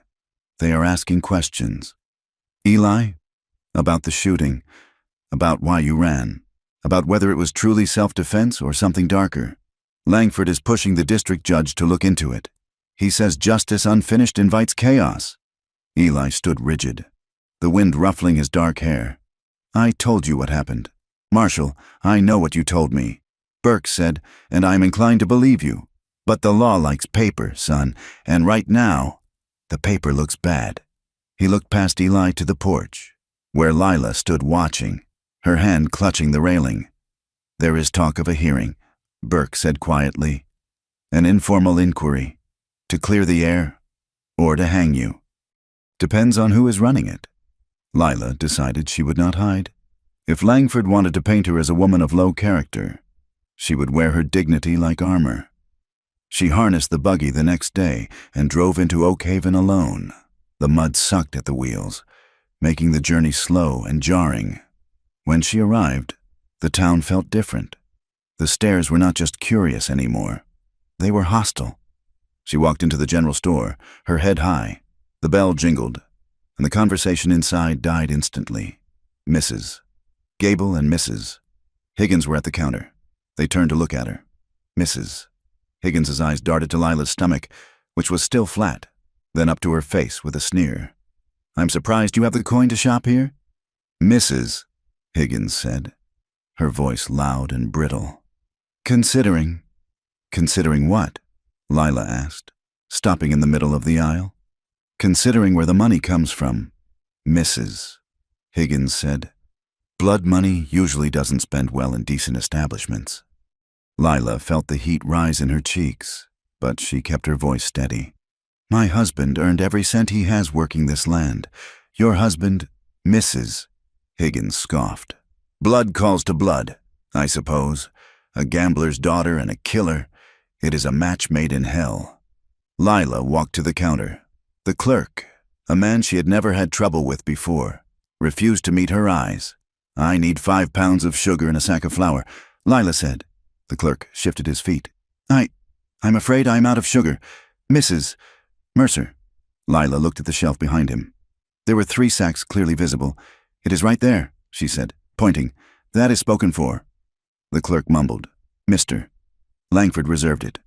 [SPEAKER 1] "They are asking questions. Eli, about the shooting, about why you ran, about whether it was truly self-defense or something darker. Langford is pushing the district judge to look into it. He says justice unfinished invites chaos." Eli stood rigid, the wind ruffling his dark hair. "I told you what happened. Marshal, I know what you told me. Burke said, and I am inclined to believe you. But the law likes paper, son, and right now, the paper looks bad." He looked past Eli to the porch, where Lila stood watching, her hand clutching the railing. "There is talk of a hearing," Burke said quietly. "An informal inquiry. To clear the air, or to hang you. Depends on who is running it." Lila decided she would not hide. If Langford wanted to paint her as a woman of low character, she would wear her dignity like armor. She harnessed the buggy the next day and drove into Oak Haven alone. The mud sucked at the wheels, making the journey slow and jarring. When she arrived, the town felt different. The stares were not just curious anymore. They were hostile. She walked into the general store, her head high. The bell jingled, and the conversation inside died instantly. Mrs. Gable and Mrs. Higgins were at the counter. They turned to look at her. "Mrs." Higgins's eyes darted to Lila's stomach, which was still flat, then up to her face with a sneer. "I'm surprised you have the coin to shop here." "Mrs." Higgins said, her voice loud and brittle. "Considering." "Considering what?" Lila asked, stopping in the middle of the aisle. "Considering where the money comes from, Mrs." Higgins said. "Blood money usually doesn't spend well in decent establishments." Lila felt the heat rise in her cheeks, but she kept her voice steady. "My husband earned every cent he has working this land. Your husband, Mrs." Higgins scoffed. "Blood calls to blood, I suppose. A gambler's daughter and a killer. It is a match made in hell." Lila walked to the counter. The clerk, a man she had never had trouble with before, refused to meet her eyes. "I need 5 pounds of sugar and a sack of flour," Lila said. The clerk shifted his feet. I'm afraid I'm out of sugar. Mrs. Mercer." Lila looked at the shelf behind him. There were 3 sacks clearly visible. "It is right there," she said, pointing. "That is spoken for." The clerk mumbled. "Mr. Langford reserved it."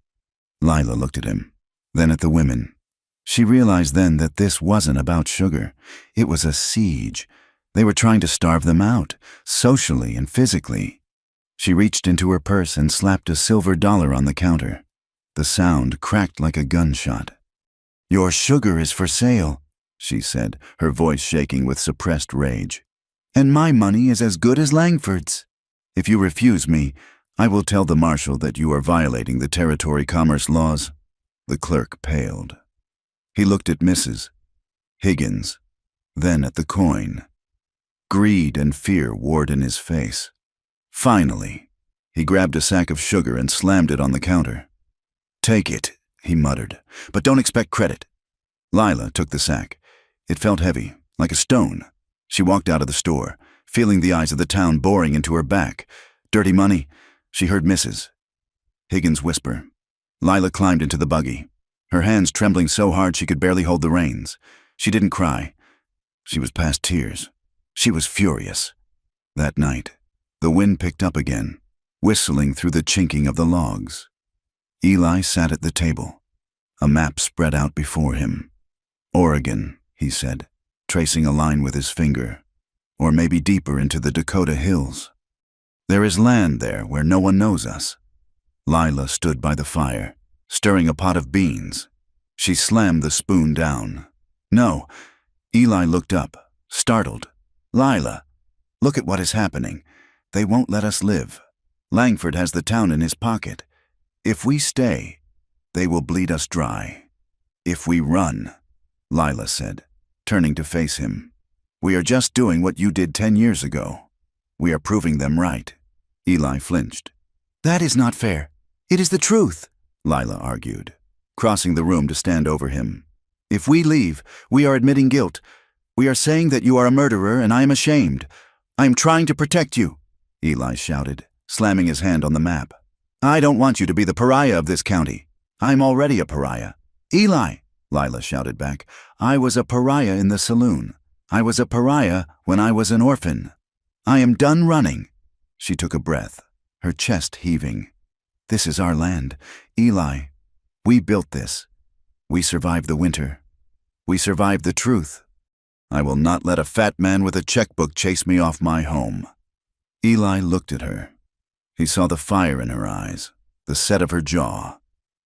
[SPEAKER 1] Lila looked at him, then at the women. She realized then that this wasn't about sugar. It was a siege. They were trying to starve them out, socially and physically. She reached into her purse and slapped a silver dollar on the counter. The sound cracked like a gunshot. "Your sugar is for sale," she said, her voice shaking with suppressed rage. "And my money is as good as Langford's. If you refuse me, I will tell the marshal that you are violating the territory commerce laws." The clerk paled. He looked at Mrs. Higgins, then at the coin. Greed and fear warred in his face. Finally, he grabbed a sack of sugar and slammed it on the counter. "Take it," he muttered, "but don't expect credit." Lila took the sack, It felt heavy, like a stone. She walked out of the store, feeling the eyes of the town boring into her back. Dirty money? She heard Mrs. Higgins whisper. Lila climbed into the buggy, her hands trembling so hard she could barely hold the reins. She didn't cry. She was past tears. She was furious. That night, the wind picked up again, whistling through the chinking of the logs. Eli sat at the table, a map spread out before him. Oregon, he said, tracing a line with his finger, or maybe deeper into the Dakota hills. There is land there where no one knows us. Lila stood by the fire, stirring a pot of beans. She slammed the spoon down. No. Eli looked up, startled. Lila, look at what is happening. They won't let us live. Langford has the town in his pocket. If we stay, they will bleed us dry. If we run, Lila said, turning to face him, we are just doing what you did 10 years ago. We are proving them right. Eli flinched. That is not fair. It is the truth, Lila argued, crossing the room to stand over him. If we leave, we are admitting guilt. We are saying that you are a murderer and I am ashamed. I am trying to protect you, Eli shouted, slamming his hand on the map. I don't want you to be the pariah of this county. I'm already a pariah. Eli, Lila shouted back, I was a pariah in the saloon. I was a pariah when I was an orphan. I am done running. She took a breath, her chest heaving. This is our land. Eli, we built this. We survived the winter. We survived the truth. I will not let a fat man with a checkbook chase me off my home. Eli looked at her. He saw the fire in her eyes, the set of her jaw.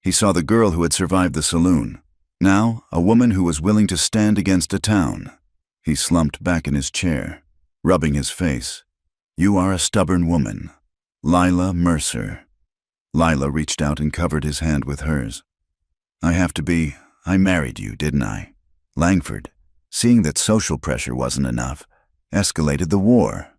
[SPEAKER 1] He saw the girl who had survived the saloon. Now, a woman who was willing to stand against a town. He slumped back in his chair, rubbing his face. You are a stubborn woman. Lila Mercer. Lila reached out and covered his hand with hers. I married you, didn't I? Langford, seeing that social pressure wasn't enough, escalated the war.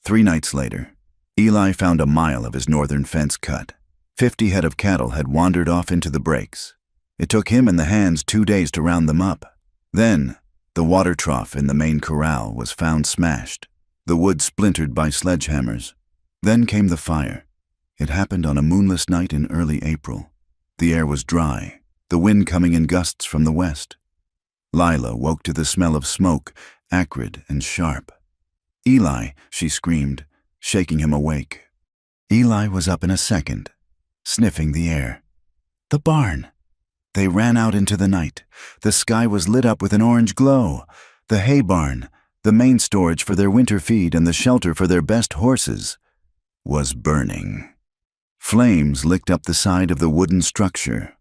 [SPEAKER 1] 3 nights later, Eli found a mile of his northern fence cut. 50 head of cattle had wandered off into the breaks. It took him and the hands 2 days to round them up. Then, the water trough in the main corral was found smashed, the wood splintered by sledgehammers. Then came the fire. It happened on a moonless night in early April. The air was dry, the wind coming in gusts from the west. Lila woke to the smell of smoke, acrid and sharp. Eli, she screamed, shaking him awake. Eli was up in a second, sniffing the air. The barn. They ran out into the night. The sky was lit up with an orange glow. The hay barn, the main storage for their winter feed and the shelter for their best horses, was burning. Flames licked up the side of the wooden structure,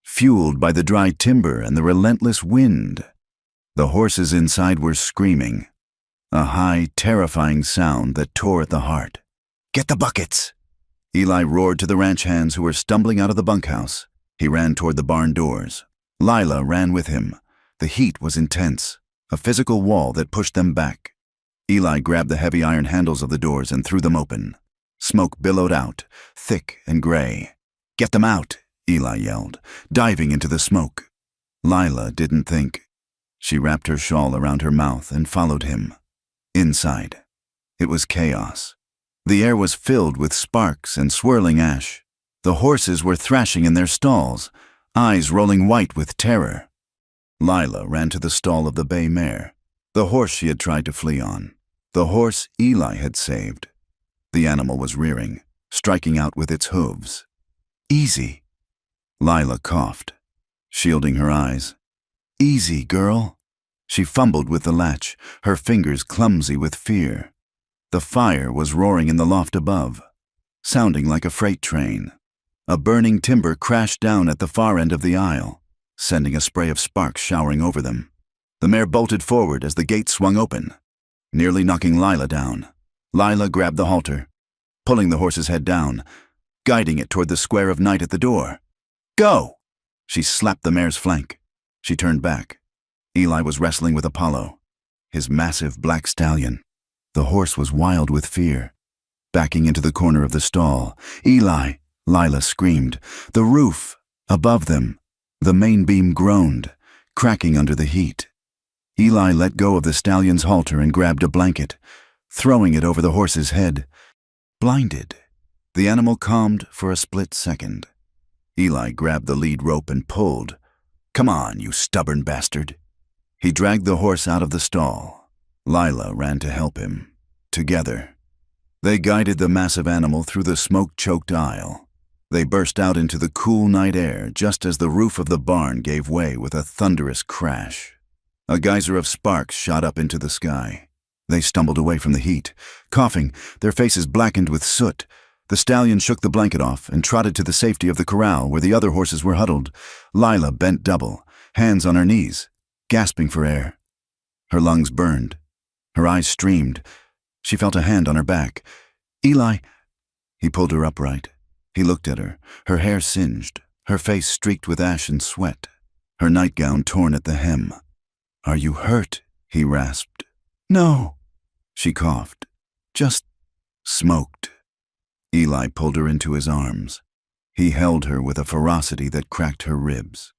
[SPEAKER 1] fueled by the dry timber and the relentless wind. The horses inside were screaming, a high, terrifying sound that tore at the heart. Get the buckets! Eli roared to the ranch hands who were stumbling out of the bunkhouse. He ran toward the barn doors. Lila ran with him. The heat was intense, a physical wall that pushed them back. Eli grabbed the heavy iron handles of the doors and threw them open. Smoke billowed out, thick and gray. Get them out, Eli yelled, diving into the smoke. Lila didn't think. She wrapped her shawl around her mouth and followed him. Inside, it was chaos. The air was filled with sparks and swirling ash. The horses were thrashing in their stalls, eyes rolling white with terror. Lila ran to the stall of the bay mare, the horse she had tried to flee on, the horse Eli had saved. The animal was rearing, striking out with its hooves. Easy. Lila coughed, shielding her eyes. Easy, girl. She fumbled with the latch, her fingers clumsy with fear. The fire was roaring in the loft above, sounding like a freight train. A burning timber crashed down at the far end of the aisle, sending a spray of sparks showering over them. The mare bolted forward as the gate swung open, nearly knocking Lila down. Lila grabbed the halter, pulling the horse's head down, guiding it toward the square of night at the door. Go! She slapped the mare's flank. She turned back. Eli was wrestling with Apollo, his massive black stallion. The horse was wild with fear. Backing into the corner of the stall, Eli, Lila screamed. The roof, above them, the main beam groaned, cracking under the heat. Eli let go of the stallion's halter and grabbed a blanket, throwing it over the horse's head. Blinded, the animal calmed for a split second. Eli grabbed the lead rope and pulled. "Come on, you stubborn bastard." He dragged the horse out of the stall. Lila ran to help him. Together, they guided the massive animal through the smoke-choked aisle. They burst out into the cool night air just as the roof of the barn gave way with a thunderous crash. A geyser of sparks shot up into the sky. They stumbled away from the heat, coughing, their faces blackened with soot. The stallion shook the blanket off and trotted to the safety of the corral where the other horses were huddled. Lila bent double, hands on her knees, gasping for air. Her lungs burned. Her eyes streamed. She felt a hand on her back. "Eli." He pulled her upright. He looked at her, her hair singed, her face streaked with ash and sweat, her nightgown torn at the hem. "Are you hurt?" he rasped. "No," she coughed. "Just smoked." Eli pulled her into his arms. He held her with a ferocity that cracked her ribs.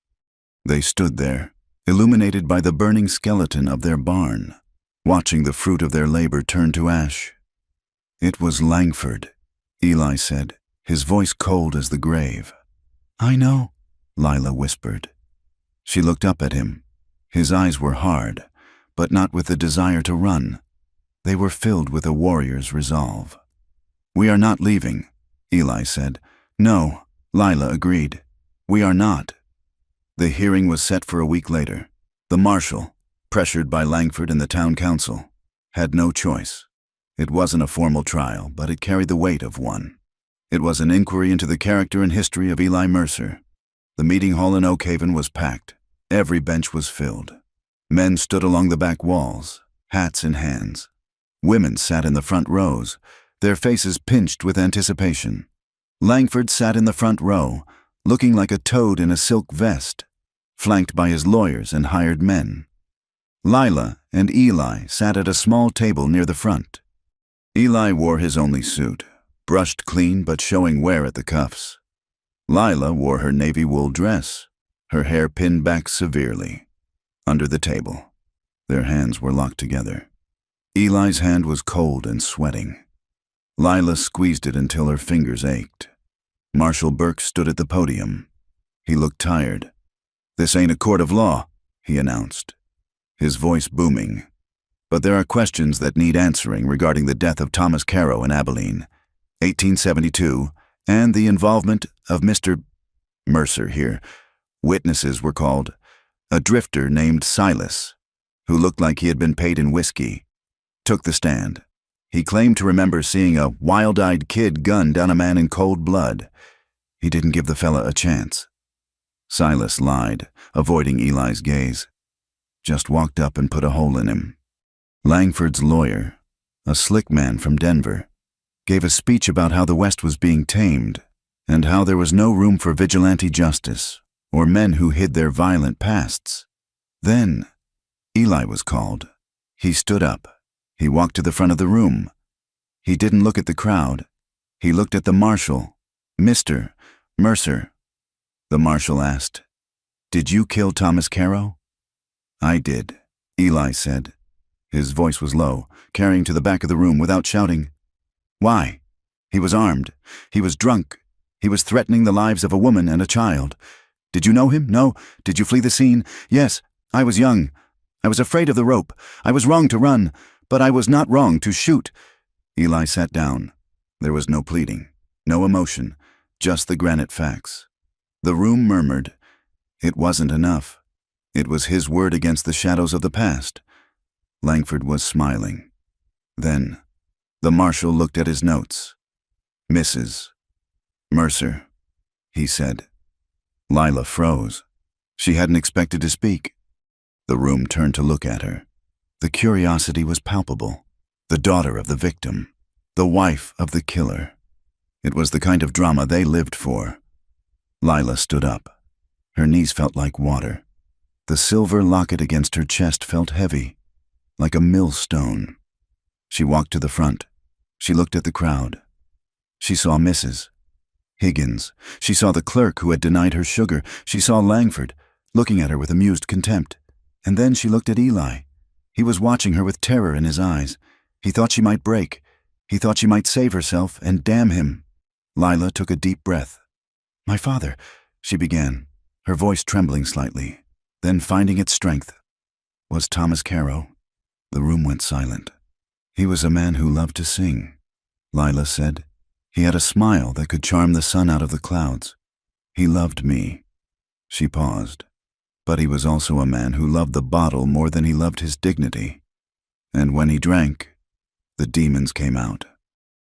[SPEAKER 1] They stood there, illuminated by the burning skeleton of their barn, watching the fruit of their labor turn to ash. "It was Langford," Eli said, his voice cold as the grave. "I know," Lila whispered. She looked up at him. His eyes were hard, but not with the desire to run. They were filled with a warrior's resolve. "We are not leaving," Eli said. "No," Lila agreed. "We are not." The hearing was set for a week later. The marshal, pressured by Langford and the town council, had no choice. It wasn't a formal trial, but it carried the weight of one. It was an inquiry into the character and history of Eli Mercer. The meeting hall in Oak Haven was packed. Every bench was filled. Men stood along the back walls, hats in hands. Women sat in the front rows, their faces pinched with anticipation. Langford sat in the front row, looking like a toad in a silk vest, flanked by his lawyers and hired men. Lila and Eli sat at a small table near the front. Eli wore his only suit, brushed clean but showing wear at the cuffs. Lila wore her navy wool dress, her hair pinned back severely. Under the table, their hands were locked together. Eli's hand was cold and sweating. Lila squeezed it until her fingers ached. Marshal Burke stood at the podium. He looked tired. "This ain't a court of law," he announced, his voice booming. "But there are questions that need answering regarding the death of Thomas Caro in Abilene, 1872, and the involvement of Mr. Mercer here. Witnesses were called. A drifter named Silas, who looked like he had been paid in whiskey, took the stand. He claimed to remember seeing a wild-eyed kid gun down a man in cold blood. He didn't give the fella a chance." Silas lied, avoiding Eli's gaze. "Just walked up and put a hole in him." Langford's lawyer, a slick man from Denver, gave a speech about how the West was being tamed and how there was no room for vigilante justice or men who hid their violent pasts. Then Eli was called. He stood up. He walked to the front of the room. He didn't look at the crowd. He looked at the marshal. "Mr. Mercer," the marshal asked, "did you kill Thomas Caro?" "I did," Eli said. His voice was low, carrying to the back of the room without shouting. "Why?" "He was armed. He was drunk. He was threatening the lives of a woman and a child. Did you know him? No? Did you flee the scene? Yes. I was young. I was afraid of the rope. I was wrong to run, but I was not wrong to shoot." Eli sat down. There was no pleading, no emotion, just the granite facts. The room murmured. It wasn't enough. It was his word against the shadows of the past. Langford was smiling. Then the marshal looked at his notes. "Mrs. Mercer," he said. Lila froze. She hadn't expected to speak. The room turned to look at her. The curiosity was palpable. The daughter of the victim. The wife of the killer. It was the kind of drama they lived for. Lila stood up. Her knees felt like water. The silver locket against her chest felt heavy, like a millstone. She walked to the front. She looked at the crowd. She saw Mrs. Higgins. She saw the clerk who had denied her sugar. She saw Langford, looking at her with amused contempt. And then she looked at Eli. He was watching her with terror in his eyes. He thought she might break. He thought she might save herself, and damn him. Lila took a deep breath. "My father," she began, her voice trembling slightly. Then, finding its strength, "was Thomas Caro." The room went silent. "He was a man who loved to sing," Lila said. "He had a smile that could charm the sun out of the clouds. He loved me." She paused. "But he was also a man who loved the bottle more than he loved his dignity. And when he drank, the demons came out."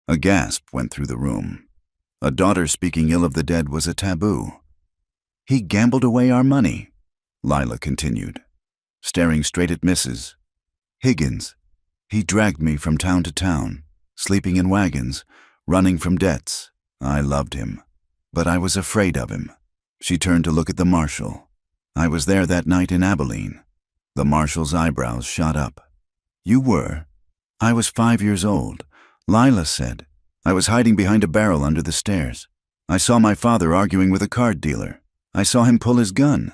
[SPEAKER 1] A gasp went through the room. A daughter speaking ill of the dead was a taboo. "He gambled away our money," Lila continued, staring straight at Mrs. Higgins. "He dragged me from town to town, sleeping in wagons, running from debts. I loved him, but I was afraid of him." She turned to look at the marshal. "I was there that night in Abilene." The marshal's eyebrows shot up. "You were?" "I was 5 years old," Lila said. "I was hiding behind a barrel under the stairs. I saw my father arguing with a card dealer. I saw him pull his gun."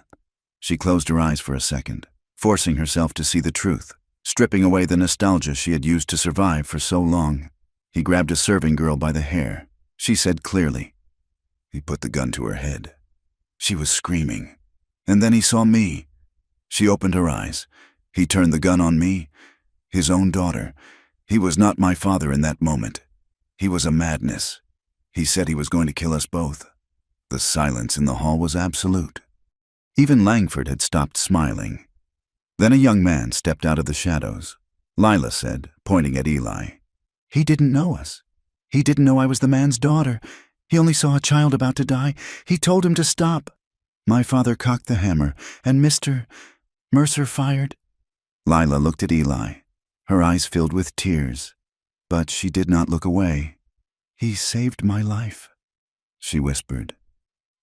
[SPEAKER 1] She closed her eyes for a second, forcing herself to see the truth, stripping away the nostalgia she had used to survive for so long. He grabbed a serving girl by the hair. She said clearly. He put the gun to her head. She was screaming. And then he saw me. She opened her eyes. He turned the gun on me, his own daughter. He was not my father in that moment. He was a madness. He said he was going to kill us both. The silence in the hall was absolute. Even Langford had stopped smiling. Then a young man stepped out of the shadows. Lila said, pointing at Eli. "He didn't know us. He didn't know I was the man's daughter. He only saw a child about to die. He told him to stop. My father cocked the hammer, and Mr. Mercer fired." Lila looked at Eli. Her eyes filled with tears, but she did not look away. "He saved my life," she whispered.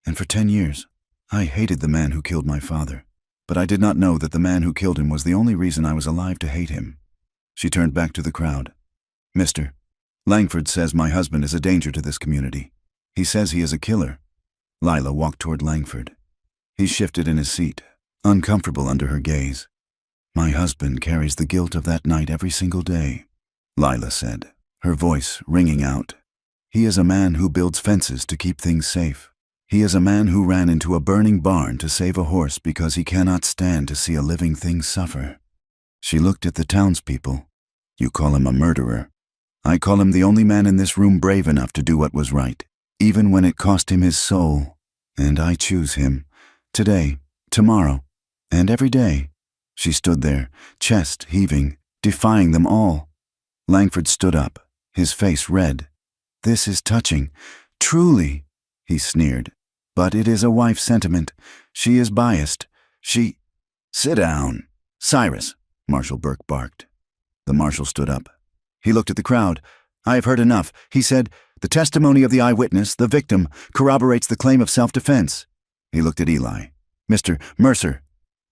[SPEAKER 1] "And for 10 years, I hated the man who killed my father. But I did not know that the man who killed him was the only reason I was alive to hate him." She turned back to the crowd. "Mr. Langford says my husband is a danger to this community. He says he is a killer." Lila walked toward Langford. He shifted in his seat, uncomfortable under her gaze. "My husband carries the guilt of that night every single day," Lila said, her voice ringing out. "He is a man who builds fences to keep things safe. He is a man who ran into a burning barn to save a horse because he cannot stand to see a living thing suffer." She looked at the townspeople. "You call him a murderer. I call him the only man in this room brave enough to do what was right, even when it cost him his soul. And I choose him. Today, tomorrow, and every day." She stood there, chest heaving, defying them all. Langford stood up, his face red. "This is touching. Truly," he sneered. "But it is a wife's sentiment. She is biased. She—" "Sit down. Cyrus," Marshal Burke barked. The marshal stood up. He looked at the crowd. "I have heard enough," he said. "The testimony of the eyewitness, the victim, corroborates the claim of self-defense." He looked at Eli. "Mr. Mercer,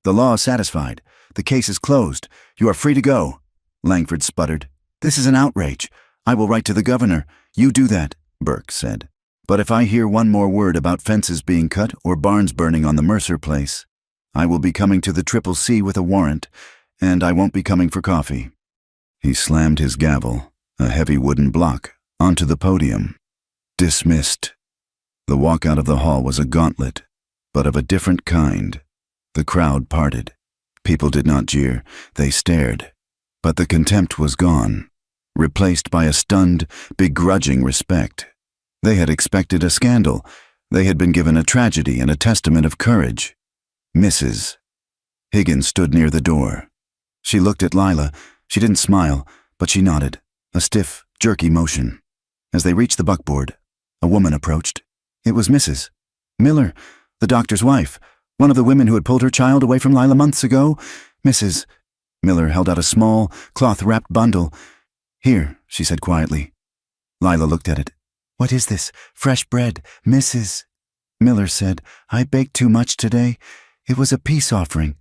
[SPEAKER 1] the law is satisfied. The case is closed. You are free to go." Langford sputtered. "This is an outrage. I will write to the governor." "You do that," Burke said. "But if I hear one more word about fences being cut or barns burning on the Mercer place, I will be coming to the Triple C with a warrant, and I won't be coming for coffee." He slammed his gavel, a heavy wooden block, onto the podium. "Dismissed." The walk out of the hall was a gauntlet, but of a different kind. The crowd parted. People did not jeer, they stared. But the contempt was gone, replaced by a stunned, begrudging respect. They had expected a scandal. They had been given a tragedy and a testament of courage. Mrs. Higgins stood near the door. She looked at Lila. She didn't smile, but she nodded, a stiff, jerky motion. As they reached the buckboard, a woman approached. It was Mrs. Miller, the doctor's wife, one of the women who had pulled her child away from Lila months ago. Mrs. Miller held out a small, cloth-wrapped bundle. "Here," she said quietly. Lila looked at it. "What is this? Fresh bread, Mrs. Miller said, "I baked too much today. It was a peace offering,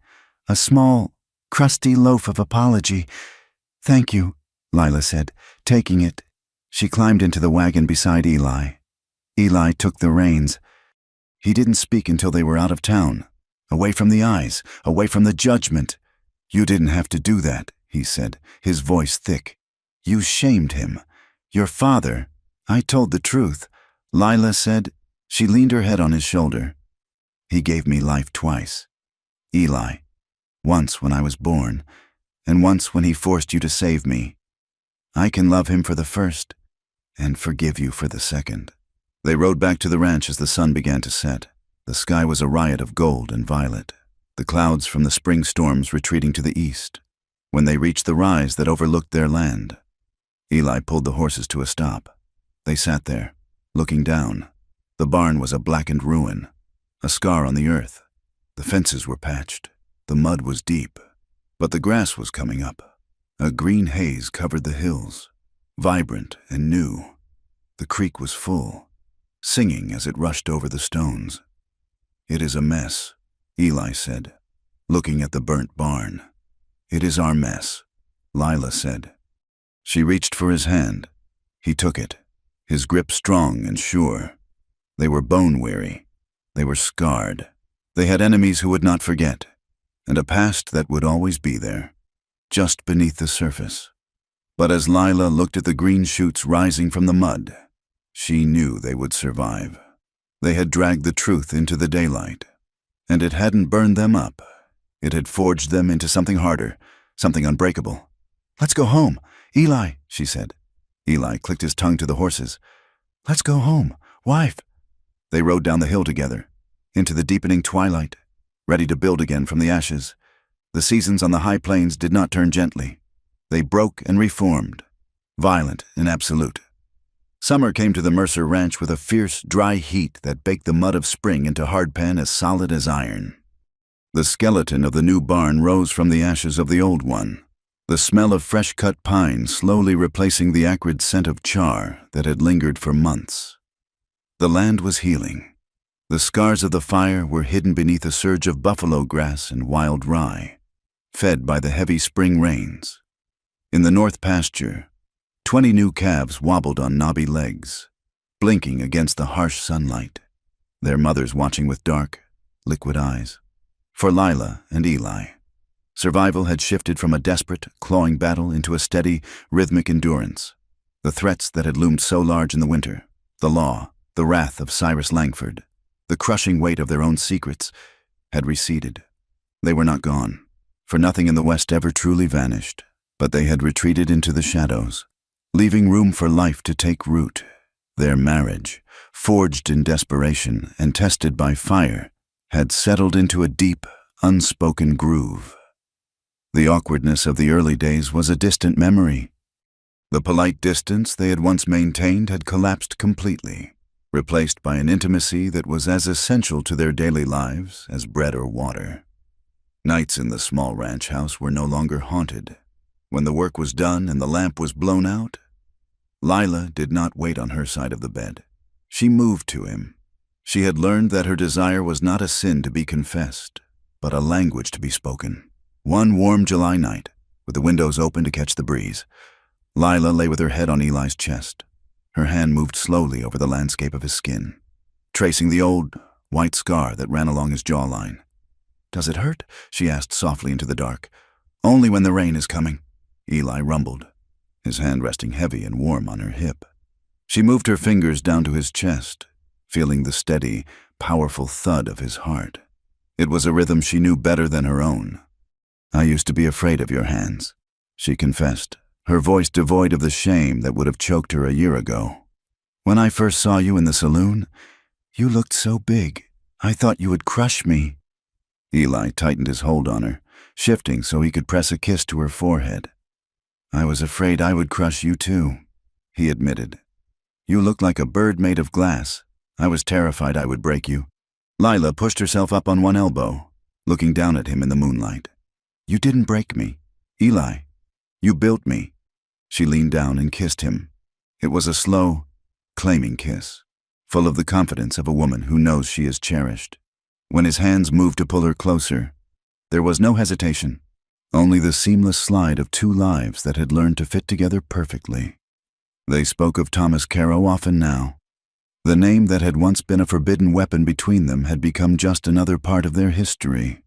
[SPEAKER 1] a small, crusty loaf of apology." "Thank you," Lila said, taking it. She climbed into the wagon beside Eli. Eli took the reins. He didn't speak until they were out of town, away from the eyes, away from the judgment. "You didn't have to do that," he said, his voice thick. "You shamed him. Your father." "I told the truth," Lila said. She leaned her head on his shoulder. "He gave me life twice. Eli, once when I was born, and once when he forced you to save me. I can love him for the first, and forgive you for the second." They rode back to the ranch as the sun began to set. The sky was a riot of gold and violet, the clouds from the spring storms retreating to the east. When they reached the rise that overlooked their land, Eli pulled the horses to a stop. They sat there, looking down. The barn was a blackened ruin, a scar on the earth. The fences were patched. The mud was deep, but the grass was coming up. A green haze covered the hills, vibrant and new. The creek was full, singing as it rushed over the stones. "It is a mess," Eli said, looking at the burnt barn. "It is our mess," Lila said. She reached for his hand. He took it, his grip strong and sure. They were bone-weary. They were scarred. They had enemies who would not forget, and a past that would always be there, just beneath the surface. But as Lila looked at the green shoots rising from the mud, she knew they would survive. They had dragged the truth into the daylight, and it hadn't burned them up. It had forged them into something harder, something unbreakable. "Let's go home, Eli," she said. Eli clicked his tongue to the horses. "Let's go home, wife." They rode down the hill together, into the deepening twilight, ready to build again from the ashes. The seasons on the high plains did not turn gently. They broke and reformed, violent and absolute. Summer came to the Mercer Ranch with a fierce, dry heat that baked the mud of spring into hardpan as solid as iron. The skeleton of the new barn rose from the ashes of the old one, the smell of fresh-cut pine slowly replacing the acrid scent of char that had lingered for months. The land was healing. The scars of the fire were hidden beneath a surge of buffalo grass and wild rye, fed by the heavy spring rains. In the north pasture, 20 new calves wobbled on knobby legs, blinking against the harsh sunlight, their mothers watching with dark, liquid eyes. For Lila and Eli, survival had shifted from a desperate, clawing battle into a steady, rhythmic endurance. The threats that had loomed so large in the winter, the law, the wrath of Cyrus Langford, the crushing weight of their own secrets, had receded. They were not gone, for nothing in the West ever truly vanished, but they had retreated into the shadows, leaving room for life to take root. Their marriage, forged in desperation and tested by fire, had settled into a deep, unspoken groove. The awkwardness of the early days was a distant memory. The polite distance they had once maintained had collapsed completely, replaced by an intimacy that was as essential to their daily lives as bread or water. Nights in the small ranch house were no longer haunted. When the work was done and the lamp was blown out, Lila did not wait on her side of the bed. She moved to him. She had learned that her desire was not a sin to be confessed, but a language to be spoken. One warm July night, with the windows open to catch the breeze, Lila lay with her head on Eli's chest. Her hand moved slowly over the landscape of his skin, tracing the old, white scar that ran along his jawline. "Does it hurt?" she asked softly into the dark. "Only when the rain is coming," Eli rumbled, his hand resting heavy and warm on her hip. She moved her fingers down to his chest, feeling the steady, powerful thud of his heart. It was a rhythm she knew better than her own. "I used to be afraid of your hands," she confessed, her voice devoid of the shame that would have choked her a year ago. "When I first saw you in the saloon, you looked so big. I thought you would crush me." Eli tightened his hold on her, shifting so he could press a kiss to her forehead. "I was afraid I would crush you too," he admitted. "You looked like a bird made of glass. I was terrified I would break you." Lila pushed herself up on one elbow, looking down at him in the moonlight. "You didn't break me, Eli. You built me." She leaned down and kissed him. It was a slow, claiming kiss, full of the confidence of a woman who knows she is cherished. When his hands moved to pull her closer, there was no hesitation, only the seamless slide of two lives that had learned to fit together perfectly. They spoke of Thomas Caro often now. The name that had once been a forbidden weapon between them had become just another part of their history,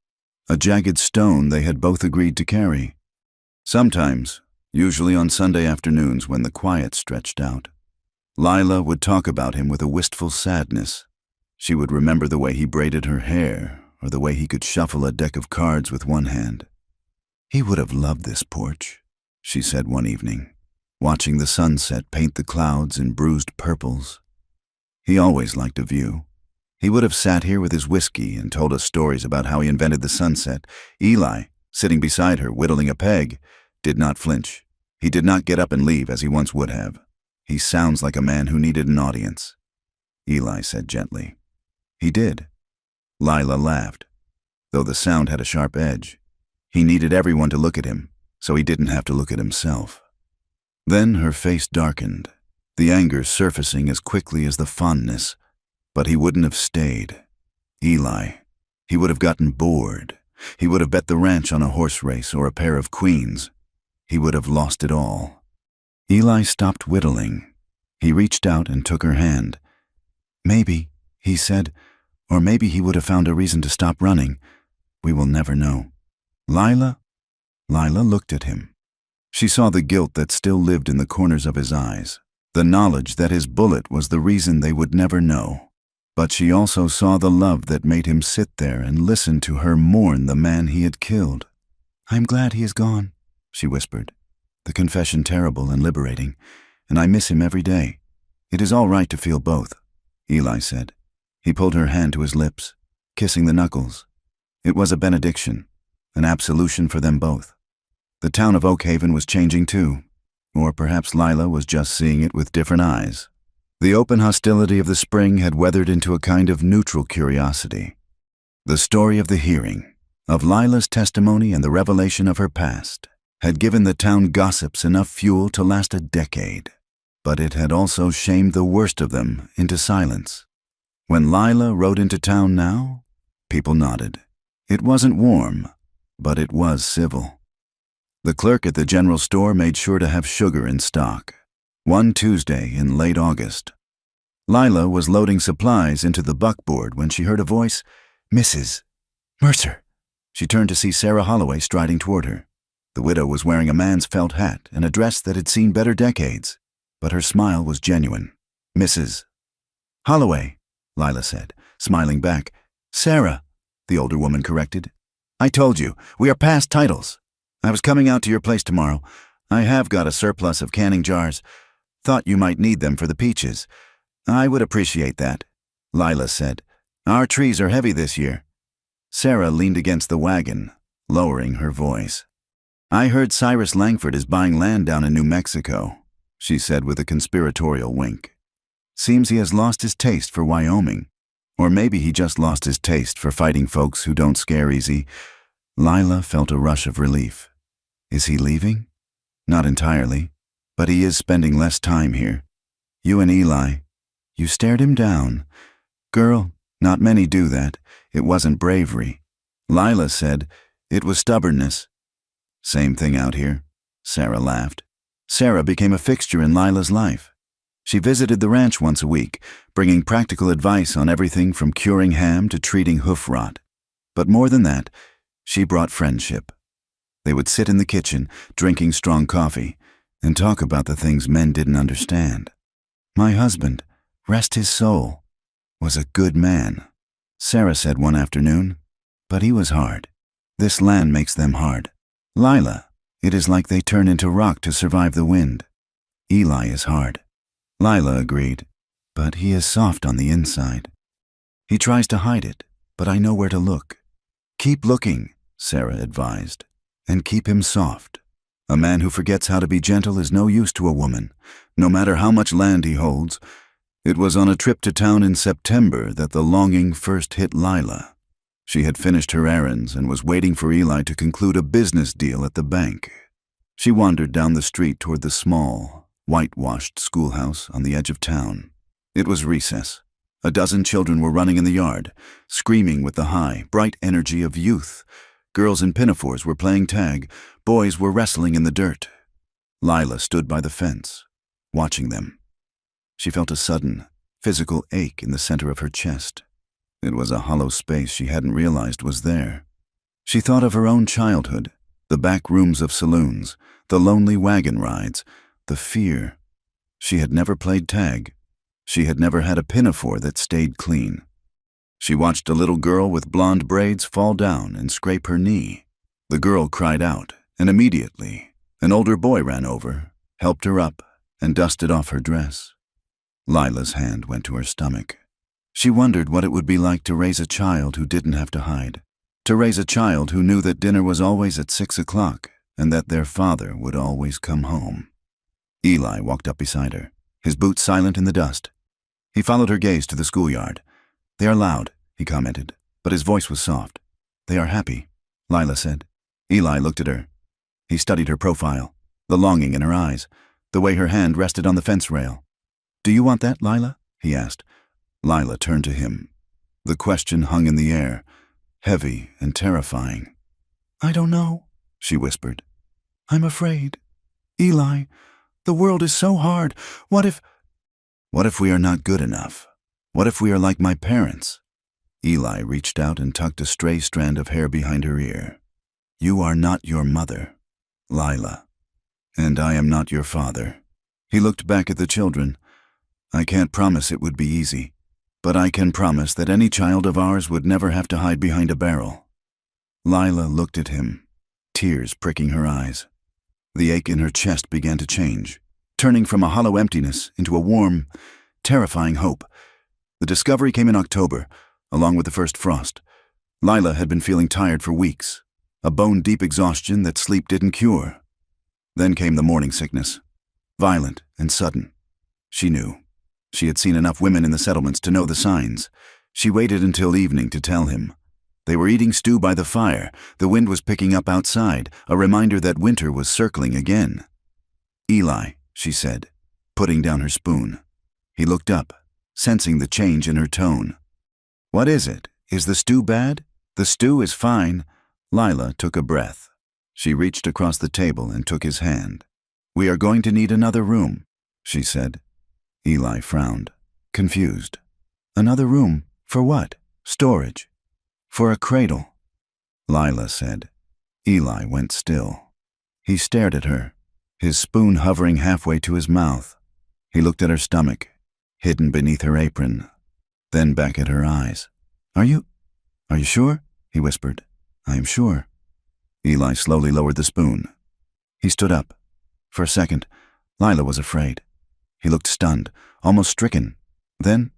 [SPEAKER 1] a jagged stone they had both agreed to carry. Sometimes, usually on Sunday afternoons when the quiet stretched out, Lila would talk about him with a wistful sadness. She would remember the way he braided her hair, or the way he could shuffle a deck of cards with one hand. "He would have loved this porch," she said one evening, watching the sunset paint the clouds in bruised purples. He always liked a view. He would have sat here with his whiskey and told us stories about how he invented the sunset. Eli, sitting beside her, whittling a peg, did not flinch. He did not get up and leave as he once would have. "He sounds like a man who needed an audience," Eli said gently. He did. Lila laughed, though the sound had a sharp edge. He needed everyone to look at him, so he didn't have to look at himself. Then her face darkened, the anger surfacing as quickly as the fondness. But he wouldn't have stayed. Eli. He would have gotten bored. He would have bet the ranch on a horse race or a pair of queens. He would have lost it all. Eli stopped whittling. He reached out and took her hand. "Maybe," he said, "or maybe he would have found a reason to stop running. We will never know." "Lila?" Lila looked at him. She saw the guilt that still lived in the corners of his eyes, the knowledge that his bullet was the reason they would never know. But she also saw the love that made him sit there and listen to her mourn the man he had killed. "I'm glad he is gone," she whispered, the confession terrible and liberating, "and I miss him every day." "It is all right to feel both," Eli said. He pulled her hand to his lips, kissing the knuckles. It was a benediction, an absolution for them both. The town of Oak Haven was changing too, or perhaps Lila was just seeing it with different eyes. The open hostility of the spring had weathered into a kind of neutral curiosity. The story of the hearing, of Lila's testimony and the revelation of her past, had given the town gossips enough fuel to last a decade, but it had also shamed the worst of them into silence. When Lila rode into town now, people nodded. It wasn't warm, but it was civil. The clerk at the general store made sure to have sugar in stock. One Tuesday in late August, Lila was loading supplies into the buckboard when she heard a voice, "Mrs. Mercer." She turned to see Sarah Holloway striding toward her. The widow was wearing a man's felt hat and a dress that had seen better decades, but her smile was genuine. "Mrs. Holloway," Lila said, smiling back. "Sarah," the older woman corrected. "I told you, we are past titles. I was coming out to your place tomorrow. I have got a surplus of canning jars. Thought you might need them for the peaches." "I would appreciate that," Lila said. "Our trees are heavy this year." Sarah leaned against the wagon, lowering her voice. "I heard Cyrus Langford is buying land down in New Mexico," she said with a conspiratorial wink. "Seems he has lost his taste for Wyoming. Or maybe he just lost his taste for fighting folks who don't scare easy." Lila felt a rush of relief. "Is he leaving?" "Not entirely, but he is spending less time here. You and Eli, you stared him down. Girl, not many do that. It wasn't bravery." Lila said, "It was stubbornness." "Same thing out here," Sarah laughed. Sarah became a fixture in Lila's life. She visited the ranch once a week, bringing practical advice on everything from curing ham to treating hoof rot. But more than that, she brought friendship. They would sit in the kitchen, drinking strong coffee, and talk about the things men didn't understand. "My husband, rest his soul, was a good man," Sarah said one afternoon, "but he was hard. This land makes them hard. Lila, it is like they turn into rock to survive the wind. Eli is hard." Lila agreed, "But he is soft on the inside. He tries to hide it, but I know where to look." "Keep looking," Sarah advised, "and keep him soft. A man who forgets how to be gentle is no use to a woman, no matter how much land he holds." It was on a trip to town in September that the longing first hit Lila. She had finished her errands and was waiting for Eli to conclude a business deal at the bank. She wandered down the street toward the small, whitewashed schoolhouse on the edge of town. It was recess. A dozen children were running in the yard, screaming with the high, bright energy of youth. Girls in pinafores were playing tag. Boys were wrestling in the dirt. Lila stood by the fence, watching them. She felt a sudden, physical ache in the center of her chest. It was a hollow space she hadn't realized was there. She thought of her own childhood, the back rooms of saloons, the lonely wagon rides, the fear. She had never played tag. She had never had a pinafore that stayed clean. She watched a little girl with blonde braids fall down and scrape her knee. The girl cried out, and immediately, an older boy ran over, helped her up, and dusted off her dress. Lila's hand went to her stomach. She wondered what it would be like to raise a child who didn't have to hide, to raise a child who knew that dinner was always at 6 o'clock and that their father would always come home. Eli walked up beside her, his boots silent in the dust. He followed her gaze to the schoolyard. "They are loud," he commented, but his voice was soft. "They are happy," Lila said. Eli looked at her. He studied her profile, the longing in her eyes, the way her hand rested on the fence rail. "Do you want that, Lila?" he asked. Lila turned to him. The question hung in the air, heavy and terrifying. "I don't know," she whispered. "I'm afraid. Eli, the world is so hard. What if we are not good enough? What if we are like my parents?" Eli reached out and tucked a stray strand of hair behind her ear. "You are not your mother, Lila, and I am not your father." He looked back at the children. "I can't promise it would be easy, but I can promise that any child of ours would never have to hide behind a barrel." Lila looked at him, tears pricking her eyes. The ache in her chest began to change, turning from a hollow emptiness into a warm, terrifying hope. The discovery came in October, along with the first frost. Lila had been feeling tired for weeks, a bone-deep exhaustion that sleep didn't cure. Then came the morning sickness, violent and sudden. She knew. She had seen enough women in the settlements to know the signs. She waited until evening to tell him. They were eating stew by the fire. The wind was picking up outside, a reminder that winter was circling again. "Eli," she said, putting down her spoon. He looked up, sensing the change in her tone. "What is it? Is the stew bad?" "The stew is fine." Lila took a breath. She reached across the table and took his hand. "We are going to need another room," she said. Eli frowned, confused. "Another room? For what? Storage?" "For a cradle," Lila said. Eli went still. He stared at her, his spoon hovering halfway to his mouth. He looked at her stomach, hidden beneath her apron, then back at her eyes. Are you sure?" he whispered. "I am sure." Eli slowly lowered the spoon. He stood up. For a second, Lila was afraid. He looked stunned, almost stricken. Then,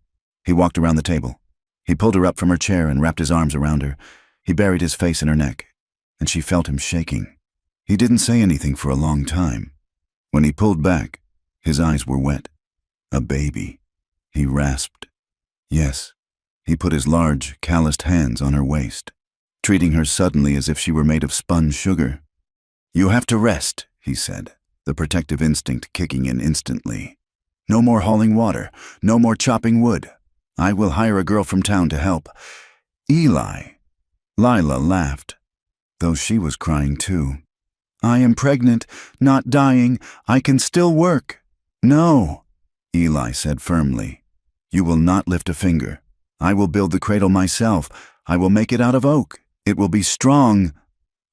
[SPEAKER 1] he walked around the table. He pulled her up from her chair and wrapped his arms around her. He buried his face in her neck, and she felt him shaking. He didn't say anything for a long time. When he pulled back, his eyes were wet. "A baby," he rasped. "Yes." He put his large, calloused hands on her waist, treating her suddenly as if she were made of spun sugar. "You have to rest," he said, the protective instinct kicking in instantly. "No more hauling water, no more chopping wood. I will hire a girl from town to help." "Eli!" Lila laughed, though she was crying too. "I am pregnant, not dying. I can still work." "No," Eli said firmly. "You will not lift a finger. I will build the cradle myself. I will make it out of oak. It will be strong."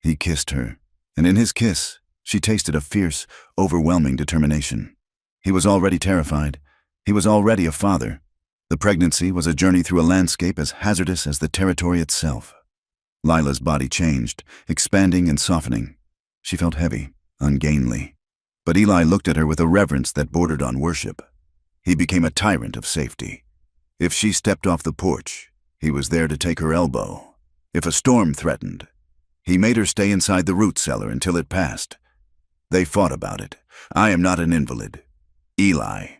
[SPEAKER 1] He kissed her, and in his kiss, she tasted a fierce, overwhelming determination. He was already terrified. He was already a father. The pregnancy was a journey through a landscape as hazardous as the territory itself. Lila's body changed, expanding and softening. She felt heavy, ungainly. But Eli looked at her with a reverence that bordered on worship. He became a tyrant of safety. If she stepped off the porch, he was there to take her elbow. If a storm threatened, he made her stay inside the root cellar until it passed. They fought about it. "I am not an invalid. Eli."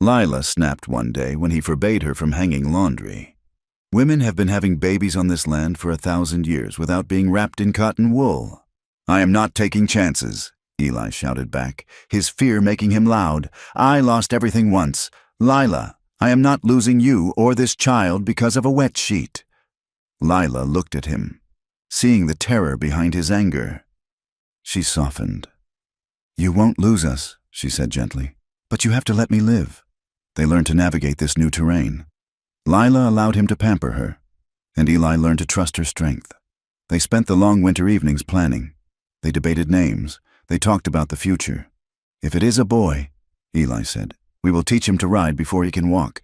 [SPEAKER 1] Lila snapped one day when he forbade her from hanging laundry. "Women have been having babies on this land for 1,000 years without being wrapped in cotton wool." "I am not taking chances," Eli shouted back, his fear making him loud. "I lost everything once. Lila, I am not losing you or this child because of a wet sheet." Lila looked at him, seeing the terror behind his anger. She softened. "You won't lose us," she said gently, "but you have to let me live." They learned to navigate this new terrain. Lila allowed him to pamper her, and Eli learned to trust her strength. They spent the long winter evenings planning. They debated names. They talked about the future. "If it is a boy," Eli said, "we will teach him to ride before he can walk.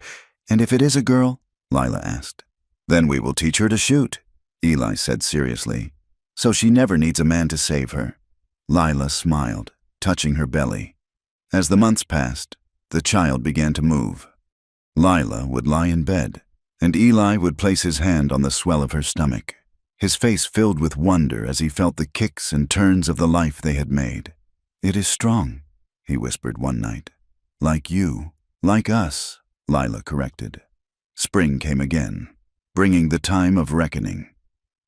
[SPEAKER 1] And if it is a girl," Lila asked. "Then we will teach her to shoot," Eli said seriously. "So she never needs a man to save her." Lila smiled, touching her belly. As the months passed, the child began to move. Lila would lie in bed, and Eli would place his hand on the swell of her stomach, his face filled with wonder as he felt the kicks and turns of the life they had made. "It is strong," he whispered one night. "Like you, like us," Lila corrected. Spring came again, bringing the time of reckoning.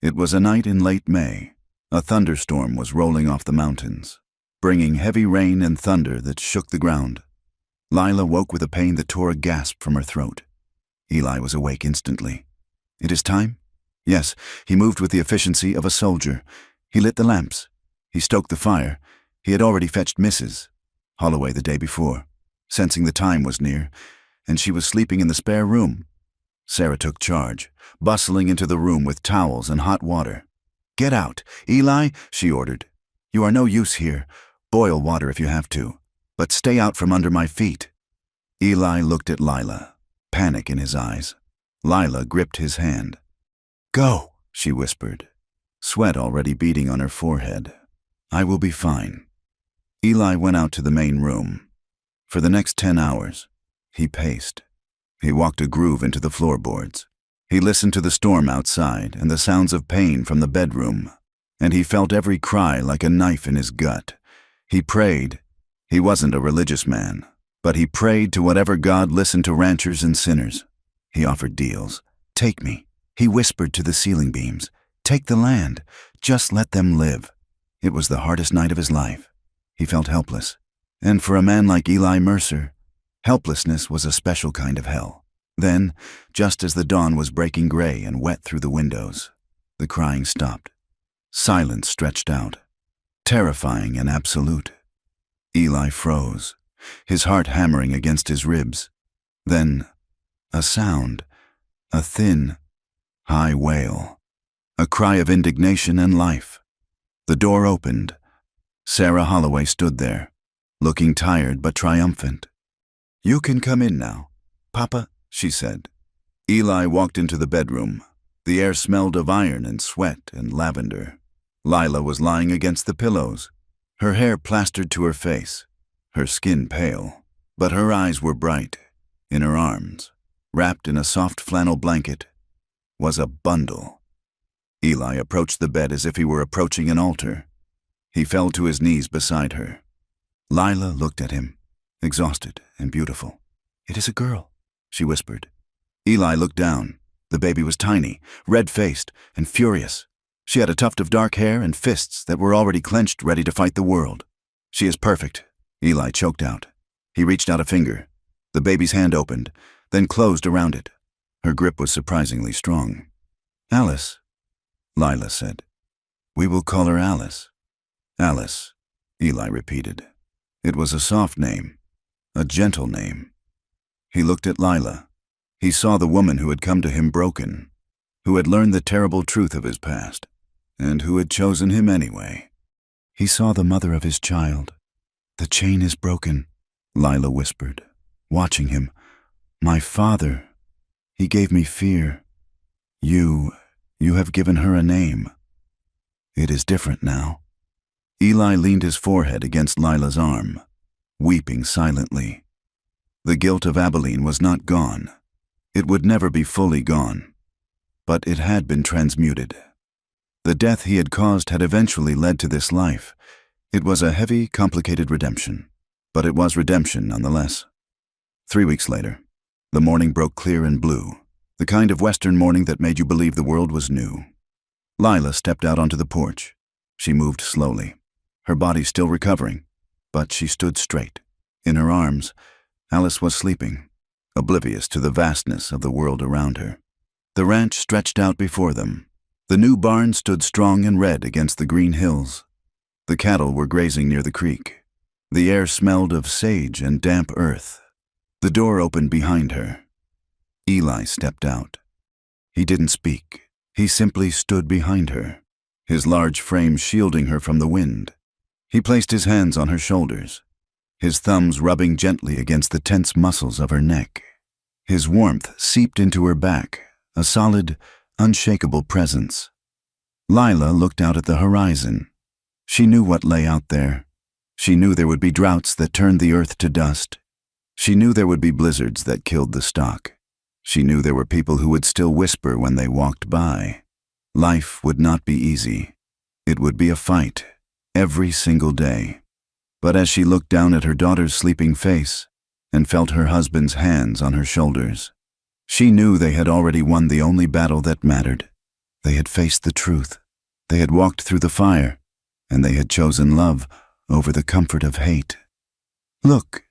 [SPEAKER 1] It was a night in late May. A thunderstorm was rolling off the mountains, bringing heavy rain and thunder that shook the ground. Lila woke with a pain that tore a gasp from her throat. Eli was awake instantly. "It is time?" Yes, he moved with the efficiency of a soldier. He lit the lamps. He stoked the fire. He had already fetched Mrs. Holloway the day before, sensing the time was near, and she was sleeping in the spare room. Sarah took charge, bustling into the room with towels and hot water. "Get out, Eli," she ordered. "You are no use here. Boil water if you have to, but stay out from under my feet." Eli looked at Lila, panic in his eyes. Lila gripped his hand. "Go," she whispered, sweat already beading on her forehead. "I will be fine." Eli went out to the main room. For the next 10 hours, he paced. He walked a groove into the floorboards. He listened to the storm outside and the sounds of pain from the bedroom, and he felt every cry like a knife in his gut. He prayed. He wasn't a religious man, but he prayed to whatever God listened to ranchers and sinners. He offered deals. "Take me," he whispered to the ceiling beams. "Take the land. Just let them live." It was the hardest night of his life. He felt helpless. And for a man like Eli Mercer, helplessness was a special kind of hell. Then, just as the dawn was breaking gray and wet through the windows, the crying stopped. Silence stretched out, terrifying and absolute. Eli froze, his heart hammering against his ribs. Then, a sound, a thin, high wail, a cry of indignation and life. The door opened. Sarah Holloway stood there, looking tired but triumphant. "You can come in now, Papa," she said. Eli walked into the bedroom. The air smelled of iron and sweat and lavender. Lila was lying against the pillows, her hair plastered to her face, her skin pale, but her eyes were bright. In her arms, wrapped in a soft flannel blanket, was a bundle. Eli approached the bed as if he were approaching an altar. He fell to his knees beside her. Lila looked at him, exhausted and beautiful. "It is a girl," she whispered. Eli looked down. The baby was tiny, red-faced, and furious. She had a tuft of dark hair and fists that were already clenched, ready to fight the world. "She is perfect," Eli choked out. He reached out a finger. The baby's hand opened, then closed around it. Her grip was surprisingly strong. "Alice," Lila said. "We will call her Alice." "Alice," Eli repeated. It was a soft name, a gentle name. He looked at Lila. He saw the woman who had come to him broken, who had learned the terrible truth of his past, and who had chosen him anyway. He saw the mother of his child. "The chain is broken," Lila whispered, watching him. "My father, he gave me fear. You have given her a name. It is different now." Eli leaned his forehead against Lila's arm, weeping silently. The guilt of Abilene was not gone. It would never be fully gone, but it had been transmuted. The death he had caused had eventually led to this life. It was a heavy, complicated redemption, but it was redemption nonetheless. 3 weeks later, the morning broke clear and blue, the kind of western morning that made you believe the world was new. Lila stepped out onto the porch. She moved slowly, her body still recovering, but she stood straight. In her arms, Alice was sleeping, oblivious to the vastness of the world around her. The ranch stretched out before them. The new barn stood strong and red against the green hills. The cattle were grazing near the creek. The air smelled of sage and damp earth. The door opened behind her. Eli stepped out. He didn't speak. He simply stood behind her. his large frame shielding her from the wind. He placed his hands on her shoulders, his thumbs rubbing gently against the tense muscles of her neck. His warmth seeped into her back, a solid, unshakable presence. Lila looked out at the horizon. She knew what lay out there. She knew there would be droughts that turned the earth to dust. She knew there would be blizzards that killed the stock. She knew there were people who would still whisper when they walked by. Life would not be easy. It would be a fight, every single day. But as she looked down at her daughter's sleeping face and felt her husband's hands on her shoulders, she knew they had already won the only battle that mattered. They had faced the truth. They had walked through the fire, and they had chosen love over the comfort of hate. "Look,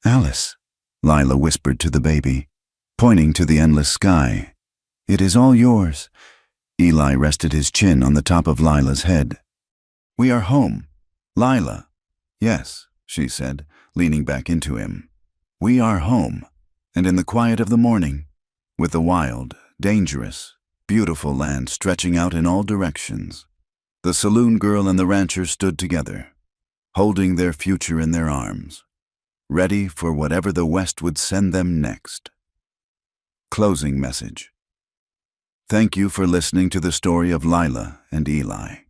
[SPEAKER 1] Alice," Lila whispered to the baby, pointing to the endless sky. "It is all yours." Eli rested his chin on the top of Lila's head. "We are home, Lila." "Yes," she said, leaning back into him. "We are home, and in the quiet of the morning, with the wild, dangerous, beautiful land stretching out in all directions." The saloon girl and the rancher stood together, holding their future in their arms, ready for whatever the West would send them next. Closing message. Thank you for listening to the story of Lila and Eli.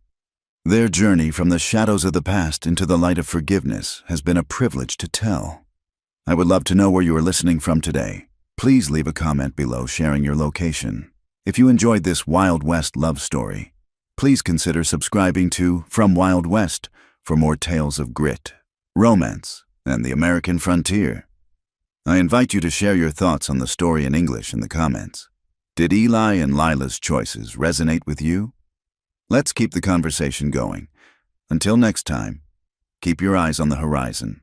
[SPEAKER 1] Their journey from the shadows of the past into the light of forgiveness has been a privilege to tell. I would love to know where you are listening from today. Please leave a comment below sharing your location. If you enjoyed this Wild West love story, please consider subscribing to From Wild West for more tales of grit, romance, and the American frontier. I invite you to share your thoughts on the story in English in the comments. Did Eli and Lila's choices resonate with you? Let's keep the conversation going. Until next time, keep your eyes on the horizon.